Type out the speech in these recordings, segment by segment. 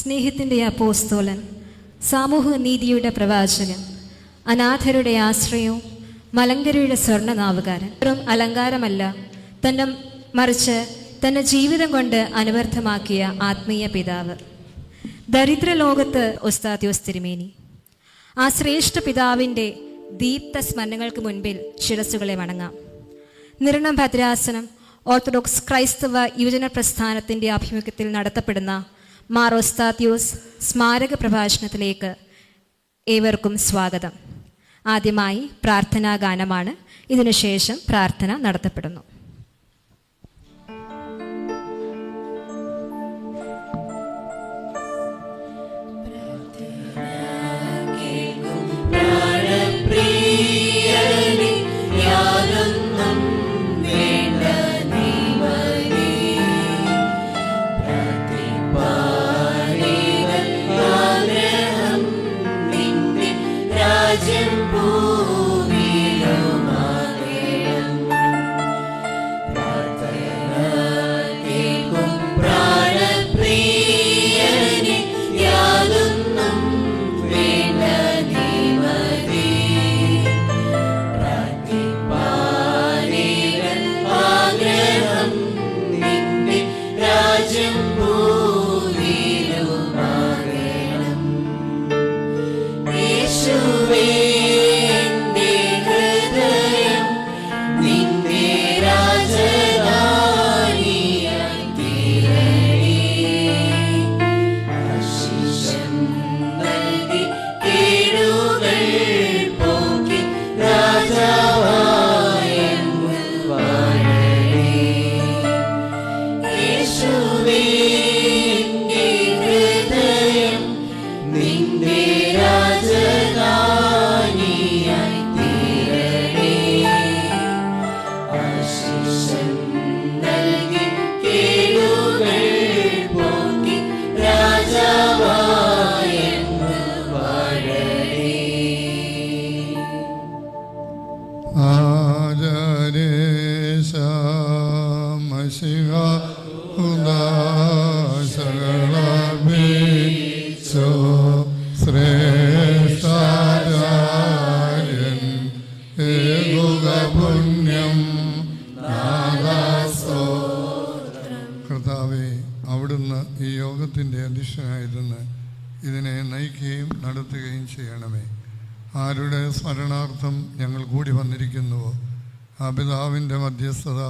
സ്നേഹത്തിൻ്റെ അപ്പോസ്തോലൻ, സാമൂഹിക നീതിയുടെ പ്രവാചകൻ, അനാഥരുടെ ആശ്രയവും മലങ്കരയുടെ സ്വർണ്ണനാവുകാരൻ. വെറും അലങ്കാരമല്ല, മറിച്ച് തന്റെ ജീവിതം കൊണ്ട് അനുവർത്ഥമാക്കിയ ആത്മീയ പിതാവ്, ദരിദ്ര ലോകത്ത് ഉസ്താദ്യോസ് തിരുമേനി. ആ ശ്രേഷ്ഠ പിതാവിൻ്റെ ദീപ്ത സ്മരണകൾക്ക് മുൻപിൽ ശിരസ്സുകളെ വണങ്ങാം. നിരണം ഭദ്രാസനം ഓർത്തഡോക്സ് ക്രൈസ്തവ യുവജന പ്രസ്ഥാനത്തിൻ്റെ ആഭിമുഖ്യത്തിൽ നടത്തപ്പെടുന്ന മാർ ഉസ്താദ്യോസ് സ്മാരക പ്രഭാഷണത്തിലേക്ക് ഏവർക്കും സ്വാഗതം. ആദ്യമായി പ്രാർത്ഥനാ ഗാനമാണ്. ഇതിനുശേഷം പ്രാർത്ഥന നടത്തപ്പെടുന്നു. കർത്താവേ, അവിടുന്ന് ഈ യോഗത്തിൻ്റെ അധ്യക്ഷനായിരുന്ന് ഇതിനെ നയിക്കുകയും നടത്തുകയും ചെയ്യണമേ. ആരുടെ സ്മരണാർത്ഥം ഞങ്ങൾ കൂടി വന്നിരിക്കുന്നുവോ ആ പിതാവിൻ്റെ മധ്യസ്ഥത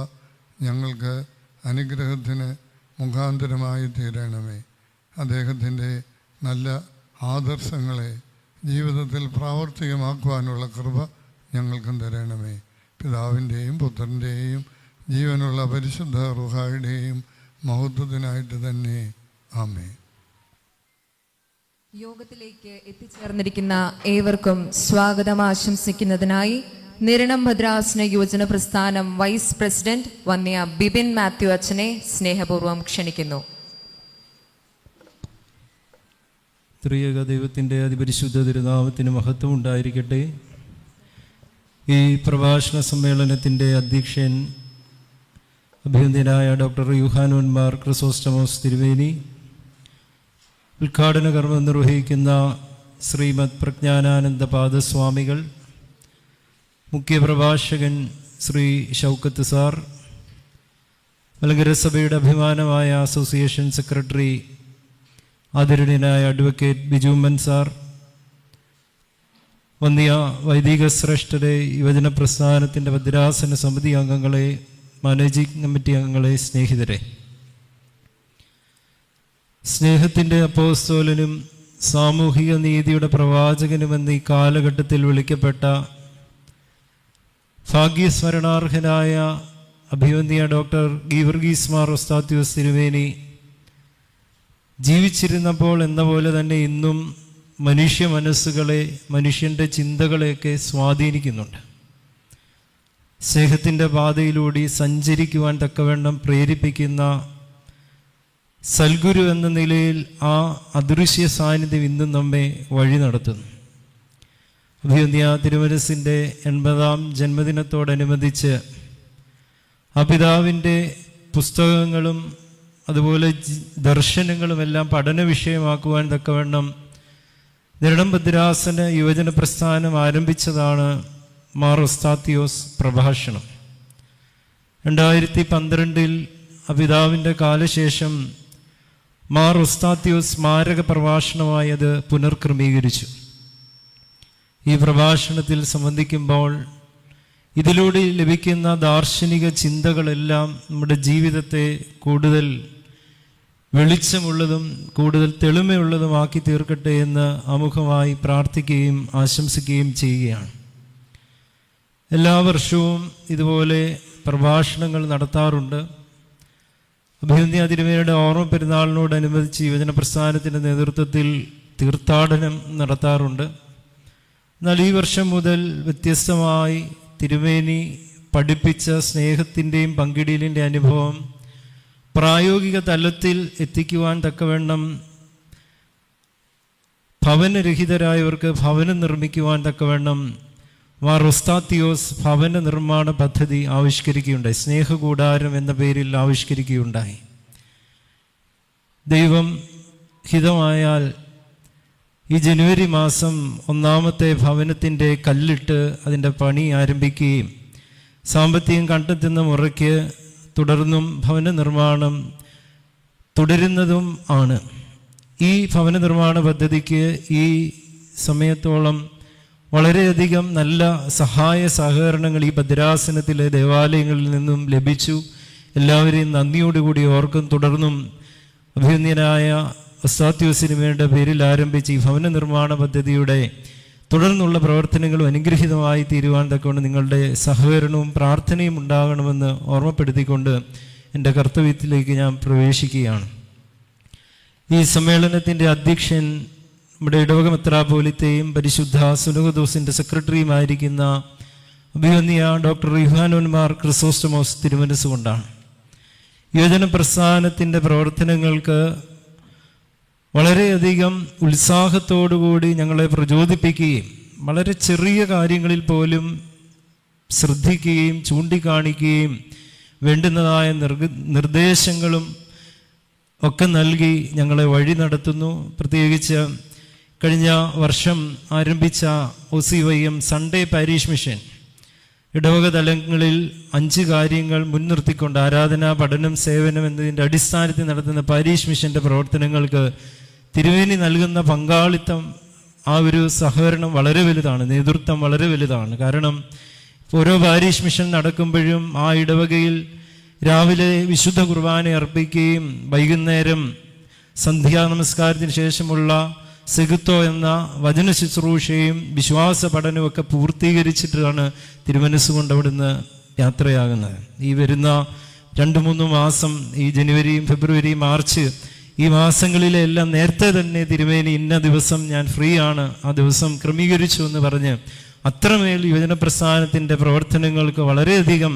ഞങ്ങൾക്ക് അനുഗ്രഹത്തിന് മുഖാന്തരമായി തീരണമേ. അദ്ദേഹത്തിൻ്റെ നല്ല ആദർശങ്ങളെ ജീവിതത്തിൽ പ്രാവർത്തികമാക്കുവാനുള്ള കൃപ ഞങ്ങൾക്കും തരണമേ. പിതാവിൻ്റെയും പുത്രൻ്റെയും ജീവനുള്ള പരിശുദ്ധ റുഹായുടെയും മഹത്വത്തിനായിട്ട് തന്നെ ആമേൻ. യോഗത്തിലേക്ക് എത്തിച്ചേർന്നിരിക്കുന്ന ഏവർക്കും സ്വാഗതം ആശംസിക്കുന്നതിനായി നിരണം ഭദ്രാസന യുവജന പ്രസ്ഥാനം വൈസ് പ്രസിഡന്റ് വന്യ ബിബിൻ മാത്യു അച്ഛനെ സ്നേഹപൂർവ്വം ക്ഷണിക്കുന്നു. ത്രിയേക ദൈവത്തിൻ്റെ അതിപരിശുദ്ധ തിരുനാമത്തിന് മഹത്വം ഉണ്ടായിരിക്കട്ടെ. ഈ പ്രഭാഷണ സമ്മേളനത്തിൻ്റെ അധ്യക്ഷൻ അഭിനന്ദനായ ഡോക്ടർ യൂഹാനോൻ മാർ ക്രിസോസ്റ്റമോസ് തിരുമേനി, ഉദ്ഘാടന കർമ്മം നിർവഹിക്കുന്ന ശ്രീമദ് പ്രജ്ഞാനാനന്ദ പാദസ്വാമികൾ, മുഖ്യപ്രഭാഷകൻ ശ്രീ ഷൗക്കത്ത് സാർ, മലങ്കര സഭയുടെ അഭിമാനമായ അസോസിയേഷൻ സെക്രട്ടറി ആദരണീയനായ അഡ്വക്കേറ്റ് ബിജുമൻ സാർ, വന്യ വൈദിക ശ്രേഷ്ഠരെ, യുവജന പ്രസ്ഥാനത്തിൻ്റെ ഭദ്രാസന സമിതി അംഗങ്ങളെ, മാനേജിംഗ് കമ്മിറ്റി അംഗങ്ങളെ, സ്നേഹിതരെ, സ്നേഹത്തിൻ്റെ അപ്പോസ്തോലനും സാമൂഹിക നീതിയുടെ പ്രവാചകനുമെന്ന് ഈ കാലഘട്ടത്തിൽ വിളിക്കപ്പെട്ട ഭാഗ്യസ്മരണാർഹനായ അഭിവന്യ ഡോക്ടർ ഗീവർഗീസ് മാർ ഉസ്താദ്യോസ് തിരുമേനി ജീവിച്ചിരുന്നപ്പോൾ എന്ന പോലെ തന്നെ ഇന്നും മനുഷ്യ മനസ്സുകളെ, മനുഷ്യൻ്റെ ചിന്തകളെയൊക്കെ സ്വാധീനിക്കുന്നുണ്ട്. സ്നേഹത്തിൻ്റെ പാതയിലൂടെ സഞ്ചരിക്കുവാൻ തക്കവണ്ണം പ്രേരിപ്പിക്കുന്ന സൽഗുരു എന്ന നിലയിൽ ആ അദൃശ്യ സാന്നിധ്യം ഇന്നും നമ്മെ വഴി നടത്തുന്നു. അഭിവന്യ തിരുമനസിൻ്റെ 80ാം ജന്മദിനത്തോടനുബന്ധിച്ച് ആ പിതാവിൻ്റെ പുസ്തകങ്ങളും അതുപോലെ ദർശനങ്ങളുമെല്ലാം പഠന വിഷയമാക്കുവാൻ തക്കവണ്ണം നിരണം ഭദ്രാസന യുവജന പ്രസ്ഥാനം ആരംഭിച്ചതാണ് മാർ ഒസ്താത്തിയോസ് പ്രഭാഷണം. 2012 പിതാവിൻ്റെ കാലശേഷം മാർ ഒസ്താത്തിയോസ് സ്മാരക പ്രഭാഷണമായി അത് പുനർക്രമീകരിച്ചു. ഈ പ്രഭാഷണത്തിൽ സംബന്ധിക്കുമ്പോൾ ഇതിലൂടെ ലഭിക്കുന്ന ദാർശനിക ചിന്തകളെല്ലാം നമ്മുടെ ജീവിതത്തെ കൂടുതൽ വെളിച്ചമുള്ളതും കൂടുതൽ തെളിമയുള്ളതുമാക്കി തീർക്കട്ടെ എന്ന് ആമുഖമായി പ്രാർത്ഥിക്കുകയും ആശംസിക്കുകയും ചെയ്യുകയാണ്. എല്ലാ വർഷവും ഇതുപോലെ പ്രഭാഷണങ്ങൾ നടത്താറുണ്ട്. അഭിവന്ധ്യ തിരുമേനിയുടെ ഓർമ്മ പെരുന്നാളിനോടനുബന്ധിച്ച് യുവജന പ്രസ്ഥാനത്തിൻ്റെ നേതൃത്വത്തിൽ തീർത്ഥാടനം നടത്താറുണ്ട്. എന്നാൽ ഈ വർഷം മുതൽ വ്യത്യസ്തമായി തിരുമേനി പഠിപ്പിച്ച സ്നേഹത്തിൻ്റെയും പങ്കിടലിൻ്റെ അനുഭവം പ്രായോഗിക തലത്തിൽ എത്തിക്കുവാൻ തക്കവണ്ണം ഭവനരഹിതരായവർക്ക് ഭവനം നിർമ്മിക്കുവാൻ തക്കവണ്ണം മാർ ഒസ്താത്തിയോസ് ഭവന നിർമ്മാണ പദ്ധതി ആവിഷ്കരിക്കുകയുണ്ടായി. സ്നേഹകൂടാരം എന്ന പേരിൽ ആവിഷ്കരിക്കുകയുണ്ടായി. ദൈവം ഹിതമായാൽ ഈ ജനുവരി മാസം 1ാമത്തെ ഭവനത്തിൻ്റെ കല്ലിട്ട് അതിൻ്റെ പണി ആരംഭിക്കുകയും സാമ്പത്തികം കണ്ടെത്തുന്ന മുറയ്ക്ക് തുടർന്നും ഭവന നിർമ്മാണം തുടരുന്നതും ആണ്. ഈ ഭവന നിർമ്മാണ പദ്ധതിക്ക് ഈ സമയത്തോളം വളരെയധികം നല്ല സഹായ സഹകരണങ്ങൾ ഈ ഭദ്രാസനത്തിലെ ദേവാലയങ്ങളിൽ നിന്നും ലഭിച്ചു. എല്ലാവരെയും നന്ദിയോടുകൂടി ഓർക്കും. തുടർന്നും അഭിനന്ദനായ ഒസ്താത്തിയോസിനുമേയുടെ പേരിൽ ആരംഭിച്ച ഈ ഭവന നിർമ്മാണ പദ്ധതിയുടെ തുടർന്നുള്ള പ്രവർത്തനങ്ങളും അനുഗ്രഹീതമായി തീരുവാൻ തക്കവണ്ണം നിങ്ങളുടെ സഹകരണവും പ്രാർത്ഥനയും ഉണ്ടാകണമെന്ന് ഓർമ്മപ്പെടുത്തിക്കൊണ്ട് എൻ്റെ കർത്തവ്യത്തിലേക്ക് ഞാൻ പ്രവേശിക്കുകയാണ്. ഈ സമ്മേളനത്തിൻ്റെ അധ്യക്ഷൻ നമ്മുടെ ഇടവക മെത്രാപ്പോലീത്തയും പരിശുദ്ധ സുനഹദോസിൻ്റെ സെക്രട്ടറിയുമായിരിക്കുന്ന അഭിവന്യ ഡോക്ടർ യുഹാനോൻ മാർ ക്രിസോസ്റ്റമോസ് തിരുമനസ്സുകൊണ്ടാണ്. യുവജന പ്രസ്ഥാനത്തിൻ്റെ പ്രവർത്തനങ്ങൾക്ക് വളരെയധികം ഉത്സാഹത്തോടുകൂടി ഞങ്ങളെ പ്രചോദിപ്പിക്കുകയും വളരെ ചെറിയ കാര്യങ്ങളിൽ പോലും ശ്രദ്ധിക്കുകയും ചൂണ്ടിക്കാണിക്കുകയും വേണ്ടുന്നതായ നിർദ്ദേശങ്ങളും ഒക്കെ നൽകി ഞങ്ങളെ വഴി നടത്തുന്നു. പ്രത്യേകിച്ച് കഴിഞ്ഞ വർഷം ആരംഭിച്ച OCYM സൺഡേ പാരീഷ് മിഷൻ ഇടവക തലങ്ങളിൽ 5 കാര്യങ്ങൾ മുൻനിർത്തിക്കൊണ്ട് ആരാധന, പഠനം, സേവനം എന്നതിൻ്റെ അടിസ്ഥാനത്തിൽ നടത്തുന്ന പാരീഷ് മിഷൻ്റെ പ്രവർത്തനങ്ങൾക്ക് തിരുവേനി നൽകുന്ന പങ്കാളിത്തം, ആ ഒരു സഹകരണം വളരെ വലുതാണ്, നേതൃത്വം വളരെ വലുതാണ്. കാരണം ഓരോ പാരീഷ് മിഷൻ നടക്കുമ്പോഴും ആ ഇടവകയിൽ രാവിലെ വിശുദ്ധ കുർബാന അർപ്പിക്കുകയും വൈകുന്നേരം സന്ധ്യാ നമസ്കാരത്തിന് ശേഷമുള്ള സെഗുത്തോ എന്ന വചന ശുശ്രൂഷയും വിശ്വാസ പഠനവും ഒക്കെ പൂർത്തീകരിച്ചിട്ടാണ് തിരുമനസ്സുകൊണ്ട് അവിടുന്ന് യാത്രയാകുന്നത്. ഈ വരുന്ന 2-3 മാസം, ഈ ജനുവരിയും ഫെബ്രുവരിയും മാർച്ച്, ഈ മാസങ്ങളിലെല്ലാം നേരത്തെ തന്നെ തിരുമേനി ഇന്ന ദിവസം ഞാൻ ഫ്രീ ആണ്, ആ ദിവസം ക്രമീകരിച്ചു എന്ന് പറഞ്ഞ് അത്രമേൽ യുവജന പ്രസ്ഥാനത്തിൻ്റെ പ്രവർത്തനങ്ങൾക്ക് വളരെയധികം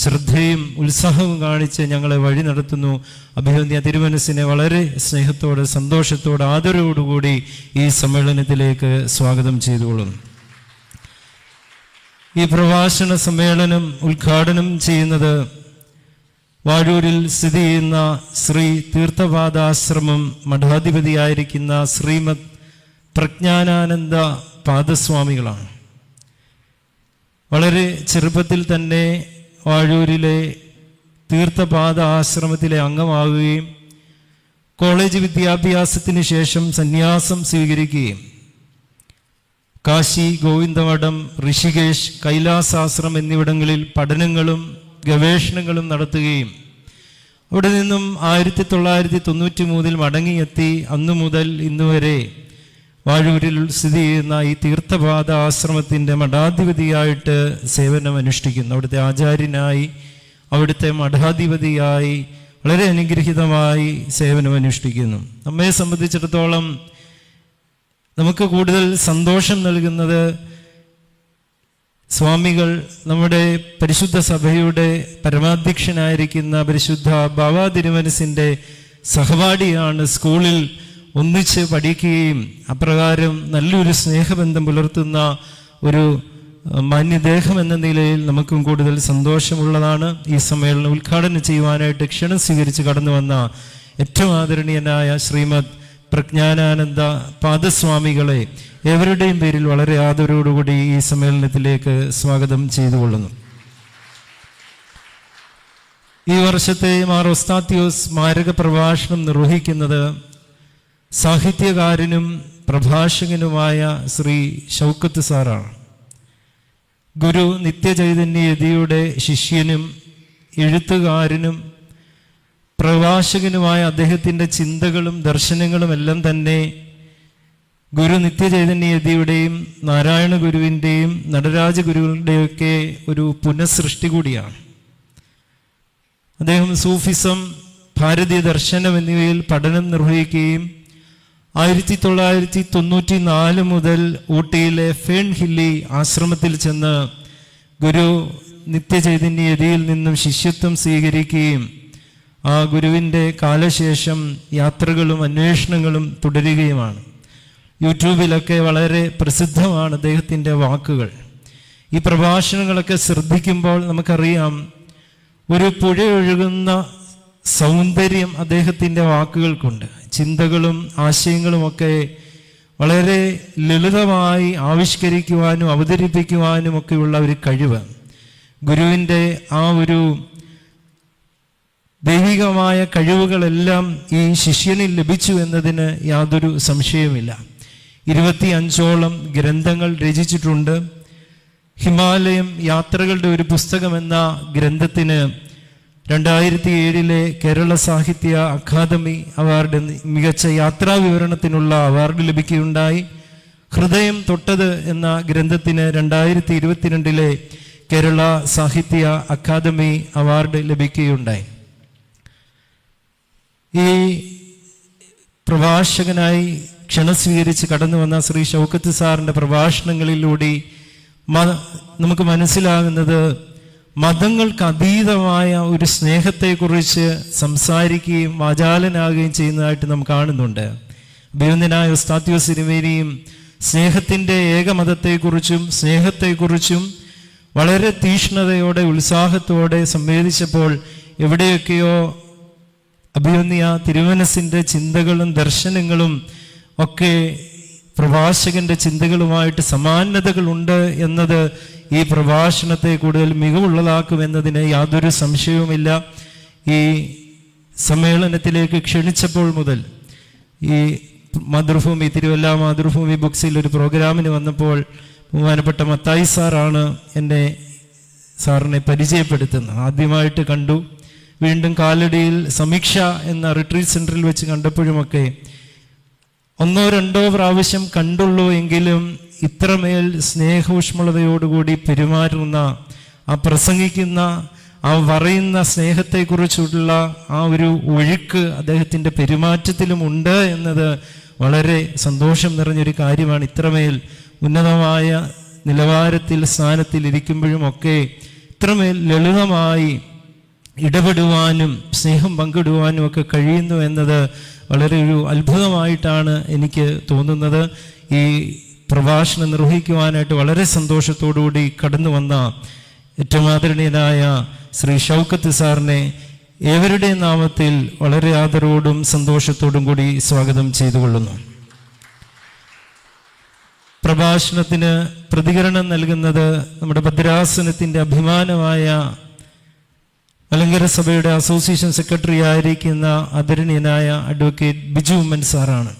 ശ്രദ്ധയും ഉത്സാഹവും കാണിച്ച് ഞങ്ങളെ വഴി നടത്തുന്നു. അഭിവന്ധ്യ തിരുമനസ്സിനെ വളരെ സ്നേഹത്തോടെ, സന്തോഷത്തോടെ, ആദരവോടുകൂടി ഈ സമ്മേളനത്തിലേക്ക് സ്വാഗതം ചെയ്തുകൊള്ളുന്നു. ഈ പ്രഭാഷണ സമ്മേളനം ഉദ്ഘാടനം ചെയ്യുന്നത് വാഴൂരിൽ സ്ഥിതി ചെയ്യുന്ന ശ്രീ തീർത്ഥപാദാശ്രമം മഠാധിപതിയായിരിക്കുന്ന ശ്രീമദ് പ്രജ്ഞാനാനന്ദ പാദസ്വാമികളാണ്. വളരെ ചെറുപ്പത്തിൽ തന്നെ വാഴൂരിലെ തീർത്ഥപാദ ആശ്രമത്തിലെ അംഗമാവുകയും കോളേജ് വിദ്യാഭ്യാസത്തിന് ശേഷം സന്യാസം സ്വീകരിക്കുകയും കാശി, ഗോവിന്ദമഠം, ഋഷികേശ്, കൈലാസാശ്രം എന്നിവിടങ്ങളിൽ പഠനങ്ങളും ഗവേഷണങ്ങളും നടത്തുകയും അവിടെ നിന്നും 1993 മടങ്ങിയെത്തി അന്നു മുതൽ ഇന്നുവരെ വാഴൂരിൽ സ്ഥിതി ചെയ്യുന്ന ഈ തീർത്ഥപാദ ആശ്രമത്തിൻ്റെ മഠാധിപതിയായിട്ട് സേവനം അനുഷ്ഠിക്കുന്നു. അവിടുത്തെ ആചാര്യനായി, അവിടുത്തെ മഠാധിപതിയായി വളരെ അനുഗ്രഹീതമായി സേവനം അനുഷ്ഠിക്കുന്നു. നമ്മെ സംബന്ധിച്ചിടത്തോളം നമുക്ക് കൂടുതൽ സന്തോഷം നൽകുന്നത് സ്വാമികൾ, നമ്മുടെ പരിശുദ്ധ സഭയുടെ പരമാധ്യക്ഷനായിരിക്കുന്ന പരിശുദ്ധ ബാവ തിരുമനസിൻ്റെ സഹപാഠിയാണ്. സ്കൂളിൽ ഒന്നിച്ച് പഠിക്കുകയും അപ്രകാരം നല്ലൊരു സ്നേഹബന്ധം പുലർത്തുന്ന ഒരു മാന്യദേഹം എന്ന നിലയിൽ നമുക്കും കൂടുതൽ സന്തോഷമുള്ളതാണ്. ഈ സമ്മേളനം ഉദ്ഘാടനം ചെയ്യുവാനായിട്ട് ക്ഷണം സ്വീകരിച്ച് കടന്നു വന്ന ഏറ്റവും ആദരണീയനായ ശ്രീമദ് പ്രജ്ഞാനാനന്ദ പാദസ്വാമികളെ ഏവരുടെയും പേരിൽ വളരെ ആദരവോടുകൂടി ഈ സമ്മേളനത്തിലേക്ക് സ്വാഗതം ചെയ്തുകൊള്ളുന്നു. ഈ വർഷത്തെ മാർ ഒസ്താത്യോസ് സ്മാരക പ്രഭാഷണം നിർവഹിക്കുന്നത് സാഹിത്യകാരനും പ്രഭാഷകനുമായ ശ്രീ ഷൗക്കത്ത് സാറാണ്. ഗുരു നിത്യചൈതന്യയതിയുടെ ശിഷ്യനും എഴുത്തുകാരനും പ്രഭാഷകനുമായ അദ്ദേഹത്തിൻ്റെ ചിന്തകളും ദർശനങ്ങളും എല്ലാം തന്നെ ഗുരു നിത്യചൈതന്യയതിയുടെയും നാരായണ ഗുരുവിൻ്റെയും നടരാജ ഗുരുവിൻ്റെയൊക്കെ ഒരു പുനഃസൃഷ്ടി കൂടിയാണ്. അദ്ദേഹം സൂഫിസം, ഭാരതീയ ദർശനം എന്നിവയിൽ പഠനം നിർവഹിക്കുകയും 1994 മുതൽ ഊട്ടിയിലെ ഫേൺ ഹില്ലി ആശ്രമത്തിൽ ചെന്ന് ഗുരു നിത്യചൈതന്യയതിയിൽ നിന്നും ശിഷ്യത്വം സ്വീകരിക്കുകയും ആ ഗുരുവിൻ്റെ കാലശേഷം യാത്രകളും അന്വേഷണങ്ങളും തുടരുകയുമാണ്. യൂട്യൂബിലൊക്കെ വളരെ പ്രസിദ്ധമാണ് അദ്ദേഹത്തിൻ്റെ വാക്കുകൾ. ഈ പ്രഭാഷണങ്ങളൊക്കെ ശ്രദ്ധിക്കുമ്പോൾ നമുക്കറിയാം ഒരു പുഴയൊഴുകുന്ന സൗന്ദര്യം അദ്ദേഹത്തിൻ്റെ വാക്കുകൾക്കുണ്ട്. ചിന്തകളും ആശയങ്ങളുമൊക്കെ വളരെ ലളിതമായി ആവിഷ്കരിക്കുവാനും അവതരിപ്പിക്കുവാനും ഒക്കെയുള്ള ഒരു കഴിവ് ഗുരുവിൻ്റെ ആ ഒരു ദൈവികമായ കഴിവുകളെല്ലാം ഈ ശിഷ്യനിൽ ലഭിച്ചു എന്നതിന് യാതൊരു സംശയവുമില്ല. 25ഓളം ഗ്രന്ഥങ്ങൾ രചിച്ചിട്ടുണ്ട്. ഹിമാലയം യാത്രകളുടെ ഒരു പുസ്തകം എന്ന ഗ്രന്ഥത്തിന് 2007 കേരള സാഹിത്യ അക്കാദമി അവാർഡ് മികച്ച യാത്രാ വിവരണത്തിനുള്ള അവാർഡ് ലഭിക്കുകയുണ്ടായി. ഹൃദയം തൊട്ടത് എന്ന ഗ്രന്ഥത്തിന് 2022 കേരള സാഹിത്യ അക്കാദമി അവാർഡ് ലഭിക്കുകയുണ്ടായി. ഈ പ്രഭാഷകനായി ക്ഷണം സ്വീകരിച്ച് കടന്നു വന്ന ശ്രീ ഷൗക്കത്ത് സാറിൻ്റെ പ്രഭാഷണങ്ങളിലൂടെ നമുക്ക് മനസ്സിലാകുന്നത് മതങ്ങൾക്ക് അതീതമായ ഒരു സ്നേഹത്തെക്കുറിച്ച് സംസാരിക്കുകയും വാചാലനാകുകയും ചെയ്യുന്നതായിട്ട് നാം കാണുന്നുണ്ട്. അഭിനന്ദനായ ഉസ്താദ്യോസ് തിരുമേനിയും സ്നേഹത്തിൻ്റെ ഏകമതത്തെക്കുറിച്ചും സ്നേഹത്തെക്കുറിച്ചും വളരെ തീക്ഷ്ണതയോടെ ഉത്സാഹത്തോടെ സംവേദിച്ചപ്പോൾ എവിടെയൊക്കെയോ അഭിനന്ദിയ തിരുമനസിൻ്റെ ചിന്തകളും ദർശനങ്ങളും ഒക്കെ പ്രഭാഷകന്റെ ചിന്തകളുമായിട്ട് സമാനതകളുണ്ട് എന്നത് ഈ പ്രഭാഷണത്തെ കൂടുതൽ മികവുള്ളതാക്കുമെന്നതിന് യാതൊരു സംശയവുമില്ല. ഈ സമ്മേളനത്തിലേക്ക് ക്ഷണിച്ചപ്പോൾ മുതൽ ഈ മാതൃഭൂമി തിരുവല്ല മാതൃഭൂമി ബുക്സിൽ ഒരു പ്രോഗ്രാമിന് വന്നപ്പോൾ ബഹുമാനപ്പെട്ട മത്തായി സാറാണ് എന്നെ സാറിനെ പരിചയപ്പെടുത്തുന്നത്. ആദ്യമായിട്ട് കണ്ടു, വീണ്ടും കാലടിയിൽ സമീക്ഷ എന്ന റിട്രീറ്റ് സെൻറ്ററിൽ വെച്ച് കണ്ടപ്പോഴുമൊക്കെ 1-2 പ്രാവശ്യം കണ്ടുള്ളൂ എങ്കിലും ഇത്രമേൽ സ്നേഹോഷ്മളതയോടുകൂടി പെരുമാറുന്ന, ആ പ്രസംഗിക്കുന്ന, ആ പറയുന്ന സ്നേഹത്തെക്കുറിച്ചുള്ള ആ ഒരു ഒഴുക്ക് അദ്ദേഹത്തിൻ്റെ പെരുമാറ്റത്തിലും ഉണ്ട് എന്നത് വളരെ സന്തോഷം നിറഞ്ഞൊരു കാര്യമാണ്. ഇത്രമേൽ ഉന്നതമായ നിലവാരത്തിൽ സ്ഥാനത്തിൽ ഇരിക്കുമ്പോഴുമൊക്കെ ഇത്രമേൽ ലളിതമായി ഇടപെടുവാനും സ്നേഹം പങ്കിടുവാനും ഒക്കെ കഴിയുന്നു എന്നത് വളരെ ഒരു അത്ഭുതമായിട്ടാണ് എനിക്ക് തോന്നുന്നത്. ഈ പ്രഭാഷണം നിർവഹിക്കുവാനായിട്ട് വളരെ സന്തോഷത്തോടുകൂടി കടന്നു വന്ന ഏറ്റവും ആദരണീയനായ ശ്രീ ഷൗക്കത്ത് സാറിനെ ഏവരുടെ നാമത്തിൽ വളരെ ആദരവോടും സന്തോഷത്തോടും കൂടി സ്വാഗതം ചെയ്തുകൊള്ളുന്നു. പ്രഭാഷണത്തിന് പ്രതികരണം നൽകുന്നത് നമ്മുടെ ഭദ്രാസനത്തിൻ്റെ അഭിമാനമായ മലങ്കര സഭയുടെ അസോസിയേഷൻ സെക്രട്ടറി ആയിരിക്കുന്ന ആദരണീയനായ അഡ്വക്കേറ്റ് ബിജു ഉമ്മൻ സാറാണ്.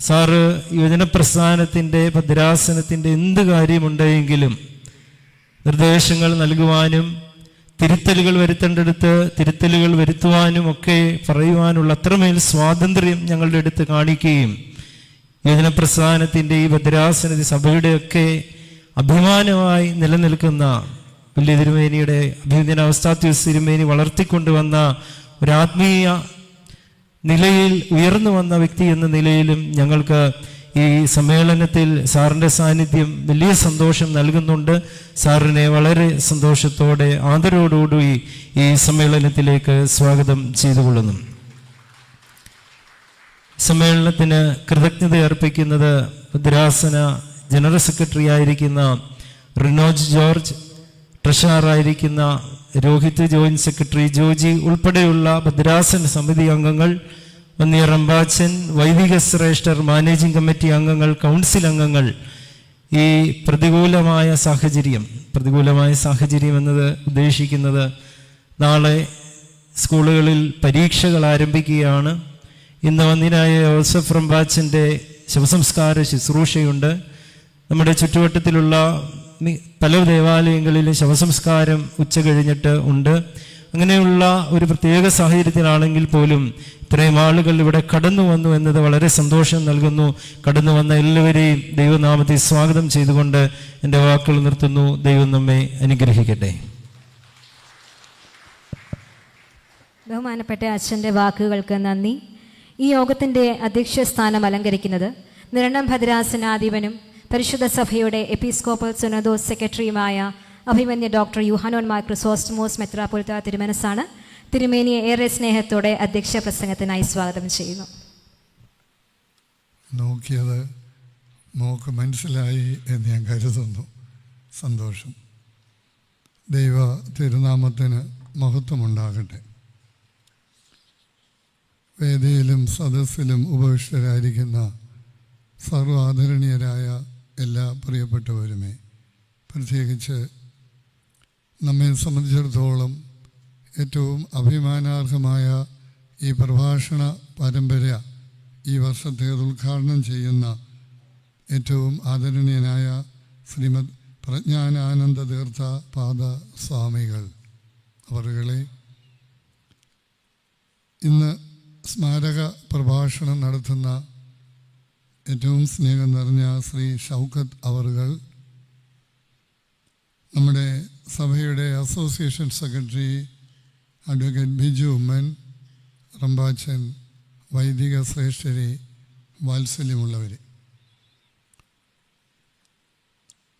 സാറ് യുവജനപ്രസ്ഥാനത്തിൻ്റെ ഭദ്രാസനത്തിൻ്റെ എന്ത് കാര്യമുണ്ടെങ്കിലും നിർദ്ദേശങ്ങൾ നൽകുവാനും തിരുത്തലുകൾ വരുത്തേണ്ടടുത്ത് തിരുത്തലുകൾ വരുത്തുവാനും ഒക്കെ പറയുവാനുള്ള അത്രമേൽ സ്വാതന്ത്ര്യം ഞങ്ങളുടെ അടുത്ത് കാണിക്കുകയും യുവജനപ്രസ്ഥാനത്തിൻ്റെ ഈ ഭദ്രാസന സഭയുടെയൊക്കെ അഭിമാനമായി നിലനിൽക്കുന്ന വലിയ തിരുമേനിയുടെ അഭിനന്ദന ഉസ്താദ്യോസ് തിരുമേനി വളർത്തിക്കൊണ്ടുവന്ന ഒരു ആത്മീയ നിലയിൽ ഉയർന്നു വന്ന വ്യക്തി എന്ന നിലയിലും ഞങ്ങൾക്ക് ഈ സമ്മേളനത്തിൽ സാറിൻ്റെ സാന്നിധ്യം വലിയ സന്തോഷം നൽകുന്നുണ്ട്. സാറിനെ വളരെ സന്തോഷത്തോടെ ആദരവോടുകൂടി ഈ സമ്മേളനത്തിലേക്ക് സ്വാഗതം ചെയ്തുകൊള്ളുന്നു. സമ്മേളനത്തിന് കൃതജ്ഞത അർപ്പിക്കുന്നത് ഭദ്രാസന ജനറൽ സെക്രട്ടറി ആയിരിക്കുന്ന റിനോജ് ജോർജ്, ട്രഷററായിരിക്കുന്ന രോഹിത് ജോയിന്റ് സെക്രട്ടറി ജോജി ഉൾപ്പെടെയുള്ള ഭദ്രാസന സമിതി അംഗങ്ങൾ, വന്യ റംബാച്ചൻ, വൈദിക ശ്രേഷ്ഠർ, മാനേജിംഗ് കമ്മിറ്റി അംഗങ്ങൾ, കൗൺസിൽ അംഗങ്ങൾ, ഈ പ്രതികൂലമായ സാഹചര്യം എന്നത് ഉദ്ദേശിക്കുന്നത് നാളെ സ്കൂളുകളിൽ പരീക്ഷകൾ ആരംഭിക്കുകയാണ്. ഇന്ന് വന്യനായ യോസഫ് റംബാച്ചൻ്റെ ശവസംസ്കാര ശുശ്രൂഷയുണ്ട്. നമ്മുടെ ചുറ്റുവട്ടത്തിലുള്ള പല ദേവാലയങ്ങളിലും ശവസംസ്കാരം ഉച്ച കഴിഞ്ഞിട്ട് ഉണ്ട്. അങ്ങനെയുള്ള ഒരു പ്രത്യേക സാഹചര്യത്തിലാണെങ്കിൽ പോലും ഇത്രയും ആളുകൾ ഇവിടെ കടന്നു വന്നു എന്നത് വളരെ സന്തോഷം നൽകുന്നു. കടന്നു വന്ന എല്ലാവരെയും ദൈവനാമത്തിൽ സ്വാഗതം ചെയ്തുകൊണ്ട് എൻ്റെ വാക്കുകൾ നിർത്തുന്നു. ദൈവം നമ്മെ അനുഗ്രഹിക്കട്ടെ. ബഹുമാനപ്പെട്ട അച്ഛൻ്റെ വാക്കുകൾക്ക് നന്ദി. ഈ യോഗത്തിൻ്റെ അധ്യക്ഷ സ്ഥാനം അലങ്കരിക്കുന്നത് നിരണം ഭദ്രാസനാധിപനും പരിശുദ്ധ സഭയുടെ എപ്പിസ്കോപ്പൽ സുനദോസ് സെക്രട്ടറിയുമായ അഭിമന്യ ഡോക്ടർ യുഹാനോൻ മാർ ക്രിസോസ്റ്റമോസ് മെത്രാപ്പൊലീത്ത തിരുമനസാണ്. തിരുമേനിയെ ഏറെ സ്നേഹത്തോടെ അധ്യക്ഷ പ്രസംഗത്തിനായി സ്വാഗതം ചെയ്യുന്നു. നോക്കിയത് മോക്ക് മനസ്സിലായി എന്ന് ഞാൻ കരുതുന്നു. സന്തോഷം. ദൈവ തിരുനാമത്തിന് മഹത്വമുണ്ടാകട്ടെ. വേദിയിലും സദസ്സിലും ഉപവിഷ്ടരായിരിക്കുന്ന സർവാദരണീയരായ എല്ലാ പ്രിയപ്പെട്ടവരുമേ, പ്രത്യേകിച്ച് നമ്മെ സംബന്ധിച്ചിടത്തോളം ഏറ്റവും അഭിമാനാർഹമായ ഈ പ്രഭാഷണ പരമ്പര ഈ വർഷത്തെ ഉദ്ഘാടനം ചെയ്യുന്ന ഏറ്റവും ആദരണീയനായ ശ്രീമദ് പ്രജ്ഞാനാനന്ദ തീർത്ഥ പാദ സ്വാമികൾ അവരുകളെ, ഇന്ന് സ്മാരക പ്രഭാഷണം നടത്തുന്ന ഏറ്റവും സ്നേഹം നിറഞ്ഞ ശ്രീ ഷൗക്കത്ത് അവറുകൾ, നമ്മുടെ സഭയുടെ association secretary advocate Biju Oommen, റംബാച്ചൻ, വൈദിക ശ്രേഷ്ഠരെ, വാത്സല്യമുള്ളവർ,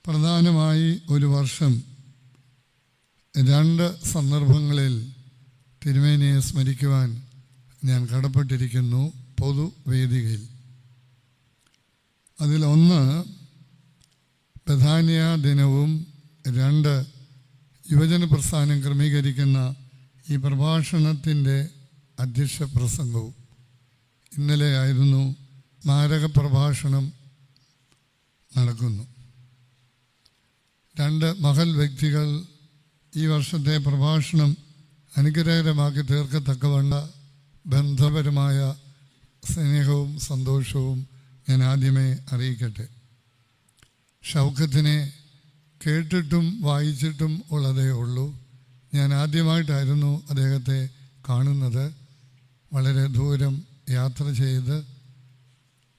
പ്രധാനമായി ഒരു വർഷം 2 സന്ദർഭങ്ങളിൽ തിരുമേനിയെ സ്മരിക്കുവാൻ ഞാൻ കടപ്പെട്ടിരിക്കുന്നു പൊതുവേദികയിൽ. അതിലൊന്ന് ബഥാനിയ ദിനവും 2 യുവജന പ്രസ്ഥാനം ക്രമീകരിക്കുന്ന ഈ പ്രഭാഷണത്തിൻ്റെ അധ്യക്ഷ പ്രസംഗവും. ഇന്നലെ ആയിരുന്നു സ്മാരക പ്രഭാഷണം നടക്കുന്നു. 2 മഹൽ വ്യക്തികൾ ഈ വർഷത്തെ പ്രഭാഷണം അനുഗ്രഹകരമാക്കി തീർക്കത്തക്കവണ്ണ ബന്ധപരമായ സ്നേഹവും സന്തോഷവും ഞാൻ ആദ്യമേ അറിയിക്കട്ടെ. ഷൗക്കത്തിനെ കേട്ടിട്ടും വായിച്ചിട്ടും ഉള്ളതേ ഉള്ളൂ. ഞാൻ ആദ്യമായിട്ടായിരുന്നു അദ്ദേഹത്തെ കാണുന്നത്. വളരെ ദൂരം യാത്ര ചെയ്ത്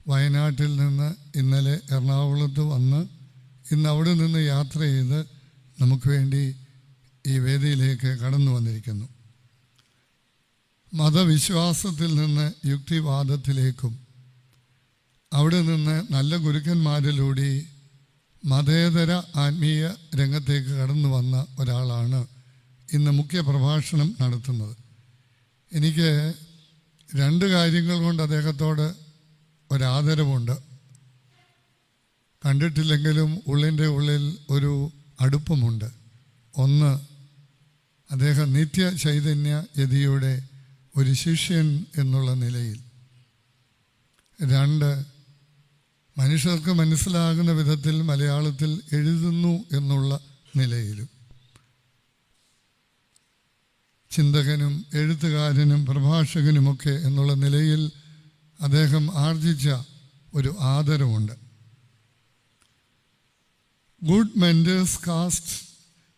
വയനാട്ടിൽ നിന്ന് ഇന്നലെ എറണാകുളത്ത് വന്ന് ഇന്ന് അവിടെ നിന്ന് യാത്ര ചെയ്ത് നമുക്ക് വേണ്ടി ഈ വേദിയിലേക്ക് കടന്നു വന്നിരിക്കുന്നു. മതവിശ്വാസത്തിൽ നിന്ന് യുക്തിവാദത്തിലേക്കും അവിടെ നിന്ന് നല്ല ഗുരുക്കന്മാരിലൂടെ മതേതര ആത്മീയ രംഗത്തേക്ക് കടന്നു വന്ന ഒരാളാണ് ഇന്ന് മുഖ്യ പ്രഭാഷണം നടത്തുന്നത്. എനിക്ക് 2 കാര്യങ്ങൾ കൊണ്ട് അദ്ദേഹത്തോട് ഒരാദരവുണ്ട്. കണ്ടിട്ടില്ലെങ്കിലും ഉള്ളിൻ്റെ ഉള്ളിൽ ഒരു അടുപ്പമുണ്ട്. ഒന്ന്, അദ്ദേഹം നിത്യ ചൈതന്യ യതിയുടെ ഒരു ശിഷ്യൻ എന്നുള്ള നിലയിൽ. 2, മനുഷ്യർക്ക് മനസ്സിലാകുന്ന വിധത്തിൽ മലയാളത്തിൽ എഴുതുന്നു എന്നുള്ള നിലയിലും. ചിന്തകനും എഴുത്തുകാരനും പ്രഭാഷകനുമൊക്കെ എന്നുള്ള നിലയിൽ അദ്ദേഹം ആർജിച്ച ഒരു ആദരവുണ്ട്. Good mentors cast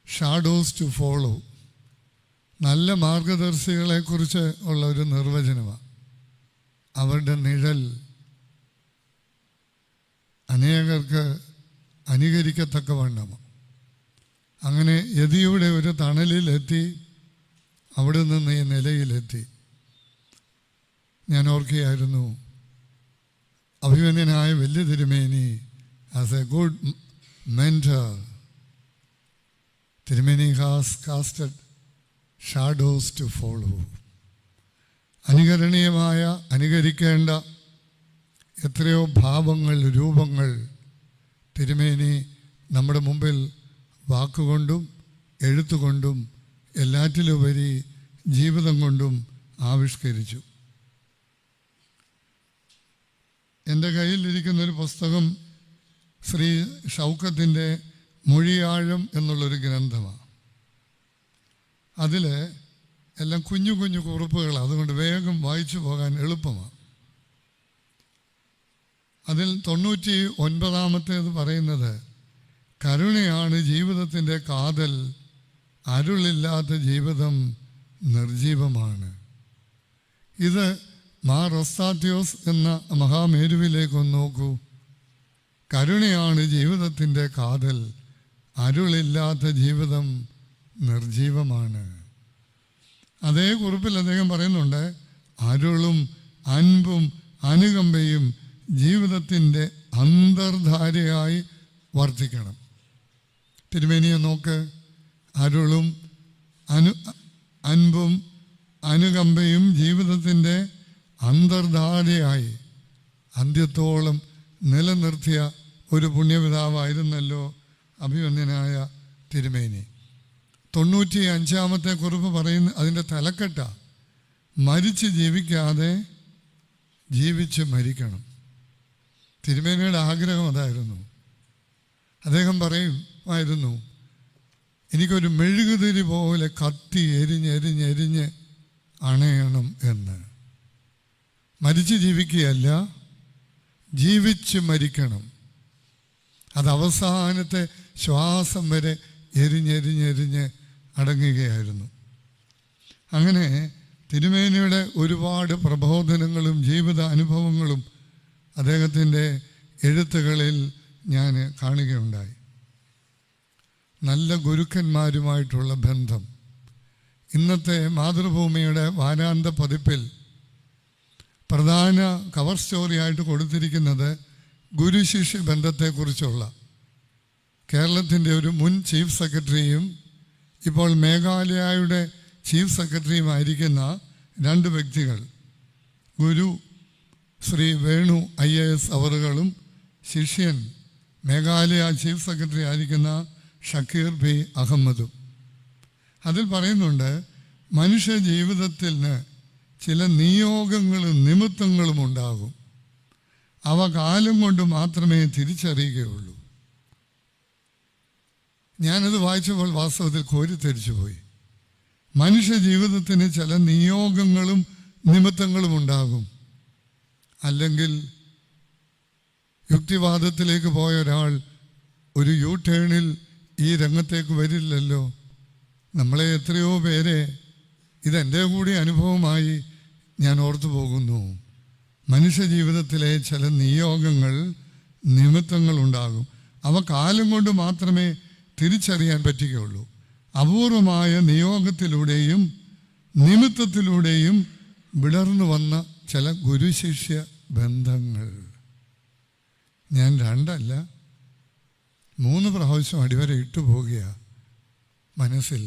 shadows to follow. നല്ല മാർഗദർശികളെക്കുറിച്ച് ഉള്ള ഒരു നിർവചനമാണ്. അവരുടെ നിഴൽ അനേകർക്ക് അനുകരിക്കത്തക്കവണ്ണം. അങ്ങനെ യതിയുടെ ഒരു തണലിലെത്തി, അവിടെ നിന്ന് ഈ നിലയിലെത്തി. ഞാൻ ഓർക്കുകയായിരുന്നു, അഭിമന്യനായ വലിയ തിരുമേനി ആസ് എ ഗുഡ് മെൻറ്റർ, തിരുമേനി has casted shadows to follow. അനുകരണീയമായ, അനുകരിക്കേണ്ട എത്രയോ ഭാവങ്ങൾ, രൂപങ്ങൾ തിരുമേനി നമ്മുടെ മുമ്പിൽ വാക്കുകൊണ്ടും എഴുത്തുകൊണ്ടും എല്ലാറ്റിലുപരി ജീവിതം കൊണ്ടും ആവിഷ്കരിച്ചു. എൻ്റെ കയ്യിലിരിക്കുന്നൊരു പുസ്തകം ശ്രീ ഷൗക്കത്തിൻ്റെ മൊഴിയാഴം എന്നുള്ളൊരു ഗ്രന്ഥമാണ്. അതിൽ എല്ലാം കുഞ്ഞു കുഞ്ഞു കുറിപ്പുകളാണ്, അതുകൊണ്ട് വേഗം വായിച്ചു പോകാൻ എളുപ്പമാണ്. അതിൽ 99-ാമത്തേത് പറയുന്നത്, കരുണയാണ് ജീവിതത്തിൻ്റെ കാതൽ, അരുളില്ലാത്ത ജീവിതം നിർജീവമാണ്. ഇത് മാർ റൊസ്താത്യോസ് എന്ന മഹാമേരുവിലേക്കൊന്ന് നോക്കൂ. കരുണയാണ് ജീവിതത്തിൻ്റെ കാതൽ, അരുളില്ലാത്ത ജീവിതം നിർജീവമാണ്. അതേ കുറിപ്പിൽ അദ്ദേഹം പറയുന്നുണ്ട്, അരുളും അൻപും അനുകമ്പയും ജീവിതത്തിൻ്റെ അന്തർധാരയായി വർദ്ധിക്കണം. തിരുമേനിയെ നോക്ക്, അരുളും അൻപും അനുകമ്പയും ജീവിതത്തിൻ്റെ അന്തർധാരയായി അന്ത്യത്തോളം നിലനിർത്തിയ ഒരു പുണ്യപിതാവായിരുന്നല്ലോ അഭിമന്യനായ തിരുമേനി. 95-ാമത്തെ കുറിപ്പ് പറയുന്ന അതിൻ്റെ തലക്കെട്ട, മരിച്ച് ജീവിക്കാതെ ജീവിച്ച് മരിക്കണം. തിരുമേനിയുടെ ആഗ്രഹം അതായിരുന്നു. അദ്ദേഹം പറയുമായിരുന്നു, എനിക്കൊരു മെഴുകുതിരി പോലെ കത്തി എരിഞ്ഞെരിഞ്ഞെരിഞ്ഞ് അണയണം എന്ന്. മരിച്ച് ജീവിക്കുകയല്ല, ജീവിച്ച് മരിക്കണം. അത് അവസാനത്തെ ശ്വാസം വരെ എരിഞ്ഞെരിഞ്ഞെരിഞ്ഞ് അടങ്ങുകയായിരുന്നു. അങ്ങനെ തിരുമേനിയുടെ ഒരുപാട് പ്രബോധനങ്ങളും ജീവിത അനുഭവങ്ങളും അദ്ദേഹത്തിൻ്റെ എഴുത്തുകളിൽ ഞാൻ കാണുകയുണ്ടായി. നല്ല ഗുരുക്കന്മാരുമായിട്ടുള്ള ബന്ധം. ഇന്നത്തെ മാതൃഭൂമിയുടെ വാരാന്ത പതിപ്പിൽ പ്രധാന കവർ സ്റ്റോറിയായിട്ട് കൊടുത്തിരിക്കുന്നത് ഗുരുശിഷ്യ ബന്ധത്തെക്കുറിച്ചുള്ള കേരളത്തിൻ്റെ ഒരു മുൻ ചീഫ് സെക്രട്ടറിയും ഇപ്പോൾ മേഘാലയയുടെ ചീഫ് സെക്രട്ടറിയുമായിരിക്കുന്ന 2 വ്യക്തികൾ, ഗുരു ശ്രീ വേണു IAS അവറുകളും ശിഷ്യൻ മേഘാലയ ചീഫ് സെക്രട്ടറി ആയിരിക്കുന്ന ഷക്കീർ ബി അഹമ്മദും. അതിൽ പറയുന്നുണ്ട്, മനുഷ്യ ജീവിതത്തിന് ചില നിയോഗങ്ങളും നിമിത്തങ്ങളും ഉണ്ടാകും. അവ കാലം കൊണ്ട് മാത്രമേ തിരിച്ചറിയുകയുള്ളൂ. ഞാനത് വായിച്ചപ്പോൾ വാസ്തവത്തിൽ കോരിത്തരിച്ചു പോയി. മനുഷ്യ ജീവിതത്തിന് ചില നിയോഗങ്ങളും നിമിത്തങ്ങളും ഉണ്ടാകും. അല്ലെങ്കിൽ യുക്തിവാദത്തിലേക്ക് പോയ ഒരാൾ ഒരു ടേണിൽ ഈ രംഗത്തേക്ക് വരില്ലല്ലോ. നമ്മളെ എത്രയോ പേരെ ഇതെൻ്റെ കൂടി അനുഭവമായി ഞാൻ ഓർത്തു പോകുന്നു. മനുഷ്യ ജീവിതത്തിലെ ചില നിയോഗങ്ങൾ നിമിത്തങ്ങളുണ്ടാകും. അവ കാലം കൊണ്ട് മാത്രമേ തിരിച്ചറിയാൻ പറ്റുകയുള്ളൂ. അപൂർവമായ നിയോഗത്തിലൂടെയും നിമിത്തത്തിലൂടെയും വിടർന്നു വന്ന ചില ഗുരുശിഷ്യ ബന്ധങ്ങൾ. ഞാൻ 2 അല്ല 3 പ്രാവശ്യം അടിവരെ ഇട്ടുപോകുക മനസ്സിൽ.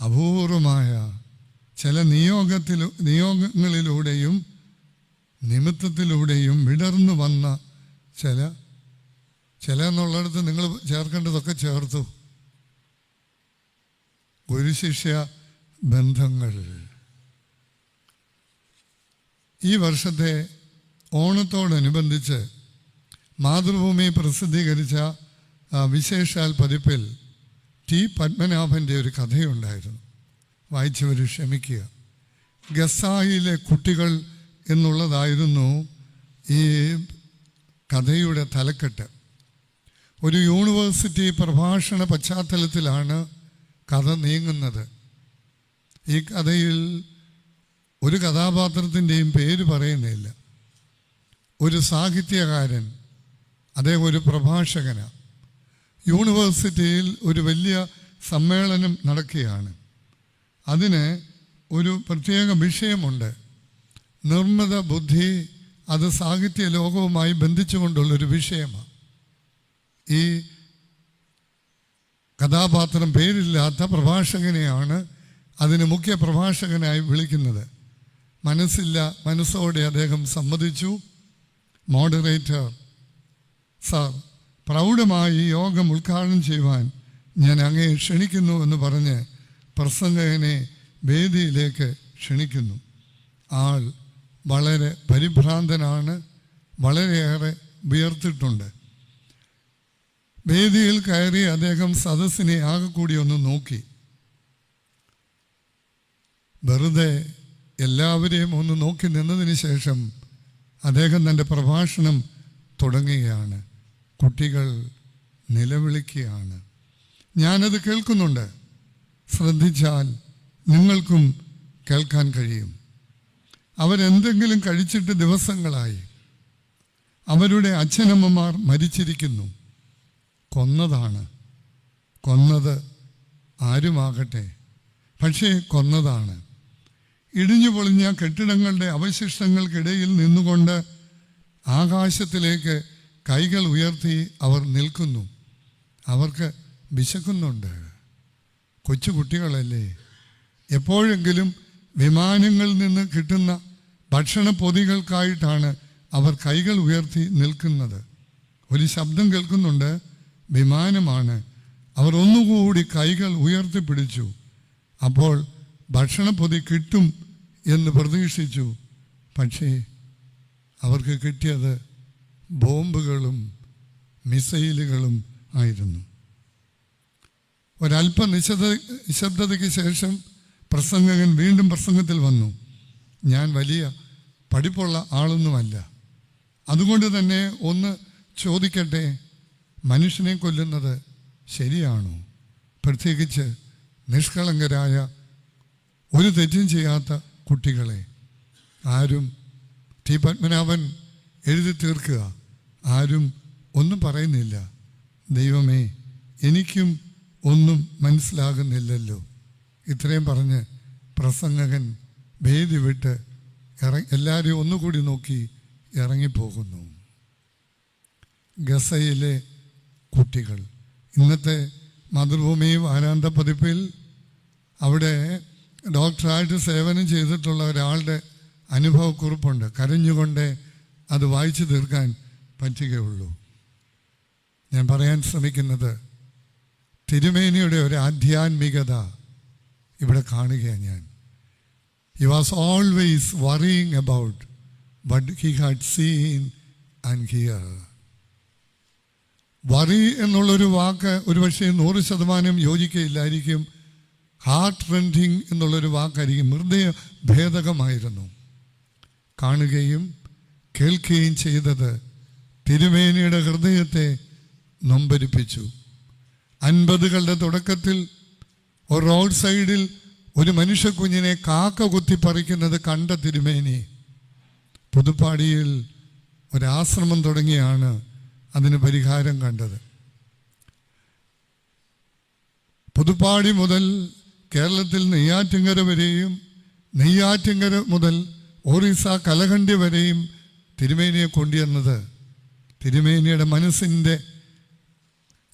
അപൂർവമായ ചില നിയോഗങ്ങളിലൂടെയും നിമിത്തത്തിലൂടെയും വിടർന്നു വന്ന ചില എന്നുള്ളിടത്ത് നിങ്ങൾ ചേർക്കേണ്ടതൊക്കെ ചേർത്തു. ഗുരുശിഷ്യ ബന്ധങ്ങൾ. ഈ വർഷത്തെ ഓണത്തോടനുബന്ധിച്ച് മാതൃഭൂമി പ്രസിദ്ധീകരിച്ച വിശേഷാൽ പതിപ്പിൽ ടി പത്മനാഭൻ്റെ ഒരു കഥയുണ്ടായിരുന്നു. വായിച്ചവർ ക്ഷമിക്കുക. ഗസായിലെ കുട്ടികൾ എന്നുള്ളതായിരുന്നു ഈ കഥയുടെ തലക്കെട്ട്. ഒരു യൂണിവേഴ്സിറ്റി പ്രഭാഷണ പശ്ചാത്തലത്തിലാണ് കഥ നീങ്ങുന്നത്. ഈ കഥയിൽ ഒരു കഥാപാത്രത്തിൻ്റെയും പേര് പറയുന്നില്ല. ഒരു സാഹിത്യകാരൻ, അദ്ദേഹം ഒരു പ്രഭാഷകനാണ്. യൂണിവേഴ്സിറ്റിയിൽ ഒരു വലിയ സമ്മേളനം നടക്കുകയാണ്. അതിന് ഒരു പ്രത്യേക വിഷയമുണ്ട്. നിർമ്മിത ബുദ്ധി. അത് സാഹിത്യ ലോകവുമായി ബന്ധിച്ചുകൊണ്ടുള്ളൊരു വിഷയമാണ്. ഈ കഥാപാത്രം പേരില്ലാത്ത പ്രഭാഷകനെയാണ് അതിന് മുഖ്യ പ്രഭാഷകനായി വിളിക്കുന്നത്. മനസ്സോടെ അദ്ദേഹം സമ്മതിച്ചു. മോഡറേറ്റർ, സാർ, പ്രൗഢമായി യോഗം ഉദ്ഘാടനം ചെയ്യുവാൻ ഞാൻ അങ്ങയെ ക്ഷണിക്കുന്നു എന്ന് പറഞ്ഞ് പ്രസംഗകനെ വേദിയിലേക്ക് ക്ഷണിക്കുന്നു. ആൾ വളരെ പരിഭ്രാന്തനാണ്, വളരെയേറെ വിയർത്തിട്ടുണ്ട്. വേദിയിൽ കയറി അദ്ദേഹം സദസ്സിനെ ആകെ കൂടി ഒന്ന് നോക്കി. വെറുതെ എല്ലാവരെയും ഒന്ന് നോക്കി നിന്നതിന് ശേഷം അദ്ദേഹം തൻ്റെ പ്രഭാഷണം തുടങ്ങുകയാണ്. കുട്ടികൾ നിലവിളിക്കുകയാണ്. ഞാനത് കേൾക്കുന്നുണ്ട്. ശ്രദ്ധിച്ചാൽ നിങ്ങൾക്കും കേൾക്കാൻ കഴിയും. അവരെന്തെങ്കിലും കഴിച്ചിട്ട് ദിവസങ്ങളായി. അവരുടെ അച്ഛനമ്മമാർ മരിച്ചിരിക്കുന്നു. കൊന്നത് ആരുമാകട്ടെ, പക്ഷേ കൊന്നതാണ്. ഇടിഞ്ഞു പൊളിഞ്ഞ കെട്ടിടങ്ങളുടെ അവശിഷ്ടങ്ങൾക്കിടയിൽ നിന്നുകൊണ്ട് ആകാശത്തിലേക്ക് കൈകൾ ഉയർത്തി അവർ നിൽക്കുന്നു. അവർക്ക് വിശക്കുന്നുണ്ട്. കൊച്ചു കുട്ടികളല്ലേ. എപ്പോഴെങ്കിലും വിമാനങ്ങളിൽ നിന്ന് കിട്ടുന്ന ഭക്ഷണ പൊതികൾക്കായിട്ടാണ് അവർ കൈകൾ ഉയർത്തി നിൽക്കുന്നത്. ഒരു ശബ്ദം കേൾക്കുന്നുണ്ട്, വിമാനമാണ്. അവർ ഒന്നുകൂടി കൈകൾ ഉയർത്തിപ്പിടിച്ചു. അപ്പോൾ ഭക്ഷണപ്പൊതി കിട്ടും എന്ന് പ്രതീക്ഷിച്ചു. പക്ഷേ അവർക്ക് കിട്ടിയത് ബോംബുകളും മിസൈലുകളും ആയിരുന്നു. ഒരല്പ നിശബ്ദതയ്ക്ക് ശേഷം പ്രസംഗകൻ വീണ്ടും പ്രസംഗത്തിൽ വന്നു. ഞാൻ വലിയ പഠിപ്പുള്ള ആളൊന്നുമല്ല, അതുകൊണ്ട് തന്നെ ഒന്ന് ചോദിക്കട്ടെ, മനുഷ്യനെ കൊല്ലുന്നത് ശരിയാണോ? പ്രത്യേകിച്ച് നിഷ്കളങ്കരായ ഒരു തെറ്റും ചെയ്യാത്ത കുട്ടികളെ. ആരും ടി പത്മനാഭൻ എഴുതി തീർക്കുക. ആരും ഒന്നും പറയുന്നില്ല. ദൈവമേ, എനിക്കും ഒന്നും മനസ്സിലാകുന്നില്ലല്ലോ. ഇത്രയും പറഞ്ഞ് പ്രസംഗകൻ വേദി വിട്ട് എല്ലാവരെയും ഒന്നുകൂടി നോക്കി ഇറങ്ങിപ്പോകുന്നു. ഗസയിലെ കുട്ടികൾ. ഇന്നത്തെ മാതൃഭൂമി വാരാന്ത പതിപ്പിൽ അവിടെ ഡോക്ടറായിട്ട് സേവനം ചെയ്തിട്ടുള്ള ഒരാളുടെ അനുഭവക്കുറിപ്പുണ്ട്. കരഞ്ഞുകൊണ്ട് അത് വായിച്ചു തീർക്കാൻ പറ്റുകയുള്ളൂ. ഞാൻ പറയാൻ ശ്രമിക്കുന്നത് തിരുമേനിയുടെ ഒരു ആധ്യാത്മികത ഇവിടെ കാണുകയാണ് ഞാൻ. He was always worrying about what he had seen and heard. Worry എന്നുള്ളൊരു വാക്ക് ഒരുപക്ഷെ 100% യോജിക്കയില്ലായിരിക്കും. ഹാർട്ട് റെൻഡിങ് എന്നുള്ളൊരു വാക്കായിരിക്കും. ഹൃദയ ഭേദകമായിരുന്നു. കാണുകയും കേൾക്കുകയും ചെയ്തത് തിരുമേനിയുടെ ഹൃദയത്തെ നൊമ്പരിപ്പിച്ചു. 50കളുടെ തുടക്കത്തിൽ ഒരു റോഡ് സൈഡിൽ ഒരു മനുഷ്യക്കുഞ്ഞിനെ കാക്ക കുത്തിപ്പറിക്കുന്നത് കണ്ട തിരുമേനി പുതുപ്പാടിയിൽ ഒരാശ്രമം തുടങ്ങിയാണ് അതിന് പരിഹാരം കണ്ടത്. പുതുപ്പാടി മുതൽ കേരളത്തിൽ നെയ്യാറ്റിങ്കര വരെയും നെയ്യാറ്റിങ്കര മുതൽ ഒറീസ കലഹണ്ടി വരെയും തിരുമേനിയെ കൊണ്ടുവന്നത് തിരുമേനിയുടെ മനസ്സിൻ്റെ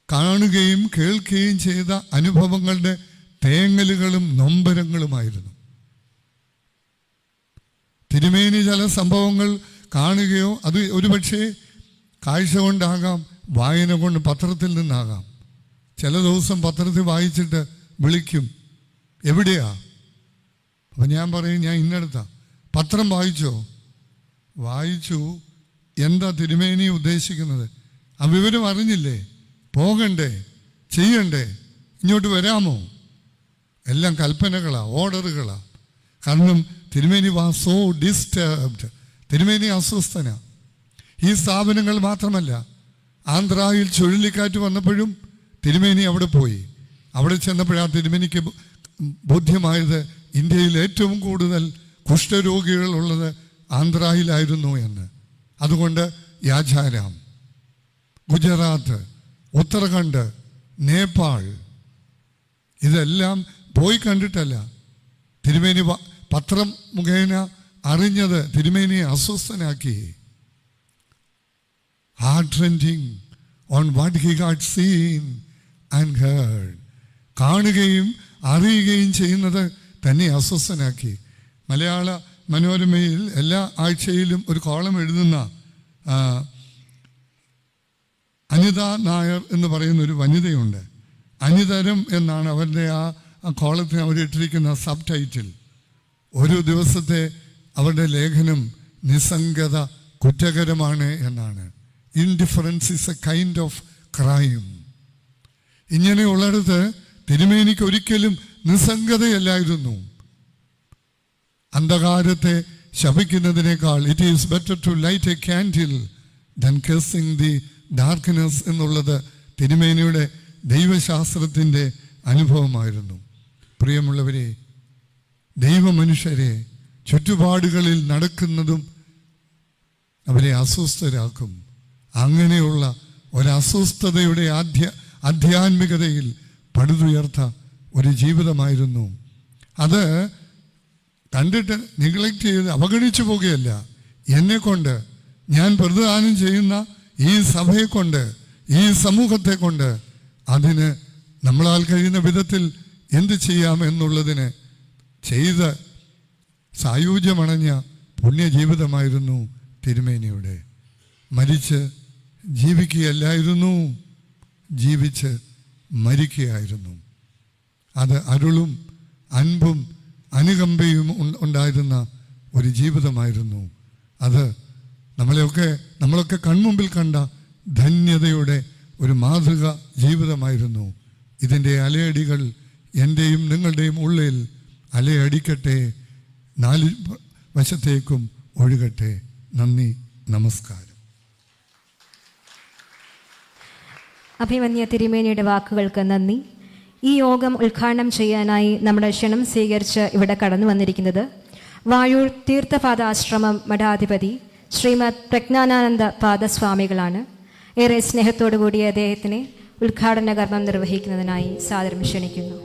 കാണുകയും കേൾക്കുകയും ചെയ്ത അനുഭവങ്ങളുടെ തേങ്ങലുകളും നൊമ്പരങ്ങളുമായിരുന്നു. തിരുമേനി ചില സംഭവങ്ങൾ കാണുകയോ അത് ഒരുപക്ഷെ കാഴ്ച കൊണ്ടാകാം, വായന കൊണ്ട് പത്രത്തിൽ നിന്നാകാം. ചില ദിവസം പത്രത്തിൽ വായിച്ചിട്ട് വിളിക്കും, എവിടെയാ? അപ്പം ഞാൻ പറയും, ഞാൻ ഇന്നടത്താ. പത്രം വായിച്ചോ? വായിച്ചു. എന്താ തിരുമേനി ഉദ്ദേശിക്കുന്നത്? ആ വിവരം അറിഞ്ഞില്ലേ? പോകണ്ടേ? ചെയ്യണ്ടേ? ഇങ്ങോട്ട് വരാമോ? എല്ലാം കൽപ്പനകളാ, ഓർഡറുകളാ. കാരണം തിരുമേനി വാസ് സോ ഡിസ്റ്റർബ്ഡ്. തിരുമേനി അസ്വസ്ഥനാ. ഈ സ്ഥാപനങ്ങൾ മാത്രമല്ല, ആന്ധ്രയിൽ ചുഴലിക്കാറ്റ് വന്നപ്പോഴും തിരുമേനി അവിടെ പോയി. അവിടെ ചെന്നപ്പോഴാണ് തിരുമേനിക്ക് ബോധ്യമായത് ഇന്ത്യയിൽ ഏറ്റവും കൂടുതൽ കുഷ്ഠരോഗികൾ ഉള്ളത് ആന്ധ്രയിലായിരുന്നു എന്ന്. അതുകൊണ്ട് യാചാരാം, ഗുജറാത്ത്, ഉത്തരാഖണ്ഡ്, നേപ്പാൾ ഇതെല്ലാം പോയി കണ്ടിട്ടല്ല. തിരുമേനി പത്രം മുഖേന അറിഞ്ഞത് തിരുമേനിയെ അസ്വസ്ഥനാക്കി. Heart rending on what he had seen and heard. കാണുകയും അറിയുകയും ചെയ്യുന്നത് തന്നെ അസ്വസ്ഥനാക്കി. മലയാള മനോരമയിൽ എല്ലാ ആഴ്ചയിലും ഒരു കോളം എഴുതുന്ന അനിത നായർ എന്ന് പറയുന്ന ഒരു വനിതയുണ്ട്. അനിതരം എന്നാണ് അവരുടെ ആ കോളത്തിന് അവരിട്ടിരിക്കുന്ന സബ് ടൈറ്റിൽ. ഒരു ദിവസത്തെ അവരുടെ ലേഖനം നിസ്സംഗത കുറ്റകരമാണ് എന്നാണ്. Indifference is a kind of crime. ഇങ്ങനെയുള്ളിടത്ത് തിരുമേനിക്ക് ഒരിക്കലും നിസ്സംഗതയല്ലായിരുന്നു. അന്ധകാരത്തെ ശപിക്കുന്നതിനേക്കാൾ it is better to light a candle than cursing the darkness എന്നുള്ളത് തിരുമേനിയുടെ ദൈവശാസ്ത്രത്തിൻ്റെ അനുഭവമായിരുന്നു. പ്രിയമുള്ളവരെ, ദൈവമനുഷ്യരെ ചുറ്റുപാടുകളിൽ നടക്കുന്നതും അവരെ അസ്വസ്ഥരാക്കും. അങ്ങനെയുള്ള ഒരസ്വസ്ഥതയുടെ ആധ്യാത്മികതയിൽ പടുതുയർത്ത ഒരു ജീവിതമായിരുന്നു അത്. കണ്ടിട്ട് നെഗ്ലക്റ്റ് ചെയ്ത് അവഗണിച്ചു പോകുകയല്ല. എന്നെക്കൊണ്ട്, ഞാൻ പ്രതിദാനം ചെയ്യുന്ന ഈ സഭയെക്കൊണ്ട്, ഈ സമൂഹത്തെ കൊണ്ട് അതിന് നമ്മളാൽ കഴിയുന്ന വിധത്തിൽ എന്ത് ചെയ്യാം എന്നുള്ളതിന് ചെയ്ത് സായുജ്യമണഞ്ഞ പുണ്യജീവിതമായിരുന്നു തിരുമേനിയുടെ. മരിച്ച് ജീവിക്കുകയല്ലായിരുന്നു, ജീവിച്ച് മരിക്കുകയായിരുന്നു. അത് അരുളും അൻപും അനുകമ്പയും ഉണ്ടായിരുന്ന ഒരു ജീവിതമായിരുന്നു അത്. നമ്മളൊക്കെ കൺമുമ്പിൽ കണ്ട ധന്യതയുടെ ഒരു മാതൃക ജീവിതമായിരുന്നു. ഇതിൻ്റെ അലയടികൾ എൻ്റെയും നിങ്ങളുടെയും ഉള്ളിൽ അലയടിക്കട്ടെ, 4 വശത്തേക്കും ഒഴുകട്ടെ. നന്ദി, നമസ്കാരം. അഭിമന്യ തിരുമേനിയുടെ വാക്കുകൾക്ക് നന്ദി. ഈ യോഗം ഉദ്ഘാടനം ചെയ്യാനായി നമ്മുടെ ക്ഷണം സ്വീകരിച്ച് ഇവിടെ കടന്നു വന്നിരിക്കുന്നത് വാഴൂർ തീർത്ഥപാദാശ്രമം മഠാധിപതി ശ്രീമദ് പ്രജ്ഞാനാനന്ദ പാദസ്വാമികളാണ്. ഏറെ സ്നേഹത്തോടു കൂടിയ അദ്ദേഹത്തിനെ ഉദ്ഘാടന കർമ്മം നിർവഹിക്കുന്നതിനായി സാദരം ക്ഷണിക്കുന്നു.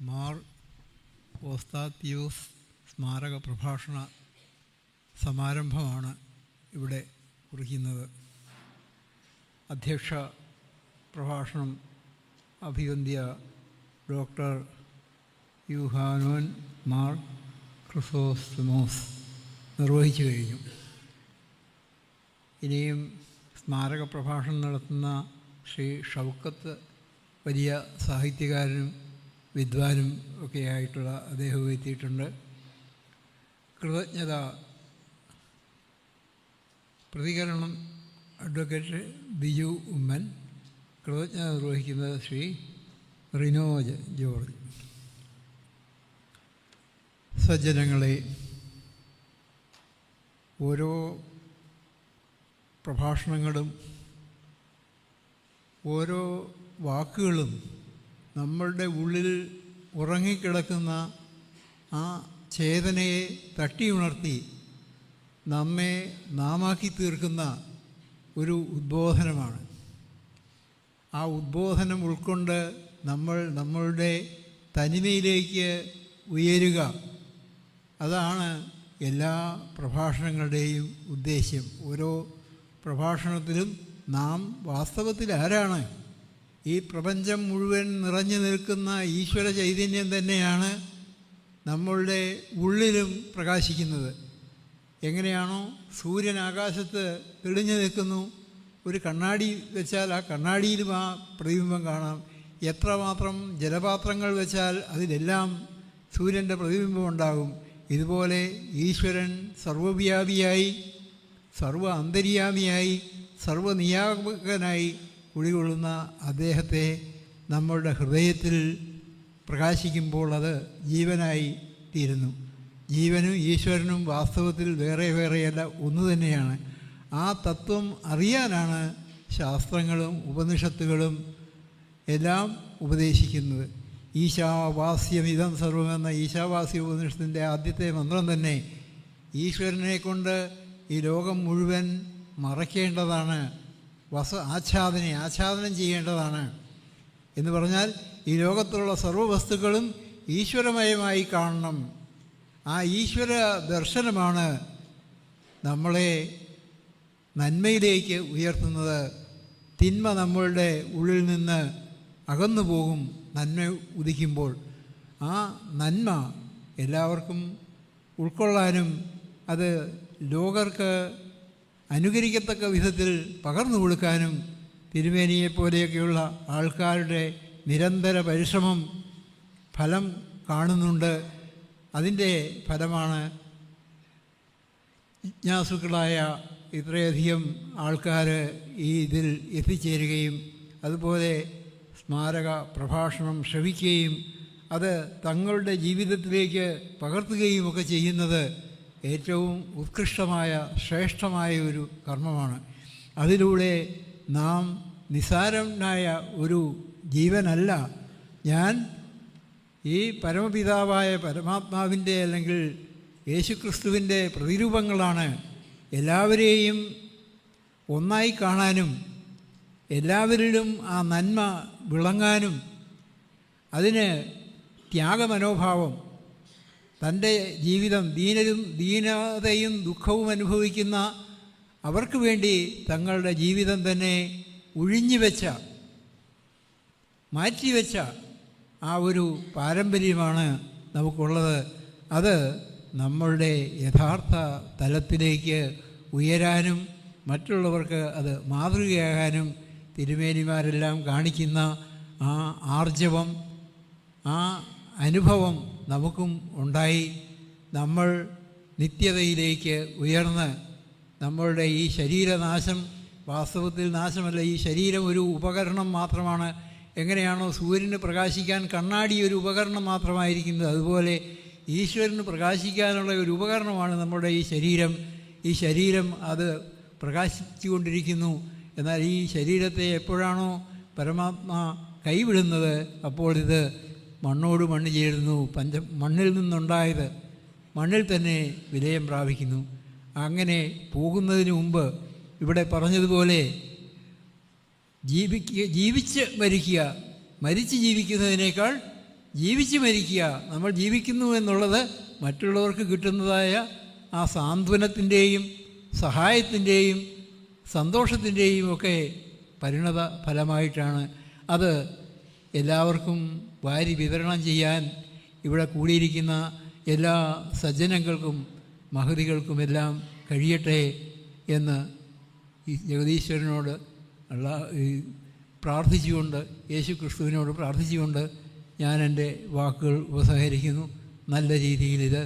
മാർ ഓസ്താത്യൂസ് സ്മാരക പ്രഭാഷണ സമാരംഭമാണ് ഇവിടെ കുറിക്കുന്നത്. അധ്യക്ഷ പ്രഭാഷണം അഭിവന്ദ്യ ഡോക്ടർ യൂഹാനോൻ മാർ ക്രിസോസ്റ്റമോസ് നിർവഹിച്ചു കഴിഞ്ഞു. ഇനിയും സ്മാരക പ്രഭാഷണം നടത്തുന്ന ശ്രീ ഷൗക്കത്ത് വലിയ സാഹിത്യകാരനും വിദ്വാനും ഒക്കെയായിട്ടുള്ള അദ്ദേഹം എത്തിയിട്ടുണ്ട്. കൃതജ്ഞത പ്രതികരണം അഡ്വക്കേറ്റ് ബിജു ഉമ്മൻ. കൃതജ്ഞത നിർവഹിക്കുന്നത് ശ്രീ റിനോജ് ജോർജ്. സജ്ജനങ്ങളെ, ഓരോ പ്രഭാഷണങ്ങളും ഓരോ വാക്കുകളും നമ്മളുടെ ഉള്ളിൽ ഉറങ്ങിക്കിടക്കുന്ന ആ ചേതനയെ തട്ടിയുണർത്തി നമ്മെ നാമാക്കി തീർക്കുന്ന ഒരു ഉദ്ബോധനമാണ്. ആ ഉദ്ബോധനം ഉൾക്കൊണ്ട് നമ്മളുടെ തനിമയിലേക്ക് ഉയരുക അതാണ് എല്ലാ പ്രഭാഷണങ്ങളുടെയും ഉദ്ദേശ്യം. ഓരോ പ്രഭാഷണത്തിലും നാം വാസ്തവത്തിൽ ആരാണ്? ഈ പ്രപഞ്ചം മുഴുവൻ നിറഞ്ഞു നിൽക്കുന്ന ഈശ്വര ചൈതന്യം തന്നെയാണ് നമ്മളുടെ ഉള്ളിലും പ്രകാശിക്കുന്നത്. എങ്ങനെയാണോ സൂര്യൻ ആകാശത്ത് തെളിഞ്ഞു നിൽക്കുന്നു, ഒരു കണ്ണാടി വെച്ചാൽ ആ കണ്ണാടിയിലും ആ പ്രതിബിംബം കാണാം. എത്രമാത്രം ജലപാത്രങ്ങൾ വെച്ചാൽ അതിലെല്ലാം സൂര്യൻ്റെ പ്രതിബിംബം ഉണ്ടാകും. ഇതുപോലെ ഈശ്വരൻ സർവവ്യാപിയായി, സർവ അന്തര്യാമിയായി, സർവനിയാമകനായി കുടികൊള്ളുന്ന അദ്ദേഹത്തെ നമ്മളുടെ ഹൃദയത്തിൽ പ്രകാശിക്കുമ്പോൾ അത് ജീവനായി തീരുന്നു. ജീവനും ഈശ്വരനും വാസ്തവത്തിൽ വേറെ വേറെയല്ല, ഒന്ന് തന്നെയാണ്. ആ തത്വം അറിയാനാണ് ശാസ്ത്രങ്ങളും ഉപനിഷത്തുകളും എല്ലാം ഉപദേശിക്കുന്നത്. ഈശാവാസ്യമിതം സർവമെന്ന ഈശാവാസ്യ ഉപനിഷത്തിൻ്റെ ആദ്യത്തെ മന്ത്രം തന്നെ ഈശ്വരനെ കൊണ്ട് ഈ ലോകം മുഴുവൻ മറയ്ക്കേണ്ടതാണ്, ആച്ഛാദനം ചെയ്യേണ്ടതാണ് എന്ന് പറഞ്ഞാൽ ഈ ലോകത്തുള്ള സർവ്വവസ്തുക്കളും ഈശ്വരമയമായി കാണണം. ആ ഈശ്വര ദർശനമാണ് നമ്മളെ നന്മയിലേക്ക് ഉയർത്തുന്നത്. തിന്മ നമ്മളുടെ ഉള്ളിൽ നിന്ന് അകന്നു പോകും നന്മ ഉദിക്കുമ്പോൾ. ആ നന്മ എല്ലാവർക്കും ഉൾക്കൊള്ളാനും അത് ലോകർക്ക് അനുകരിക്കത്തക്ക വിധത്തിൽ പകർന്നു കൊടുക്കാനും തിരുമേനിയെപ്പോലെയൊക്കെയുള്ള ആൾക്കാരുടെ നിരന്തര പരിശ്രമം ഫലം കാണുന്നുണ്ട്. അതിൻ്റെ ഫലമാണ് ജിജ്ഞാസുക്കളായ ഇത്രയധികം ആൾക്കാർ ഈ ഇതിൽ എത്തിച്ചേരുകയും അതുപോലെ സ്മാരക പ്രഭാഷണം ശ്രവിക്കുകയും അത് തങ്ങളുടെ ജീവിതത്തിലേക്ക് പകർത്തുകയും ഒക്കെ ചെയ്യുന്നത് ഏറ്റവും ഉത്കൃഷ്ടമായ ശ്രേഷ്ഠമായ ഒരു കർമ്മമാണ്. അതിലൂടെ നാം നിസ്സാരനായ ഒരു ജീവനല്ല. ഞാൻ ഈ പരമപിതാവായ പരമാത്മാവിൻ്റെ അല്ലെങ്കിൽ യേശുക്രിസ്തുവിൻ്റെ പ്രതിരൂപങ്ങളാണ്. എല്ലാവരെയും ഒന്നായി കാണാനും എല്ലാവരിലും ആ നന്മ വിളങ്ങാനും അതിന് ത്യാഗമനോഭാവം, തൻ്റെ ജീവിതം ദീനതയും ദുഃഖവും അനുഭവിക്കുന്ന അവർക്ക് വേണ്ടി തങ്ങളുടെ ജീവിതം തന്നെ മാറ്റിവെച്ച ആ ഒരു പാരമ്പര്യമാണ് നമുക്കുള്ളത്. അത് നമ്മളുടെ യഥാർത്ഥ തലത്തിലേക്ക് ഉയരാനും മറ്റുള്ളവർക്ക് അത് മാതൃകയാകാനും തിരുമേനിമാരെല്ലാം കാണിക്കുന്ന ആ ആർജവം, ആ അനുഭവം നമുക്കും ഉണ്ടായി. നമ്മൾ നിത്യതയിലേക്ക് ഉയർന്ന് നമ്മളുടെ ഈ ശരീരനാശം വാസ്തവത്തിൽ നാശമല്ല. ഈ ശരീരം ഒരു ഉപകരണം മാത്രമാണ്. എങ്ങനെയാണോ സൂര്യന് പ്രകാശിക്കാൻ കണ്ണാടി ഒരു ഉപകരണം മാത്രമായിരിക്കുന്നത്, അതുപോലെ ഈശ്വരന് പ്രകാശിക്കാനുള്ള ഒരു ഉപകരണമാണ് നമ്മുടെ ഈ ശരീരം. ഈ ശരീരം അത് പ്രകാശിച്ചു കൊണ്ടിരിക്കുന്നു. എന്നാൽ ഈ ശരീരത്തെ എപ്പോഴാണോ പരമാത്മാ കൈവിടുന്നത് അപ്പോൾ ഇത് മണ്ണോട് മണ്ണ് ചേരുന്നു. മണ്ണിൽ നിന്നുണ്ടായത് മണ്ണിൽ തന്നെ വിലയം പ്രാപിക്കുന്നു. അങ്ങനെ പോകുന്നതിന് മുമ്പ് ഇവിടെ പറഞ്ഞതുപോലെ ജീവിച്ച് മരിക്കുക, മരിച്ച് ജീവിക്കുന്നതിനേക്കാൾ ജീവിച്ച് മരിക്കുക. നമ്മൾ ജീവിക്കുന്നു എന്നുള്ളത് മറ്റുള്ളവർക്ക് കിട്ടുന്നതായ ആ സാന്ത്വനത്തിൻ്റെയും സഹായത്തിൻ്റെയും സന്തോഷത്തിൻ്റെയും ഒക്കെ പരിണത ഫലമായിട്ടാണ്. അത് എല്ലാവർക്കും വാരി വിതരണം ചെയ്യാൻ ഇവിടെ കൂടിയിരിക്കുന്ന എല്ലാ സജ്ജനങ്ങൾക്കും മഹതികൾക്കുമെല്ലാം കഴിയട്ടെ എന്ന് ഈ ജഗദീശ്വരനോട് പ്രാർത്ഥിച്ചുകൊണ്ട്, യേശു ക്രിസ്തുവിനോട് പ്രാർത്ഥിച്ചുകൊണ്ട് ഞാൻ എൻ്റെ വാക്കുകൾ ഉപസംഹരിക്കുന്നു. നല്ല രീതിയിൽ ഇത്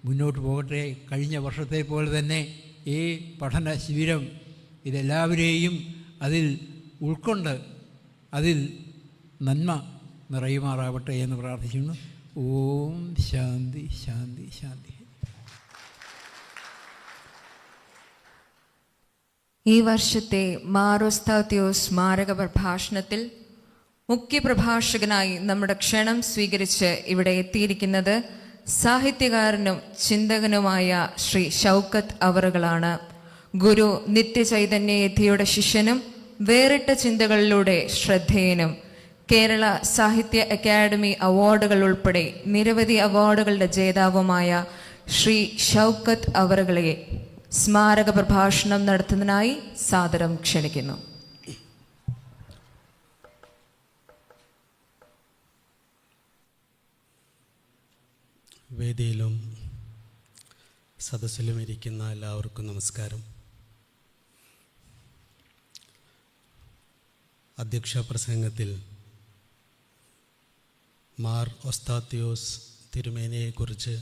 മുന്നോട്ട് പോകട്ടെ. കഴിഞ്ഞ വർഷത്തെ പോലെ തന്നെ ഈ പഠന ശിബിരം ഇതെല്ലാവരെയും അതിൽ ഉൾക്കൊണ്ട് അതിൽ നന്മ നിറയുമാറാവട്ടെ എന്ന് പ്രാർത്ഥിക്കുന്നു. ഓം ശാന്തി ശാന്തി ശാന്തി. ഈ വർഷത്തെ മാറോസ്താത്യോസ് സ്മാരക പ്രഭാഷണത്തിൽ മുഖ്യപ്രഭാഷകനായി നമ്മുടെ ക്ഷണം സ്വീകരിച്ച് ഇവിടെ എത്തിയിരിക്കുന്നത് സാഹിത്യകാരനും ചിന്തകനുമായ ശ്രീ ഷൗക്കത്ത് അവറുകളാണ്. ഗുരു നിത്യചൈതന്യയതിയുടെ ശിഷ്യനും വേറിട്ട ചിന്തകളിലൂടെ ശ്രദ്ധേയനും കേരള സാഹിത്യ അക്കാദമി അവാർഡുകൾ ഉൾപ്പെടെ നിരവധി അവാർഡുകളുടെ ജേതാവുമായ ശ്രീ ഷൗക്കത്ത് അവറുകളെ സ്മാരക പ്രഭാഷണം നടത്തുന്നതിനായി സാദരം ക്ഷണിക്കുന്നു. വേദിയിലും സദസ്സിലും ഇരിക്കുന്ന എല്ലാവർക്കും നമസ്കാരം. അധ്യക്ഷ പ്രസംഗത്തിൽ മാർ ഒസ്താത്യോസ് തിരുമേനിയെക്കുറിച്ച്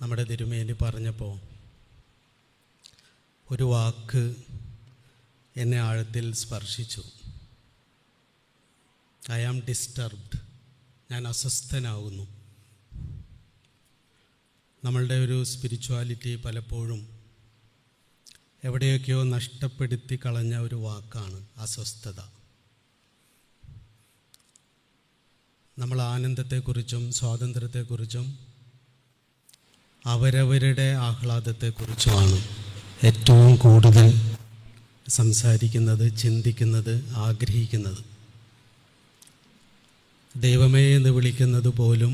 നമ്മുടെ തിരുമേനി പറഞ്ഞപ്പോൾ ഒരു വാക്ക് എന്നെ ആഴത്തിൽ സ്പർശിച്ചു. I am disturbed. ഞാൻ അസ്വസ്ഥനാകുന്നു. നമ്മളുടെ ഒരു സ്പിരിച്വാലിറ്റി പലപ്പോഴും എവിടെയൊക്കെയോ നഷ്ടപ്പെടുത്തി കളഞ്ഞ ഒരു വാക്കാണ് അസ്വസ്ഥത. നമ്മൾ ആനന്ദത്തെക്കുറിച്ചും സ്വാതന്ത്ര്യത്തെക്കുറിച്ചും അവരവരുടെ ആഹ്ലാദത്തെക്കുറിച്ചുമാണ് ഏറ്റവും കൂടുതൽ സംസാരിക്കുന്നത്, ചിന്തിക്കുന്നത്, ആഗ്രഹിക്കുന്നത്. ദൈവമേ എന്ന് വിളിക്കുന്നത് പോലും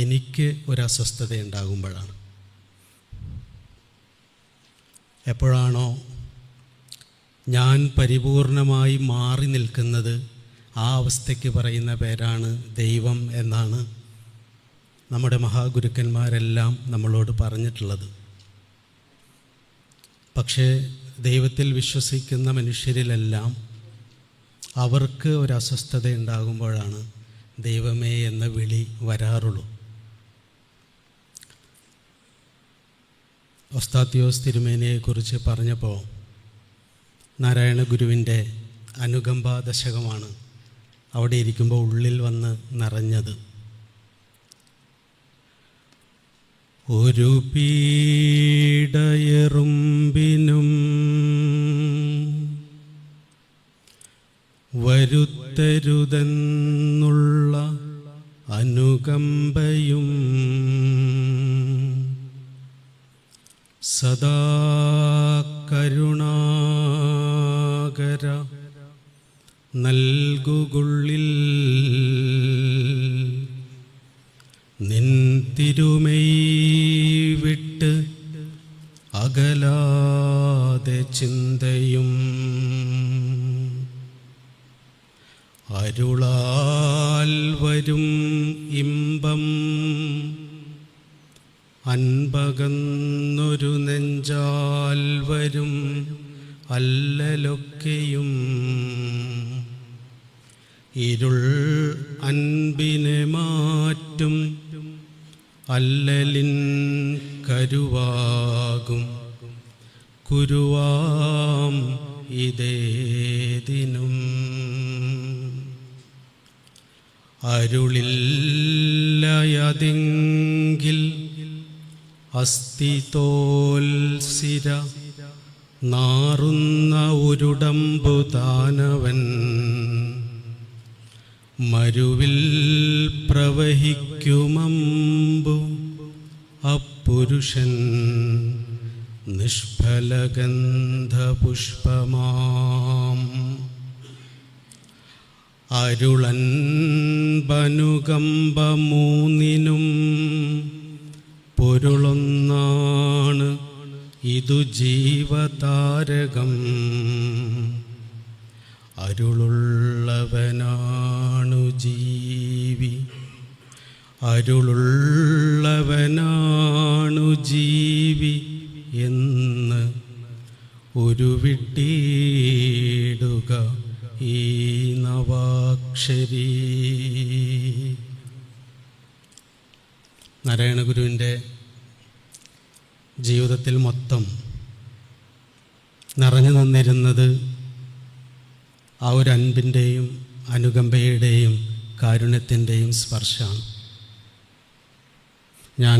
എനിക്ക് ഒരസ്വസ്ഥതയുണ്ടാകുമ്പോഴാണ്. എപ്പോഴാണോ ഞാൻ പരിപൂർണമായി മാറി നിൽക്കുന്നത്, ആ അവസ്ഥയ്ക്ക് പറയുന്ന പേരാണ് ദൈവം എന്നാണ് നമ്മുടെ മഹാഗുരുക്കന്മാരെല്ലാം നമ്മളോട് പറഞ്ഞിട്ടുള്ളത്. പക്ഷേ ദൈവത്തിൽ വിശ്വസിക്കുന്ന മനുഷ്യരിലെല്ലാം അവർക്ക് ഒരു അസ്വസ്ഥത ഉണ്ടാകുമ്പോഴാണ് ദൈവമേ എന്ന വിളി വരാറുള്ളൂ. ഒസ്താത്യോസ് തിരുമേനിയെക്കുറിച്ച് പറഞ്ഞപ്പോൾ നാരായണ ഗുരുവിൻ്റെ അനുകമ്പാ ദശകമാണ് അവിടെ ഇരിക്കുമ്പോൾ ഉള്ളിൽ വന്ന് നിറഞ്ഞത്. ഒരു പീഡയെറുമ്പിനും വരുത്തരുതെന്നുള്ള അനുകമ്പയും സദാ കരുണാകര നൽകുകുള്ളിൽ നിൻ തിരുമൈ വിട്ട് അകലാതെ ചിന്തയും അരുളാൽ വരും ഇമ്പം അൻപകന്നൊരു നെഞ്ചാൽ വരും അല്ലലൊക്കെയും ഇരുൾ അൻപിനെ മാറ്റും അല്ലലിൻ കരുവാകും കുരുവാം ഇതേ ദിനം അരുളില്ലയതെങ്കിൽ അസ്ഥിതോൽസിര നാറുന്ന ഒരുടമ്പു താനവൻ മരുവിൽ പ്രവഹിക്കുമമ്പു അപ്പുരുഷൻ നിഷ്ഫലഗന്ധപുഷ്പമാം അരുളൻപനുകമ്പ മൂന്നിനും പൊരുളൊന്നാണ് ഇതു ജീവതാരകം അരുളുള്ളവനാണു ജീവി അരുളുള്ളവനാണു ജീവി എന്ന് ഉരുവിട്ടിടുക ഈ നവാക്ഷരി. നാരായണ ഗുരുവിൻ്റെ ജീവിതത്തിൽ മൊത്തം നിറഞ്ഞു നിന്നിരുന്നത് ആ ഒരു അൻപിൻ്റെയും അനുകമ്പയുടെയും കാരുണ്യത്തിൻ്റെയും സ്പർശമാണ്. ഞാൻ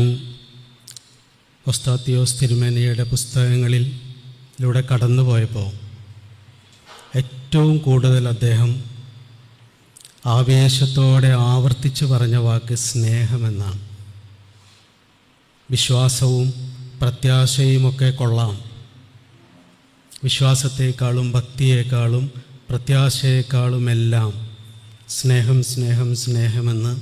ഒസ്താത്യോസ് തിരുമേനിയുടെ പുസ്തകങ്ങളിലൂടെ കടന്നുപോയപ്പോൾ ഏറ്റവും കൂടുതൽ അദ്ദേഹം ആവേശത്തോടെ ആവർത്തിച്ച് പറഞ്ഞ വാക്ക് സ്നേഹമെന്നാണ്. വിശ്വാസവും പ്രത്യാശയുമൊക്കെ കൊള്ളാം. വിശ്വാസത്തെക്കാളും ഭക്തിയേക്കാളും പ്രത്യാശയെക്കാളുമെല്ലാം സ്നേഹം സ്നേഹം സ്നേഹമെന്ന്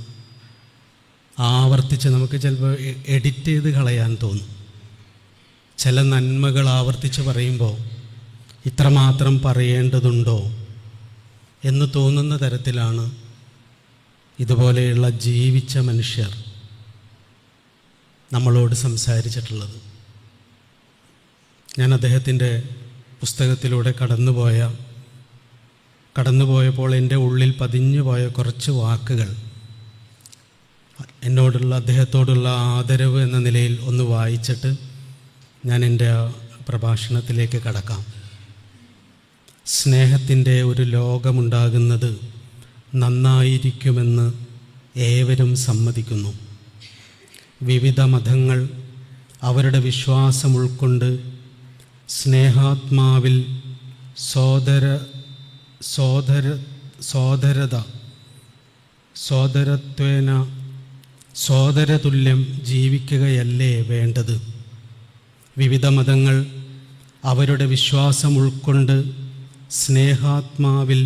ആവർത്തിച്ച് നമുക്ക് ചിലപ്പോൾ എഡിറ്റ് ചെയ്ത് കളയാൻ തോന്നും. ചില നന്മകൾ ആവർത്തിച്ച് പറയുമ്പോൾ ഇത്രമാത്രം പറയേണ്ടതുണ്ടോ എന്ന് തോന്നുന്ന തരത്തിലാണ് ഇതുപോലെയുള്ള ജീവിച്ച മനുഷ്യർ നമ്മളോട് സംസാരിച്ചിട്ടുള്ളത്. ഞാൻ അദ്ദേഹത്തിൻ്റെ പുസ്തകത്തിലൂടെ കടന്നുപോയപ്പോൾ എൻ്റെ ഉള്ളിൽ പതിഞ്ഞുപോയ കുറച്ച് വാക്കുകൾ എന്നോടുള്ള അദ്ദേഹത്തോടുള്ള ആദരവ് എന്ന നിലയിൽ ഒന്ന് വായിച്ചിട്ട് ഞാൻ എൻ്റെ പ്രഭാഷണത്തിലേക്ക് കടക്കാം. സ്നേഹത്തിൻ്റെ ഒരു ലോകമുണ്ടാകുന്നത് നന്നായിരിക്കുമെന്ന് ഏവരും സമ്മതിക്കുന്നു. വിവിധ മതങ്ങൾ അവരുടെ വിശ്വാസം ഉൾക്കൊണ്ട് സ്നേഹാത്മാവിൽ സോദരതുല്യം ജീവിക്കുകയല്ലേ വേണ്ടത്? വിവിധ മതങ്ങൾ അവരുടെ വിശ്വാസം ഉൾക്കൊണ്ട് സ്നേഹാത്മാവിൽ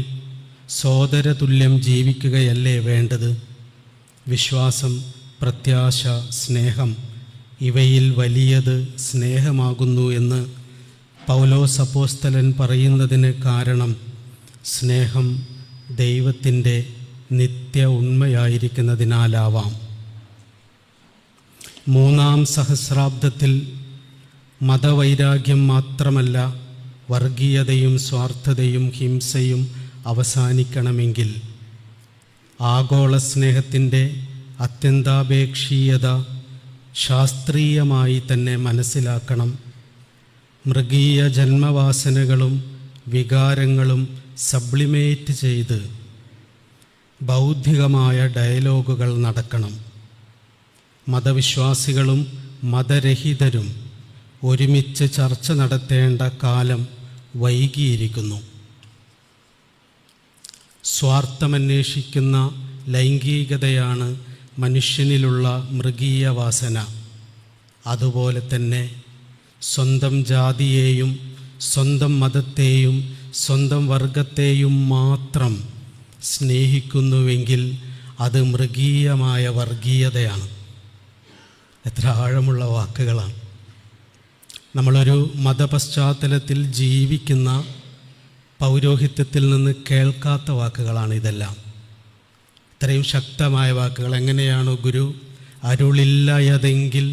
സോദരതുല്യം ജീവിക്കുകയല്ലേ വേണ്ടത്? വിശ്വാസം, പ്രത്യാശ, സ്നേഹം ഇവയിൽ വലിയത് സ്നേഹമാകുന്നു എന്ന് പൗലോസ് അപ്പോസ്തലൻ പറയുന്നതിന് കാരണം സ്നേഹം ദൈവത്തിൻ്റെ നിത്യ ഉണ്മയായിരിക്കുന്നതിനാലാവാം. 3-ാം സഹസ്രാബ്ദത്തിൽ മതവൈരാഗ്യം മാത്രമല്ല, വർഗീയതയും സ്വാർത്ഥതയും ഹിംസയും അവസാനിക്കണമെങ്കിൽ ആഗോള സ്നേഹത്തിൻ്റെ അത്യന്താപേക്ഷീയത ശാസ്ത്രീയമായി തന്നെ മനസ്സിലാക്കണം. മൃഗീയ ജന്മവാസനകളും വികാരങ്ങളും സബ്ലിമേറ്റ് ചെയ്ത് ബൗദ്ധികമായ ഡയലോഗുകൾ നടക്കണം. മതവിശ്വാസികളും മതരഹിതരും ഒരുമിച്ച് ചർച്ച നടത്തേണ്ട കാലം വൈകിയിരിക്കുന്നു. സ്വാർത്ഥമന്വേഷിക്കുന്ന ലൈംഗികതയാണ് മനുഷ്യനിലുള്ള മൃഗീയ വാസന. അതുപോലെ തന്നെ സ്വന്തം ജാതിയെയും സ്വന്തം മതത്തെയും സ്വന്തം വർഗത്തെയും മാത്രം സ്നേഹിക്കുന്നുവെങ്കിൽ അത് മൃഗീയമായ വർഗീയതയാണ്. എത്ര ആഴമുള്ള വാക്കുകളാണ്! നമ്മളൊരു മതപശ്ചാത്തലത്തിൽ ജീവിക്കുന്ന പൗരോഹിത്യത്തിൽ നിന്ന് കേൾക്കാത്ത വാക്കുകളാണ് ഇതെല്ലാം. ഇത്രയും ശക്തമായ വാക്കുകൾ എങ്ങനെയാണോ ഗുരു അരുളില്ലയതെങ്കിൽ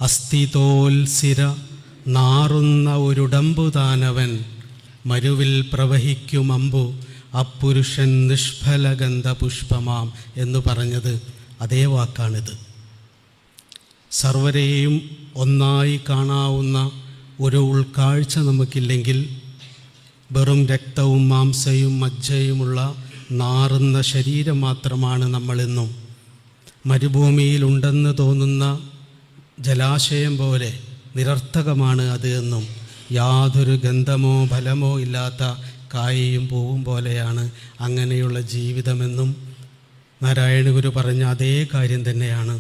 അസ്ഥിതോൽ സിര നാറുന്ന ഒരുടമ്പുതാനവൻ മരുവിൽ പ്രവഹിക്കും അമ്പു അപ്പുരുഷൻ നിഷ്ഫലഗന്ധ പുഷ്പമാം എന്ന് പറഞ്ഞത് അതേ വാക്കാണിത്. സർവരെയും ഒന്നായി കാണാവുന്ന ഒരു ഉൾക്കാഴ്ച നമുക്കില്ലെങ്കിൽ വെറും രക്തവും മാംസയും മജ്ജയുമുള്ള നാറുന്ന ശരീരം മാത്രമാണ് നമ്മളെന്നും മരുഭൂമിയിലുണ്ടെന്ന് തോന്നുന്ന ജലാശയം പോലെ നിരർത്ഥകമാണ് അത് എന്നും യാതൊരു ഗന്ധമോ ഫലമോ ഇല്ലാത്ത കായയും പൂവും പോലെയാണ് അങ്ങനെയുള്ള ജീവിതമെന്നും നാരായണ ഗുരു പറഞ്ഞ അതേ കാര്യം തന്നെയാണ്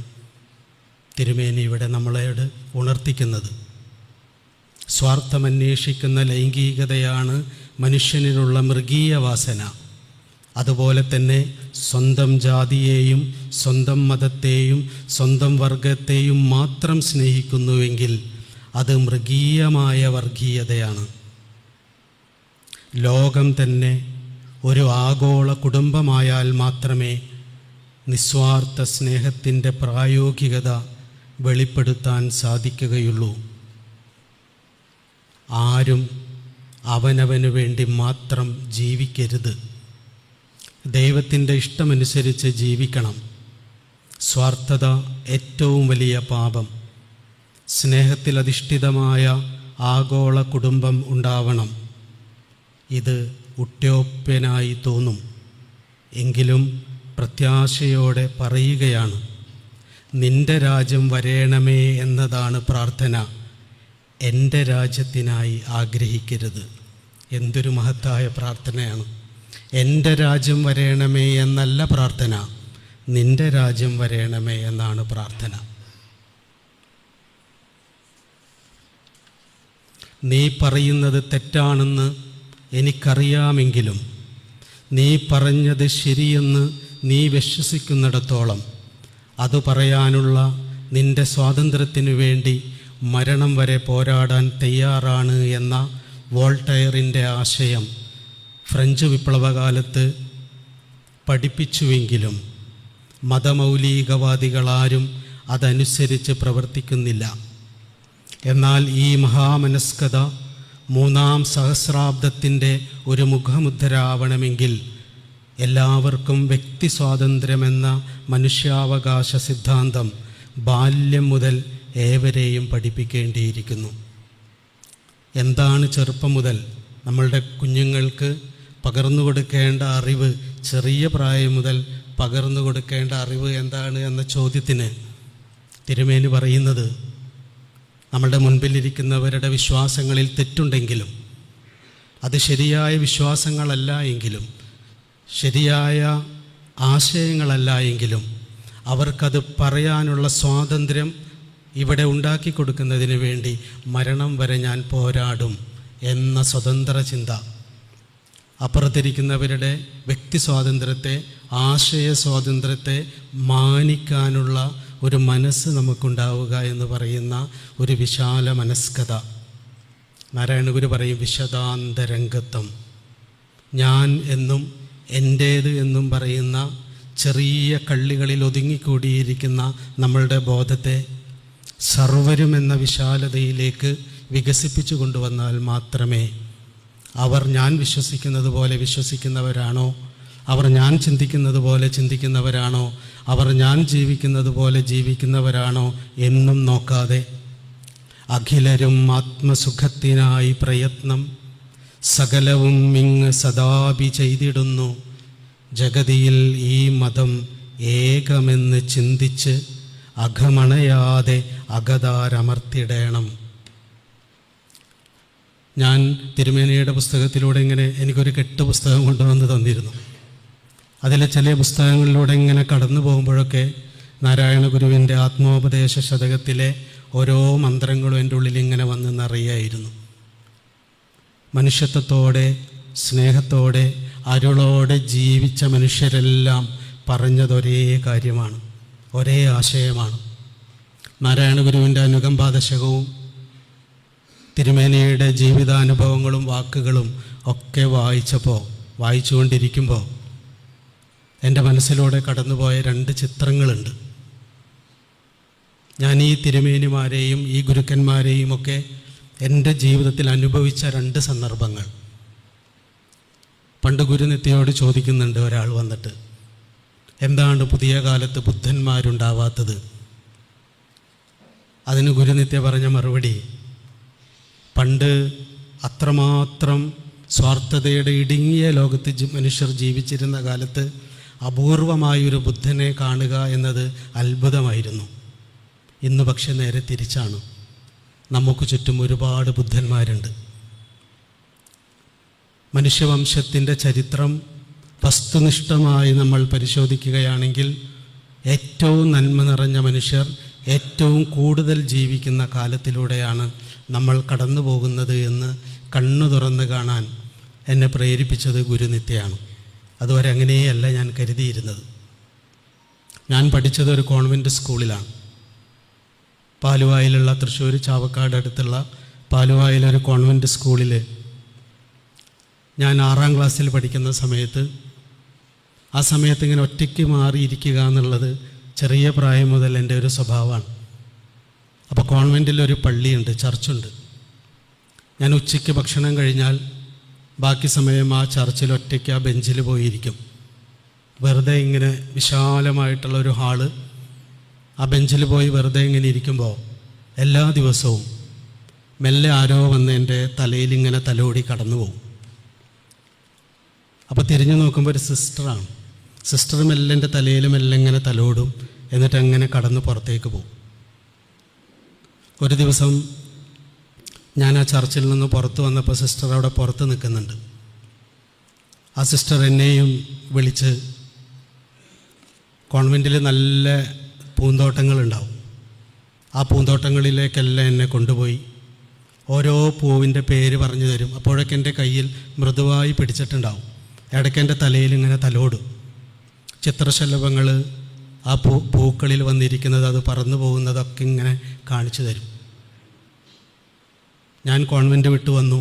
തിരുമേനി ഇവിടെ നമ്മളോട് ഉണർത്തിക്കുന്നത്. സ്വാർത്ഥമന്വേഷിക്കുന്ന ലൈംഗികതയാണ് മനുഷ്യനിലുള്ള മൃഗീയ വാസന. അതുപോലെ തന്നെ സ്വന്തം ജാതിയെയും സ്വന്തം മതത്തെയും സ്വന്തം വർഗത്തെയും മാത്രം സ്നേഹിക്കുന്നുവെങ്കിൽ അത് മൃഗീയമായ വർഗീയതയാണ്. ലോകം തന്നെ ഒരു ആഗോള കുടുംബമായാൽ മാത്രമേ നിസ്വാർത്ഥ സ്നേഹത്തിൻ്റെ പ്രായോഗികത വെളിപ്പെടുത്താൻ സാധിക്കുകയുള്ളൂ. ആരും അവനവന് വേണ്ടി മാത്രം ജീവിക്കരുത്. ദൈവത്തിൻ്റെ ഇഷ്ടമനുസരിച്ച് ജീവിക്കണം. സ്വാർത്ഥത ഏറ്റവും വലിയ പാപം. സ്നേഹത്തിൽ അധിഷ്ഠിതമായ ആഗോള കുടുംബം ഉണ്ടാവണം. ഇത് ഉട്യോപ്യനായി തോന്നും. എങ്കിലും പ്രത്യാശയോടെ പറയുകയാണ്, നിന്റെ രാജ്യം വരേണമേ എന്നതാണ് പ്രാർത്ഥന. എൻ്റെ രാജ്യത്തിനായി ആഗ്രഹിക്കരുത്. എന്തൊരു മഹത്തായ പ്രാർത്ഥനയാണ്! എൻ്റെ രാജ്യം വരേണമേ എന്നല്ല പ്രാർത്ഥന, നിൻ്റെ രാജ്യം വരേണമേ എന്നാണ് പ്രാർത്ഥന. നീ പറയുന്നത് തെറ്റാണെന്ന് എനിക്കറിയാമെങ്കിലും നീ പറഞ്ഞത് ശരിയെന്ന് നീ വിശ്വസിക്കുന്നിടത്തോളം അത് പറയാനുള്ള നിന്റെ സ്വാതന്ത്ര്യത്തിനു വേണ്ടി മരണം വരെ പോരാടാൻ തയ്യാറാണ് എന്ന വോൾട്ടയറിൻ്റെ ആശയം ഫ്രഞ്ച് വിപ്ലവകാലത്ത് പഠിപ്പിച്ചുവെങ്കിലും മതമൗലികവാദികളാരും അതനുസരിച്ച് പ്രവർത്തിക്കുന്നില്ല. എന്നാൽ ഈ മഹാമനസ്കത മൂന്നാം സഹസ്രാബ്ദത്തിൻ്റെ ഒരു മുഖമുദ്രയാവണമെങ്കിൽ എല്ലാവർക്കും വ്യക്തി സ്വാതന്ത്ര്യമെന്ന മനുഷ്യാവകാശ സിദ്ധാന്തം ബാല്യം മുതൽ ഏവരെയും പഠിപ്പിക്കേണ്ടിയിരിക്കുന്നു. എന്താണ് ചെറുപ്പം മുതൽ നമ്മളുടെ കുഞ്ഞുങ്ങൾക്ക് പകർന്നു കൊടുക്കേണ്ട അറിവ്, ചെറിയ പ്രായം മുതൽ പകർന്നു കൊടുക്കേണ്ട അറിവ് എന്താണ് എന്ന ചോദ്യത്തിന് തിരുമേനി പറയുന്നത്, നമ്മളുടെ മുൻപിലിരിക്കുന്നവരുടെ വിശ്വാസങ്ങളിൽ തെറ്റുണ്ടെങ്കിലും, അത് ശരിയായ വിശ്വാസങ്ങളല്ല എങ്കിലും, ശരിയായ ആശയങ്ങളല്ല എങ്കിലും, അവർക്കത് പറയാനുള്ള സ്വാതന്ത്ര്യം ഇവിടെ ഉണ്ടാക്കി കൊടുക്കുന്നതിന് വേണ്ടി മരണം വരെ ഞാൻ പോരാടും എന്ന സ്വതന്ത്ര ചിന്ത, അപ്പുറത്തിരിക്കുന്നവരുടെ വ്യക്തി സ്വാതന്ത്ര്യത്തെ, ആശയ സ്വാതന്ത്ര്യത്തെ മാനിക്കാനുള്ള ഒരു മനസ്സ് നമുക്കുണ്ടാവുക എന്ന് പറയുന്ന ഒരു വിശാല മനസ്കത. നാരായണഗുരു പറയും വിശദാന്തരംഗത്വം. ഞാൻ എന്നും എൻ്റേത് എന്നും പറയുന്ന ചെറിയ കള്ളികളിൽ ഒതുങ്ങിക്കൂടിയിരിക്കുന്ന നമ്മളുടെ ബോധത്തെ സർവരും എന്ന വിശാലതയിലേക്ക് വികസിപ്പിച്ചു കൊണ്ടുവന്നാൽ മാത്രമേ അവർ ഞാൻ വിശ്വസിക്കുന്നത് പോലെ വിശ്വസിക്കുന്നവരാണോ, അവർ ഞാൻ ചിന്തിക്കുന്നത് പോലെ ചിന്തിക്കുന്നവരാണോ, അവർ ഞാൻ ജീവിക്കുന്നത് പോലെ ജീവിക്കുന്നവരാണോ എന്നും നോക്കാതെ അഖിലരും ആത്മസുഖത്തിനായി പ്രയത്നം സകലവും ഇങ്ങ് സദാപി ചെയ്തിടുന്നു, ജഗതിയിൽ ഈ മതം ഏകമെന്ന് ചിന്തിച്ച് അഘമണയാതെ അകതാരമർത്തിടേണം. ഞാൻ തിരുമേനിയുടെ പുസ്തകത്തിലൂടെ ഇങ്ങനെ എനിക്കൊരു 8 പുസ്തകം കൊണ്ടുവന്ന് തന്നിരുന്നു. അതിലെ ചില പുസ്തകങ്ങളിലൂടെ ഇങ്ങനെ കടന്നു പോകുമ്പോഴൊക്കെ നാരായണ ഗുരുവിൻ്റെ ആത്മോപദേശ ശതകത്തിലെ ഓരോ മന്ത്രങ്ങളും എൻ്റെ ഉള്ളിൽ ഇങ്ങനെ വന്ന് നിറയായിരുന്നു. മനുഷ്യത്വത്തോടെ, സ്നേഹത്തോടെ, അരുളോടെ ജീവിച്ച മനുഷ്യരെല്ലാം പറഞ്ഞതൊരേ കാര്യമാണ്, ഒരേ ആശയമാണ്. നാരായണ ഗുരുവിൻ്റെ അനുകമ്പാദശകവും തിരുമേനിയുടെ ജീവിതാനുഭവങ്ങളും വാക്കുകളും ഒക്കെ വായിച്ചുകൊണ്ടിരിക്കുമ്പോൾ എൻ്റെ മനസ്സിലൂടെ കടന്നുപോയ 2 ചിത്രങ്ങളുണ്ട്. ഞാൻ ഈ തിരുമേനിമാരെയും ഈ ഗുരുക്കന്മാരെയും ഒക്കെ എൻ്റെ ജീവിതത്തിൽ അനുഭവിച്ച 2 സന്ദർഭങ്ങൾ. പണ്ട് ഗുരുനിത്യയോട് ചോദിക്കുന്നുണ്ട് ഒരാൾ വന്നിട്ട്, എന്താണ് പുതിയ കാലത്ത് ബുദ്ധന്മാരുണ്ടാവാത്തത്? അതിന് ഗുരുനിത്യ പറഞ്ഞ മറുപടി, പണ്ട് അത്രമാത്രം സ്വാർത്ഥതയുടെ ഇടുങ്ങിയ ലോകത്ത് മനുഷ്യർ ജീവിച്ചിരുന്ന കാലത്ത് അപൂർവമായൊരു ബുദ്ധനെ കാണുക എന്നത് അത്ഭുതമായിരുന്നു. ഇന്ന് പക്ഷെ നേരെ തിരിച്ചാണ്. നമുക്ക് ചുറ്റും ഒരുപാട് ബുദ്ധന്മാരുണ്ട്. മനുഷ്യവംശത്തിൻ്റെ ചരിത്രം വസ്തുനിഷ്ഠമായി നമ്മൾ പരിശോധിക്കുകയാണെങ്കിൽ ഏറ്റവും നന്മ നിറഞ്ഞ മനുഷ്യർ ഏറ്റവും കൂടുതൽ ജീവിക്കുന്ന കാലത്തിലൂടെയാണ് നമ്മൾ കടന്നു പോകുന്നത് എന്ന് കണ്ണു തുറന്ന് കാണാൻ എന്നെ പ്രേരിപ്പിച്ചത് ഗുരുനിത്യയാണ്. അതുവരെ അങ്ങനെയല്ല ഞാൻ കരുതിയിരുന്നത്. ഞാൻ പഠിച്ചത് ഒരു കോൺവെൻറ്റ് സ്കൂളിലാണ്. പാലുവായിലുള്ള, തൃശ്ശൂർ ചാവക്കാട് അടുത്തുള്ള പാലുവായിലൊരു കോൺവെൻറ്റ് സ്കൂളിൽ ഞാൻ 6ാം ക്ലാസ്സിൽ പഠിക്കുന്ന സമയത്ത്, ആ സമയത്ത് ഇങ്ങനെ ഒറ്റയ്ക്ക് മാറിയിരിക്കുക എന്നുള്ളത് ചെറിയ പ്രായം മുതൽ എൻ്റെ ഒരു സ്വഭാവമാണ്. അപ്പോൾ കോൺവെൻറ്റിലൊരു പള്ളിയുണ്ട്, ചർച്ചുണ്ട്. ഞാൻ ഉച്ചയ്ക്ക് ഭക്ഷണം കഴിഞ്ഞാൽ ബാക്കി സമയം ആ ചർച്ചിൽ ഒറ്റയ്ക്ക് ആ ബെഞ്ചിൽ പോയിരിക്കും. വെറുതെ ഇങ്ങനെ വിശാലമായിട്ടുള്ള ഒരു ഹാള്, ആ ബെഞ്ചിൽ പോയി വെറുതെ ഇങ്ങനെ ഇരിക്കുമ്പോൾ എല്ലാ ദിവസവും മെല്ലെ ആരോ വന്ന് എൻ്റെ തലയിൽ ഇങ്ങനെ തലോടി കടന്നു പോകും. അപ്പോൾ തിരിഞ്ഞു നോക്കുമ്പോൾ ഒരു സിസ്റ്ററാണ്. സിസ്റ്റർ മെല്ലെ എൻ്റെ തലയിൽ മെല്ലെ ഇങ്ങനെ തലോടും, എന്നിട്ട് അങ്ങനെ കടന്ന് പുറത്തേക്ക് പോകും. ഒരു ദിവസം ഞാൻ ആ ചർച്ചിൽ നിന്ന് പുറത്ത് വന്നപ്പോൾ സിസ്റ്റർ അവിടെ പുറത്ത് നിൽക്കുന്നുണ്ട്. ആ സിസ്റ്റർ എന്നെയും വിളിച്ച്, കോൺവെൻറ്റിൽ നല്ല പൂന്തോട്ടങ്ങളുണ്ടാവും, ആ പൂന്തോട്ടങ്ങളിലേക്കെല്ലാം എന്നെ കൊണ്ടുപോയി ഓരോ പൂവിൻ്റെ പേര് പറഞ്ഞു തരും. അപ്പോഴൊക്കെ എൻ്റെ കയ്യിൽ മൃദുവായി പിടിച്ചിട്ടുണ്ടാവും. ഇടയ്ക്ക് എൻ്റെ തലയിൽ ഇങ്ങനെ തലോടും. ചിത്രശലഭങ്ങൾ, ആ പൂക്കളിൽ വന്നിരിക്കുന്നത്, അത് പറന്നു പോകുന്നതൊക്കെ ഇങ്ങനെ കാണിച്ചു തരും. ഞാൻ കോൺവെൻറ്റ് വിട്ടു വന്നു.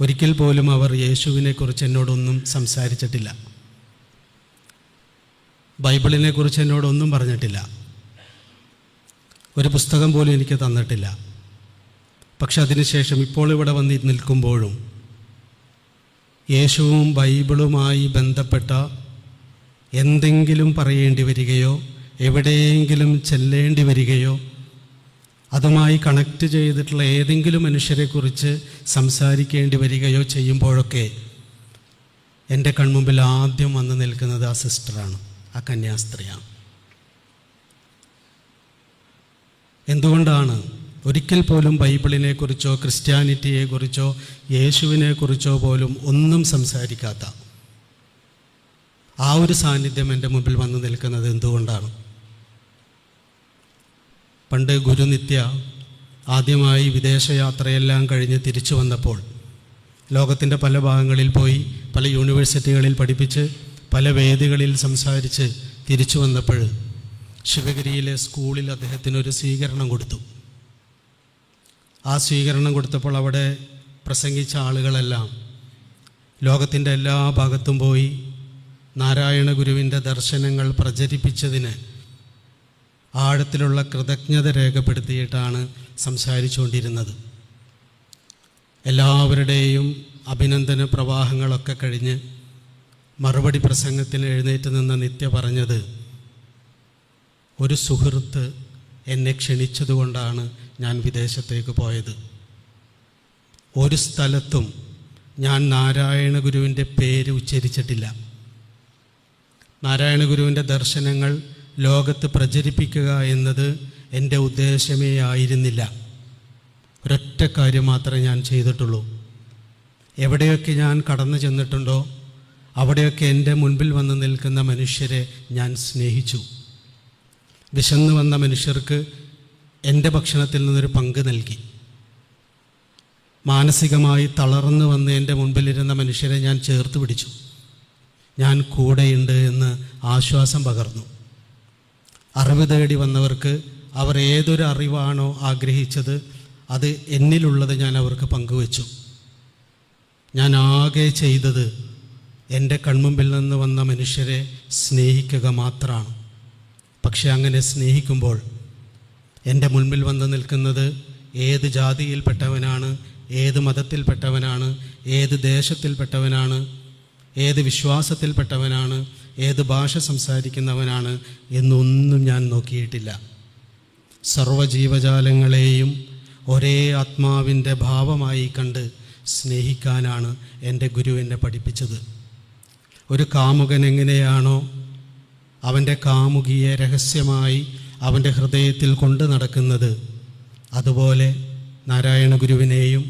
ഒരിക്കൽ പോലും അവർ യേശുവിനെക്കുറിച്ച് എന്നോടൊന്നും സംസാരിച്ചിട്ടില്ല. ബൈബിളിനെക്കുറിച്ച് എന്നോടൊന്നും പറഞ്ഞിട്ടില്ല. ഒരു പുസ്തകം പോലും എനിക്ക് തന്നിട്ടില്ല. പക്ഷെ അതിനുശേഷം ഇപ്പോൾ ഇവിടെ വന്ന് നിൽക്കുമ്പോഴും യേശുവും ബൈബിളുമായി ബന്ധപ്പെട്ട എന്തെങ്കിലും പറയേണ്ടി വരികയോ എവിടെയെങ്കിലും ചെല്ലേണ്ടി വരികയോ അതുമായി കണക്റ്റ് ചെയ്തിട്ടുള്ള ഏതെങ്കിലും മനുഷ്യരെക്കുറിച്ച് സംസാരിക്കേണ്ടി വരികയോ ചെയ്യുമ്പോഴൊക്കെ എൻ്റെ കൺമുമ്പിൽ ആദ്യം വന്ന് നിൽക്കുന്നത് ആ സിസ്റ്ററാണ്, ആ കന്യാസ്ത്രീയാണ്. എന്തുകൊണ്ടാണ് ഒരിക്കൽ പോലും ബൈബിളിനെക്കുറിച്ചോ ക്രിസ്ത്യാനിറ്റിയെക്കുറിച്ചോ യേശുവിനെക്കുറിച്ചോ പോലും ഒന്നും സംസാരിക്കാത്ത ആ ഒരു സാന്നിധ്യം എൻ്റെ മുമ്പിൽ വന്നു നിൽക്കുന്നത് എന്തുകൊണ്ടാണ്? പണ്ട് ഗുരുനിത്യ ആദ്യമായി വിദേശയാത്രയെല്ലാം കഴിഞ്ഞ് തിരിച്ചു വന്നപ്പോൾ ലോകത്തിൻ്റെ പല ഭാഗങ്ങളിൽ പോയി പല യൂണിവേഴ്സിറ്റികളിൽ പഠിപ്പിച്ച് പല വേദികളിൽ സംസാരിച്ച് തിരിച്ചു വന്നപ്പോൾ ശിവഗിരിയിലെ സ്കൂളിൽ അദ്ദേഹത്തിനൊരു സ്വീകരണം കൊടുത്തു. ആ സ്വീകരണം കൊടുത്തപ്പോൾ അവിടെ പ്രസംഗിച്ച ആളുകളെല്ലാം ലോകത്തിൻ്റെ എല്ലാ ഭാഗത്തും പോയി നാരായണ ഗുരുവിൻ്റെ ദർശനങ്ങൾ പ്രചരിപ്പിച്ചതിന് ആഴത്തിലുള്ള കൃതജ്ഞത രേഖപ്പെടുത്തിയിട്ടാണ് സംസാരിച്ചുകൊണ്ടിരുന്നത്. എല്ലാവരുടെയും അഭിനന്ദന പ്രവാഹങ്ങളൊക്കെ കഴിഞ്ഞ് മറുപടി പ്രസംഗത്തിന് എഴുന്നേറ്റ് നിന്ന നിത്യ പറഞ്ഞത്, ഒരു സുഹൃത്ത് എന്നെ ക്ഷണിച്ചതുകൊണ്ടാണ് ഞാൻ വിദേശത്തേക്ക് പോയത്. ഒരു സ്ഥലത്തും ഞാൻ നാരായണ ഗുരുവിൻ്റെ പേര് ഉച്ചരിച്ചിട്ടില്ല. നാരായണ ഗുരുവിൻ്റെ ദർശനങ്ങൾ ലോകത്ത് പ്രചരിപ്പിക്കുക എന്നത് എൻ്റെ ഉദ്ദേശമേ ആയിരുന്നില്ല. ഒരൊറ്റ കാര്യം മാത്രമേ ഞാൻ ചെയ്തിട്ടുള്ളൂ. എവിടെയൊക്കെ ഞാൻ കടന്നു ചെന്നിട്ടുണ്ടോ അവിടെയൊക്കെ എൻ്റെ മുൻപിൽ വന്ന് നിൽക്കുന്ന മനുഷ്യരെ ഞാൻ സ്നേഹിച്ചു. വിശന്നു വന്ന മനുഷ്യർക്ക് എൻ്റെ ഭക്ഷണത്തിൽ നിന്നൊരു പങ്ക് നൽകി. മാനസികമായി തളർന്നു വന്ന് എൻ്റെ മുൻപിലിരുന്ന മനുഷ്യരെ ഞാൻ ചേർത്ത് പിടിച്ചു. ഞാൻ കൂടെയുണ്ട് എന്ന് ആശ്വാസം പകർന്നു. അറിവ് തേടി വന്നവർക്ക് അവർ ഏതൊരു അറിവാണോ ആഗ്രഹിച്ചത് അത് എന്നിലുള്ളത് ഞാൻ അവർക്ക് പങ്കുവച്ചു. ഞാൻ ആകെ ചെയ്തത് എൻ്റെ കൺമുമ്പിൽ നിന്ന് വന്ന മനുഷ്യരെ സ്നേഹിക്കുക മാത്രമാണ്. പക്ഷെ അങ്ങനെ സ്നേഹിക്കുമ്പോൾ എൻ്റെ മുൻപിൽ വന്ന് നിൽക്കുന്നത് ഏത് ജാതിയിൽപ്പെട്ടവനാണ്, ഏത് മതത്തിൽപ്പെട്ടവനാണ്, ഏത് ദേശത്തിൽപ്പെട്ടവനാണ്, ഏത് വിശ്വാസത്തിൽപ്പെട്ടവനാണ്, ഏത് ഭാഷ സംസാരിക്കുന്നവനാണ് എന്നൊന്നും ഞാൻ നോക്കിയിട്ടില്ല. സർവ്വജീവജാലങ്ങളെയും ഒരേ ആത്മാവിൻ്റെ ഭാവമായി കണ്ട് സ്നേഹിക്കാനാണ് എൻ്റെ ഗുരു എന്നെ പഠിപ്പിച്ചത്. ഒരു കാമുകൻ എങ്ങനെയാണോ അവൻ്റെ കാമുകിയെ രഹസ്യമായി അവൻ്റെ ഹൃദയത്തിൽ കൊണ്ടു നടക്കുന്നത്, അതുപോലെ നാരായണ ഗുരുവിനെയും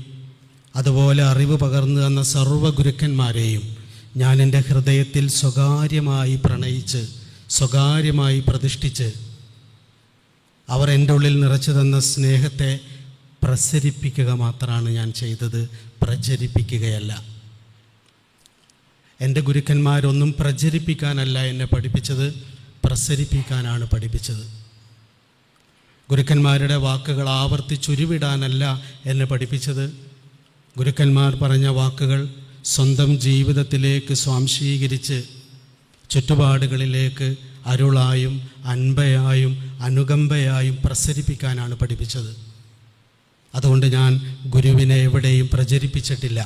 അതുപോലെ അറിവ് പകർന്നു തന്ന സർവ്വ ഗുരുക്കന്മാരെയും ഞാൻ എൻ്റെ ഹൃദയത്തിൽ സ്വകാര്യമായി പ്രണയിച്ച് സ്വകാര്യമായി പ്രതിഷ്ഠിച്ച് അവർ എൻ്റെ ഉള്ളിൽ നിറച്ചു തന്ന സ്നേഹത്തെ പ്രസരിപ്പിക്കുക മാത്രമാണ് ഞാൻ ചെയ്തത്, പ്രചരിപ്പിക്കുകയല്ല. എൻ്റെ ഗുരുക്കന്മാരൊന്നും പ്രചരിപ്പിക്കാനല്ല എന്നെ പഠിപ്പിച്ചത്, പ്രസരിപ്പിക്കാനാണ് പഠിപ്പിച്ചത്. ഗുരുക്കന്മാരുടെ വാക്കുകൾ ആവർത്തിച്ചുരുവിടാനല്ല എന്നെ പഠിപ്പിച്ചത്. ഗുരുക്കന്മാർ പറഞ്ഞ വാക്കുകൾ സ്വന്തം ജീവിതത്തിലേക്ക് സ്വാംശീകരിച്ച് ചുറ്റുപാടുകളിലേക്ക് അരുളായും അൻപയായും അനുകമ്പയായും പ്രസരിപ്പിക്കാനാണ് പഠിപ്പിച്ചത്. അതുകൊണ്ട് ഞാൻ ഗുരുവിനെ എവിടെയും പ്രചരിപ്പിച്ചിട്ടില്ല.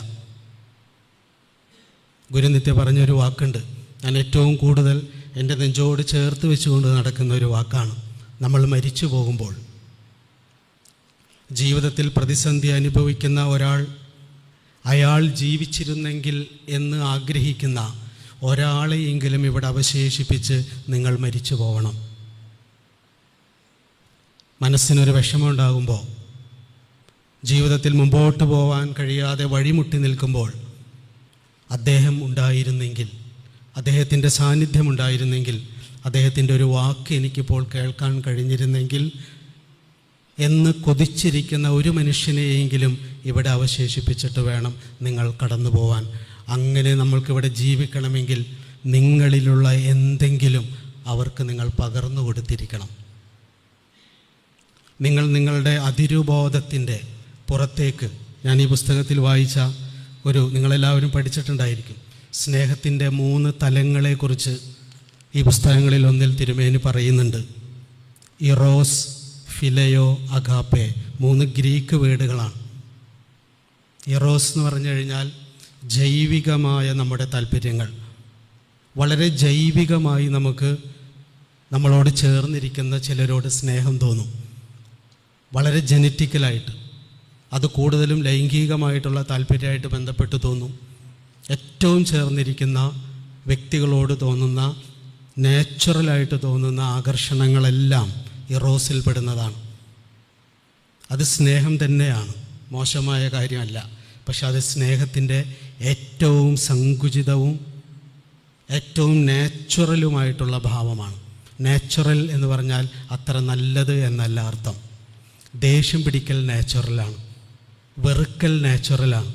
ഗുരുനിത്യ പറഞ്ഞൊരു വാക്കുണ്ട്, ഞാൻ ഏറ്റവും കൂടുതൽ എൻ്റെ നെഞ്ചോട് ചേർത്ത് വെച്ചുകൊണ്ട് നടക്കുന്ന ഒരു വാക്കാണ്. നമ്മൾ മരിച്ചു പോകുമ്പോൾ ജീവിതത്തിൽ പ്രതിസന്ധി അനുഭവിക്കുന്ന ഒരാൾ അയാൾ ജീവിച്ചിരുന്നെങ്കിൽ എന്ന് ആഗ്രഹിക്കുന്ന ഒരാളെയെങ്കിലും ഇവിടെ അവശേഷിപ്പിച്ച് നിങ്ങൾ മരിച്ചു പോകണം. മനസ്സിനൊരു വിഷമമുണ്ടാകുമ്പോൾ, ജീവിതത്തിൽ മുമ്പോട്ട് പോകാൻ കഴിയാതെ വഴിമുട്ടി നിൽക്കുമ്പോൾ അദ്ദേഹം ഉണ്ടായിരുന്നെങ്കിൽ, അദ്ദേഹത്തിൻ്റെ സാന്നിധ്യം ഉണ്ടായിരുന്നെങ്കിൽ, അദ്ദേഹത്തിൻ്റെ ഒരു വാക്ക് എനിക്കിപ്പോൾ കേൾക്കാൻ കഴിഞ്ഞിരുന്നെങ്കിൽ എന്ന് കൊതിച്ചിരിക്കുന്ന ഒരു മനുഷ്യനെയെങ്കിലും ഇവിടെ അവശേഷിപ്പിച്ചിട്ട് വേണം നിങ്ങൾ കടന്നു പോവാൻ. അങ്ങനെ നമ്മൾക്കിവിടെ ജീവിക്കണമെങ്കിൽ നിങ്ങളിലുള്ള എന്തെങ്കിലും അവർക്ക് നിങ്ങൾ പകർന്നു കൊടുത്തിരിക്കണം. നിങ്ങൾ നിങ്ങളുടെ അതിരുബോധത്തിൻ്റെ പുറത്തേക്ക്, ഞാൻ ഈ പുസ്തകത്തിൽ വായിച്ച നിങ്ങളെല്ലാവരും പഠിച്ചിട്ടുണ്ടായിരിക്കും, സ്നേഹത്തിൻ്റെ 3 തലങ്ങളെക്കുറിച്ച് ഈ പുസ്തകങ്ങളിൽ ഒന്നിൽ തിരുമേനി പറയുന്നുണ്ട്. ഇറോസ്, ഫിലയോ, അഗാപ്പെ, 3 ഗ്രീക്ക് വേർഡുകളാണ്. ഇറോസ് എന്ന് പറഞ്ഞു കഴിഞ്ഞാൽ ജൈവികമായ നമ്മുടെ താല്പര്യങ്ങൾ, വളരെ ജൈവികമായി നമുക്ക് നമ്മളോട് ചേർന്നിരിക്കുന്ന ചിലരോട് സ്നേഹം തോന്നും, വളരെ ജനറ്റിക്കലായിട്ട്. അത് കൂടുതലും ലൈംഗികമായിട്ടുള്ള താല്പര്യമായിട്ട് ബന്ധപ്പെട്ട് തോന്നും. ഏറ്റവും ചേർന്നിരിക്കുന്ന വ്യക്തികളോട് തോന്നുന്ന, നാച്ചുറലായിട്ട് തോന്നുന്ന ആകർഷണങ്ങളെല്ലാം ഇറോസിൽ പെടുന്നതാണ്. അത് സ്നേഹം തന്നെയാണ്, മോശമായ കാര്യമല്ല. പക്ഷെ അത് സ്നേഹത്തിൻ്റെ ഏറ്റവും സങ്കുചിതവും ഏറ്റവും നാച്ചുറലുമായിട്ടുള്ള ഭാവമാണ്. നാച്ചുറൽ എന്ന് പറഞ്ഞാൽ അത്ര നല്ലത് എന്നല്ല അർത്ഥം. ദേഷ്യം പിടിക്കൽ നാച്ചുറലാണ്, വെറുക്കൽ നാച്ചുറലാണ്.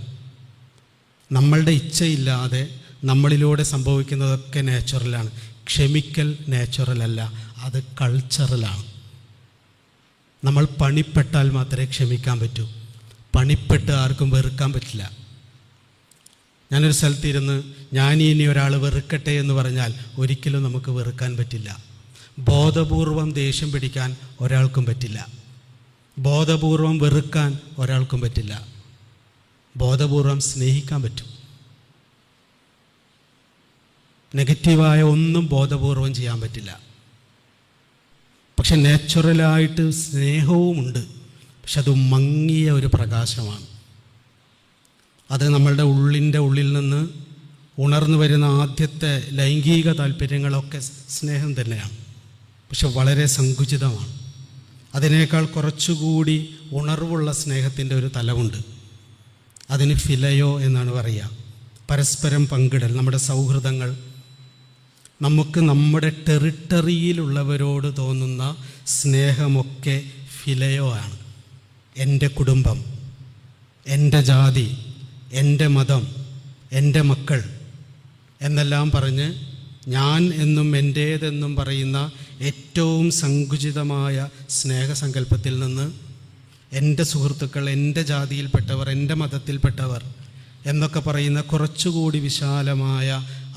നമ്മളുടെ ഇച്ഛയില്ലാതെ നമ്മളിലൂടെ സംഭവിക്കുന്നതൊക്കെ നാച്ചുറലാണ്. ക്ഷമിക്കൽ നാച്ചുറലല്ല, അത് കൾച്ചറലാണ്. നമ്മൾ പണിപ്പെട്ടാൽ മാത്രമേ ക്ഷമിക്കാൻ പറ്റൂ. പണിപ്പെട്ട് ആർക്കും വെറുക്കാൻ പറ്റില്ല. ഞാനൊരു സ്ഥലത്തിരുന്ന് ഇനി ഒരാൾ വെറുക്കട്ടെ എന്ന് പറഞ്ഞാൽ ഒരിക്കലും നമുക്ക് വെറുക്കാൻ പറ്റില്ല. ബോധപൂർവം ദേഷ്യം പിടിക്കാൻ ഒരാൾക്കും പറ്റില്ല. ബോധപൂർവം വെറുക്കാൻ ഒരാൾക്കും പറ്റില്ല. ബോധപൂർവം സ്നേഹിക്കാൻ പറ്റും. നെഗറ്റീവായ ഒന്നും ബോധപൂർവം ചെയ്യാൻ പറ്റില്ല. പക്ഷെ നാച്ചുറലായിട്ട് സ്നേഹവുമുണ്ട്. പക്ഷെ അത് മങ്ങിയ ഒരു പ്രകാശമാണ്. അത് നമ്മളുടെ ഉള്ളിൽ നിന്ന് ഉണർന്നു വരുന്ന ആദ്യത്തെ ലൈംഗിക താല്പര്യങ്ങളൊക്കെ സ്നേഹം തന്നെയാണ്. പക്ഷെ വളരെ സങ്കുചിതമാണ്. അതിനേക്കാൾ കുറച്ചുകൂടി ഉണർവുള്ള സ്നേഹത്തിൻ്റെ ഒരു തലമുണ്ട്. അതിന് ഫിലയോ എന്നാണ് പറയുക. പരസ്പരം പങ്കിടൽ, നമ്മുടെ സൗഹൃദങ്ങൾ, നമുക്ക് നമ്മുടെ ടെറിട്ടറിയിലുള്ളവരോട് തോന്നുന്ന സ്നേഹമൊക്കെ ഫിലയോ ആണ്. എൻ്റെ കുടുംബം, എൻ്റെ ജാതി, എൻ്റെ മതം, എൻ്റെ മക്കൾ എന്നെല്ലാം പറഞ്ഞ് ഞാൻ എന്നും എൻ്റേതെന്നും പറയുന്ന ഏറ്റവും സങ്കുചിതമായ സ്നേഹസങ്കല്പത്തിൽ നിന്ന് എൻ്റെ സുഹൃത്തുക്കൾ, എൻ്റെ ജാതിയിൽപ്പെട്ടവർ, എൻ്റെ മതത്തിൽപ്പെട്ടവർ എന്നൊക്കെ പറയുന്ന കുറച്ചുകൂടി വിശാലമായ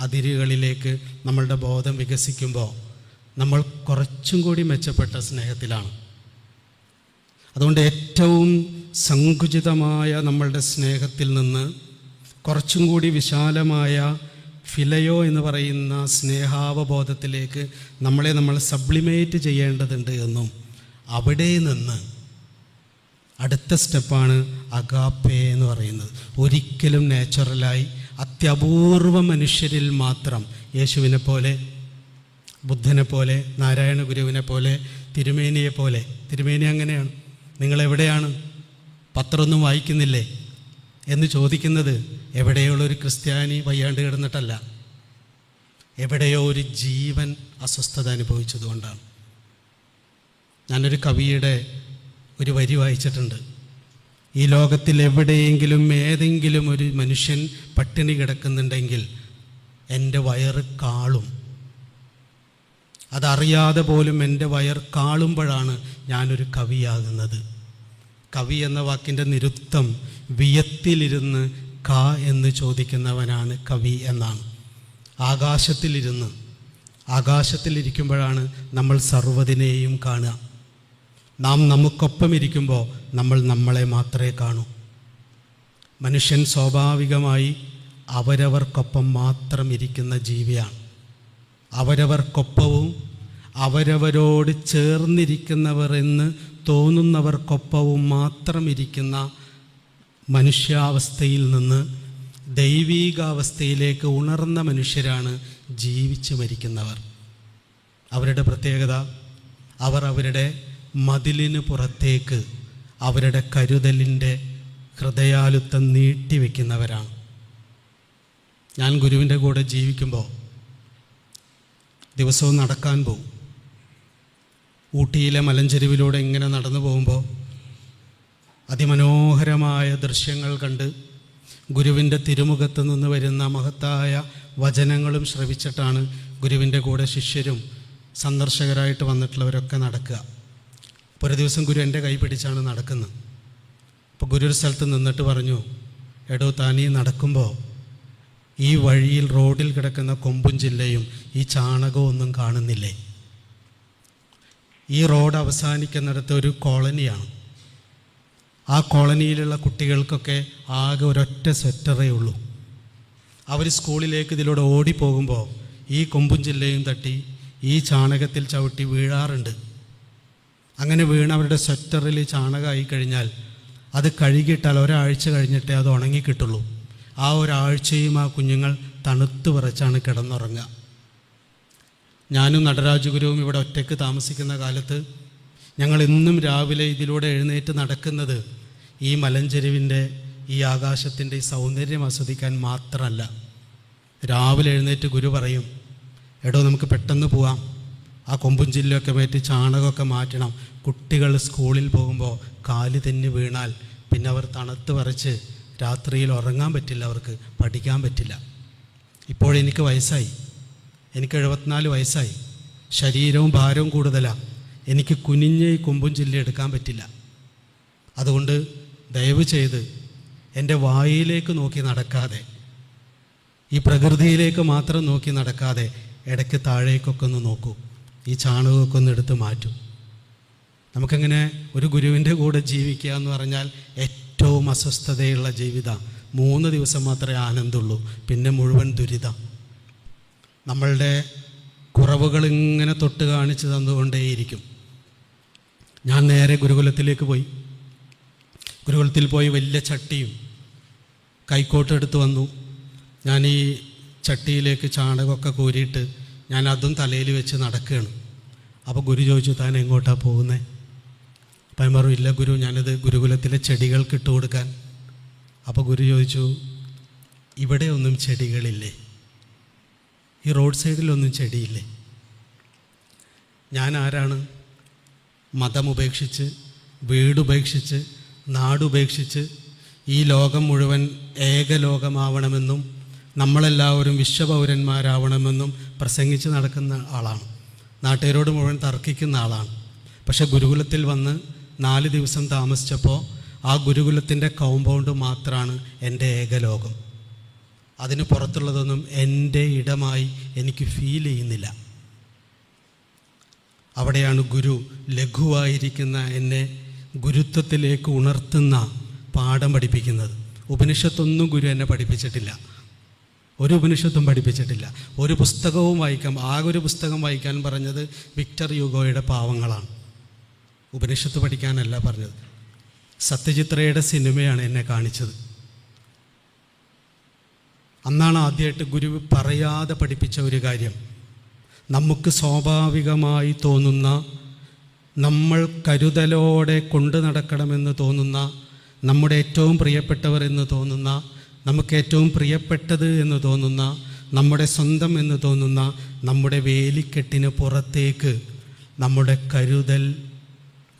അതിരുകളിലേക്ക് നമ്മളുടെ ബോധം വികസിക്കുമ്പോൾ നമ്മൾ കുറച്ചും കൂടി മെച്ചപ്പെട്ട സ്നേഹത്തിലാണ്. അതുകൊണ്ട് ഏറ്റവും സങ്കുചിതമായ നമ്മളുടെ സ്നേഹത്തിൽ നിന്ന് കുറച്ചും കൂടി വിശാലമായ ഫിലയോ എന്ന് പറയുന്ന സ്നേഹാവബോധത്തിലേക്ക് നമ്മൾ സബ്ലിമേറ്റ് ചെയ്യേണ്ടതുണ്ട് എന്നും അവിടെ നിന്ന് അടുത്ത സ്റ്റെപ്പാണ് അഗാപ്പെ എന്ന് പറയുന്നത്. ഒരിക്കലും നാച്ചുറലായി അത്യപൂർവ മനുഷ്യരിൽ മാത്രം, യേശുവിനെ പോലെ, ബുദ്ധനെ പോലെ, നാരായണ ഗുരുവിനെ പോലെ, തിരുമേനിയെ പോലെ. തിരുമേനി അങ്ങനെയാണ്. നിങ്ങളെവിടെയാണ്, പത്രമൊന്നും വായിക്കുന്നില്ലേ എന്ന് ചോദിക്കുന്നത് എവിടെയുള്ളൊരു ക്രിസ്ത്യാനി വയ്യാണ്ട് കിടന്നിട്ടല്ല, എവിടെയോ ഒരു ജീവൻ അസ്വസ്ഥത അനുഭവിച്ചതുകൊണ്ടാണ്. ഞാനൊരു കവിയുടെ ഒരു വരി വായിച്ചിട്ടുണ്ട്. ഈ ലോകത്തിൽ എവിടെയെങ്കിലും ഏതെങ്കിലും ഒരു മനുഷ്യൻ പട്ടിണി കിടക്കുന്നുണ്ടെങ്കിൽ എൻ്റെ വയറ് കാളും. അതറിയാതെ പോലും എൻ്റെ വയർ കാളുമ്പോഴാണ് ഞാനൊരു കവിയാകുന്നത്. കവി എന്ന വാക്കിൻ്റെ നിരുത്തം വിയത്തിലിരുന്ന് കാ എന്ന് ചോദിക്കുന്നവനാണ് കവി എന്നാണ്. ആകാശത്തിലിരിക്കുമ്പോഴാണ് നമ്മൾ സർവ്വതിനെയും കാണുക. നാം നമുക്കൊപ്പം ഇരിക്കുമ്പോൾ നമ്മൾ നമ്മളെ മാത്രമേ കാണൂ. മനുഷ്യൻ സ്വാഭാവികമായി അവരവർക്കൊപ്പം മാത്രം ഇരിക്കുന്ന ജീവിയാണ്. അവരവർക്കൊപ്പവും അവരവരോട് ചേർന്നിരിക്കുന്നവർ എന്ന് തോന്നുന്നവർക്കൊപ്പവും മാത്രം ഇരിക്കുന്ന മനുഷ്യാവസ്ഥയിൽ നിന്ന് ദൈവീകാവസ്ഥയിലേക്ക് ഉണർന്ന മനുഷ്യരാണ് ജീവിച്ചു മരിക്കുന്നവർ. അവരുടെ പ്രത്യേകത, അവർ അവരുടെ മതിലിന് പുറത്തേക്ക് അവരുടെ കരുതലിൻ്റെ ഹൃദയാലുത്തം നീട്ടിവെക്കുന്നവരാണ്. ഞാൻ ഗുരുവിൻ്റെ കൂടെ ജീവിക്കുമ്പോൾ ദിവസവും നടക്കാൻ പോകും. ഊട്ടിയിലെ മലഞ്ചെരുവിലൂടെ ഇങ്ങനെ നടന്നു പോകുമ്പോൾ അതിമനോഹരമായ ദൃശ്യങ്ങൾ കണ്ട് ഗുരുവിൻ്റെ തിരുമുഖത്ത് നിന്ന് വരുന്ന മഹത്തായ വചനങ്ങളും ശ്രവിച്ചിട്ടാണ് ഗുരുവിൻ്റെ കൂടെ ശിഷ്യരും സന്ദർശകരായിട്ട് വന്നിട്ടുള്ളവരൊക്കെ നടക്കുക. അപ്പോൾ ഒരു ദിവസം ഗുരു എൻ്റെ കൈ പിടിച്ചാണ് നടക്കുന്നത്. അപ്പോൾ ഗുരു ഒരു സ്ഥലത്ത് നിന്നിട്ട് പറഞ്ഞു, എടോ താനീ നടക്കുമ്പോൾ ഈ വഴിയിൽ റോഡിൽ കിടക്കുന്ന കൊമ്പും ചില്ലയും ഈ ചാണകവും ഒന്നും കാണുന്നില്ലേ? ഈ റോഡ് അവസാനിക്കുന്നിടത്ത് ഒരു കോളനിയാണ്. ആ കോളനിയിലുള്ള കുട്ടികൾക്കൊക്കെ ആകെ ഒരൊറ്റ സ്വെറ്ററേ ഉള്ളൂ. അവർ സ്കൂളിലേക്ക് ഇതിലൂടെ ഓടിപ്പോകുമ്പോൾ ഈ കൊമ്പും ചില്ലയും തട്ടി ഈ ചാണകത്തിൽ ചവിട്ടി വീഴാറുണ്ട്. അങ്ങനെ വീണ് അവരുടെ സ്വെറ്ററിൽ ചാണകമായി കഴിഞ്ഞാൽ അത് കഴുകിയിട്ടാൽ ഒരാഴ്ച കഴിഞ്ഞിട്ടേ അത് ഉണങ്ങിക്കിട്ടുള്ളൂ. ആ ഒരാഴ്ചയും ആ കുഞ്ഞുങ്ങൾ തണുത്ത് വിറച്ചാണ് കിടന്നുറങ്ങുക. ഞാനും നടരാജഗുരുവും ഇവിടെ ഒറ്റയ്ക്ക് താമസിക്കുന്ന കാലത്ത് ഞങ്ങൾ എന്നും രാവിലെ ഇതിലൂടെ എഴുന്നേറ്റ് നടക്കുന്നത് ഈ മലഞ്ചെരുവിൻ്റെ ഈ ആകാശത്തിൻ്റെ ഈ സൗന്ദര്യം ആസ്വദിക്കാൻ മാത്രമല്ല. രാവിലെ എഴുന്നേറ്റ് ഗുരു പറയും, എടോ നമുക്ക് പെട്ടെന്ന് പോവാം, ആ കൊമ്പും ചില്ലൊക്കെ മാറ്റി ചാണകമൊക്കെ മാറ്റണം. കുട്ടികൾ സ്കൂളിൽ പോകുമ്പോൾ കാല് തെന്നി വീണാൽ പിന്നെ അവർ തണുത്ത് വരച്ച് രാത്രിയിൽ ഉറങ്ങാൻ പറ്റില്ല, അവർക്ക് പഠിക്കാൻ പറ്റില്ല. ഇപ്പോഴെനിക്ക് വയസ്സായി, എനിക്ക് 74 വയസ്സായി, ശരീരവും ഭാരവും കൂടുതലാണ്. എനിക്ക് കുനിഞ്ഞ് ഈ കൊമ്പും ചില്ല എടുക്കാൻ പറ്റില്ല. അതുകൊണ്ട് ദയവ് ചെയ്ത് എൻ്റെ വായിലേക്ക് നോക്കി നടക്കാതെ, ഈ പ്രകൃതിയിലേക്ക് മാത്രം നോക്കി നടക്കാതെ ഇടയ്ക്ക് താഴേക്കൊക്കെ ഒന്ന് നോക്കൂ, ഈ ചാണകമൊക്കെ ഒന്ന് എടുത്ത് മാറ്റും. നമുക്കങ്ങനെ ഒരു ഗുരുവിൻ്റെ കൂടെ ജീവിക്കുക എന്ന് പറഞ്ഞാൽ ഏറ്റവും അസ്വസ്ഥതയുള്ള ജീവിതം. 3 ദിവസം മാത്രമേ ആനന്ദമുള്ളൂ, പിന്നെ മുഴുവൻ ദുരിതം. നമ്മളുടെ കുറവുകൾ ഇങ്ങനെ തൊട്ട് കാണിച്ച് തന്നുകൊണ്ടേയിരിക്കും. ഞാൻ നേരെ ഗുരുകുലത്തിലേക്ക് പോയി. ഗുരുകുലത്തിൽ പോയി വലിയ ചട്ടിയും കൈക്കോട്ടെടുത്ത് വന്നു. ഞാൻ ഈ ചട്ടിയിലേക്ക് ചാണകമൊക്കെ കോരിയിട്ട് ഞാൻ അതും തലയിൽ വെച്ച് നടക്കുകയാണ്. അപ്പോൾ ഗുരു ചോദിച്ചു, താൻ എങ്ങോട്ടാണ് പോകുന്നത്? അപ്പം ഞാൻ പറഞ്ഞു, ഇല്ല ഗുരു, ഞാനിത് ഗുരുകുലത്തിലെ ചെടികൾക്ക് ഇട്ട് കൊടുക്കാൻ. അപ്പോൾ ഗുരു ചോദിച്ചു, ഇവിടെ ഒന്നും ചെടികളില്ലേ? ഈ റോഡ് സൈഡിലൊന്നും ചെടിയില്ലേ? ഞാൻ ആരാണ്? മതമുപേക്ഷിച്ച്, വീടുപേക്ഷിച്ച്, നാടുപേക്ഷിച്ച് ഈ ലോകം മുഴുവൻ ഏകലോകമാവണമെന്നും നമ്മളെല്ലാവരും വിശ്വപൗരന്മാരാവണമെന്നും പ്രസംഗിച്ച് നടക്കുന്ന ആളാണ്. നാട്ടുകാരോട് മുഴുവൻ തർക്കിക്കുന്ന ആളാണ്. പക്ഷെ ഗുരുകുലത്തിൽ വന്ന് 4 ദിവസം താമസിച്ചപ്പോൾ ആ ഗുരുകുലത്തിൻ്റെ കോമ്പൗണ്ട് മാത്രമാണ് എൻ്റെ ഏകലോകം. അതിന് പുറത്തുള്ളതൊന്നും എൻ്റെ ഇടമായി എനിക്ക് ഫീൽ ചെയ്യുന്നില്ല. അവിടെയാണ് ഗുരു ലഘുവായിരിക്കുന്ന എന്നെ ഗുരുത്വത്തിലേക്ക് ഉണർത്തുന്ന പാഠം പഠിപ്പിക്കുന്നത്. ഉപനിഷത്തൊന്നും ഗുരു എന്നെ പഠിപ്പിച്ചിട്ടില്ല, ഒരു ഉപനിഷത്തും പഠിപ്പിച്ചിട്ടില്ല. ഒരു പുസ്തകവും വായിക്കാം, ആകെ ഒരു പുസ്തകം വായിക്കാൻ പറഞ്ഞത് വിക്ടർ യുഗോയുടെ പാവങ്ങളാണ്. ഉപനിഷത്ത് പഠിക്കാനല്ല പറഞ്ഞത്. സത്യജിത്രയുടെ സിനിമയാണ് എന്നെ കാണിച്ചത്. അന്നാണ് ആദ്യമായിട്ട് ഗുരു പറയാതെ പഠിപ്പിച്ച ഒരു കാര്യം. നമുക്ക് സ്വാഭാവികമായി തോന്നുന്ന, നമ്മൾ കരുതലോടെ കൊണ്ടു നടക്കണമെന്ന് തോന്നുന്ന, നമ്മുടെ ഏറ്റവും പ്രിയപ്പെട്ടവർ എന്ന് തോന്നുന്ന, നമുക്ക് ഏറ്റവും പ്രിയപ്പെട്ടത് എന്ന് തോന്നുന്ന, നമ്മുടെ സ്വന്തം എന്ന് തോന്നുന്ന നമ്മുടെ വേലിക്കെട്ടിന് പുറത്തേക്ക് നമ്മുടെ കരുതൽ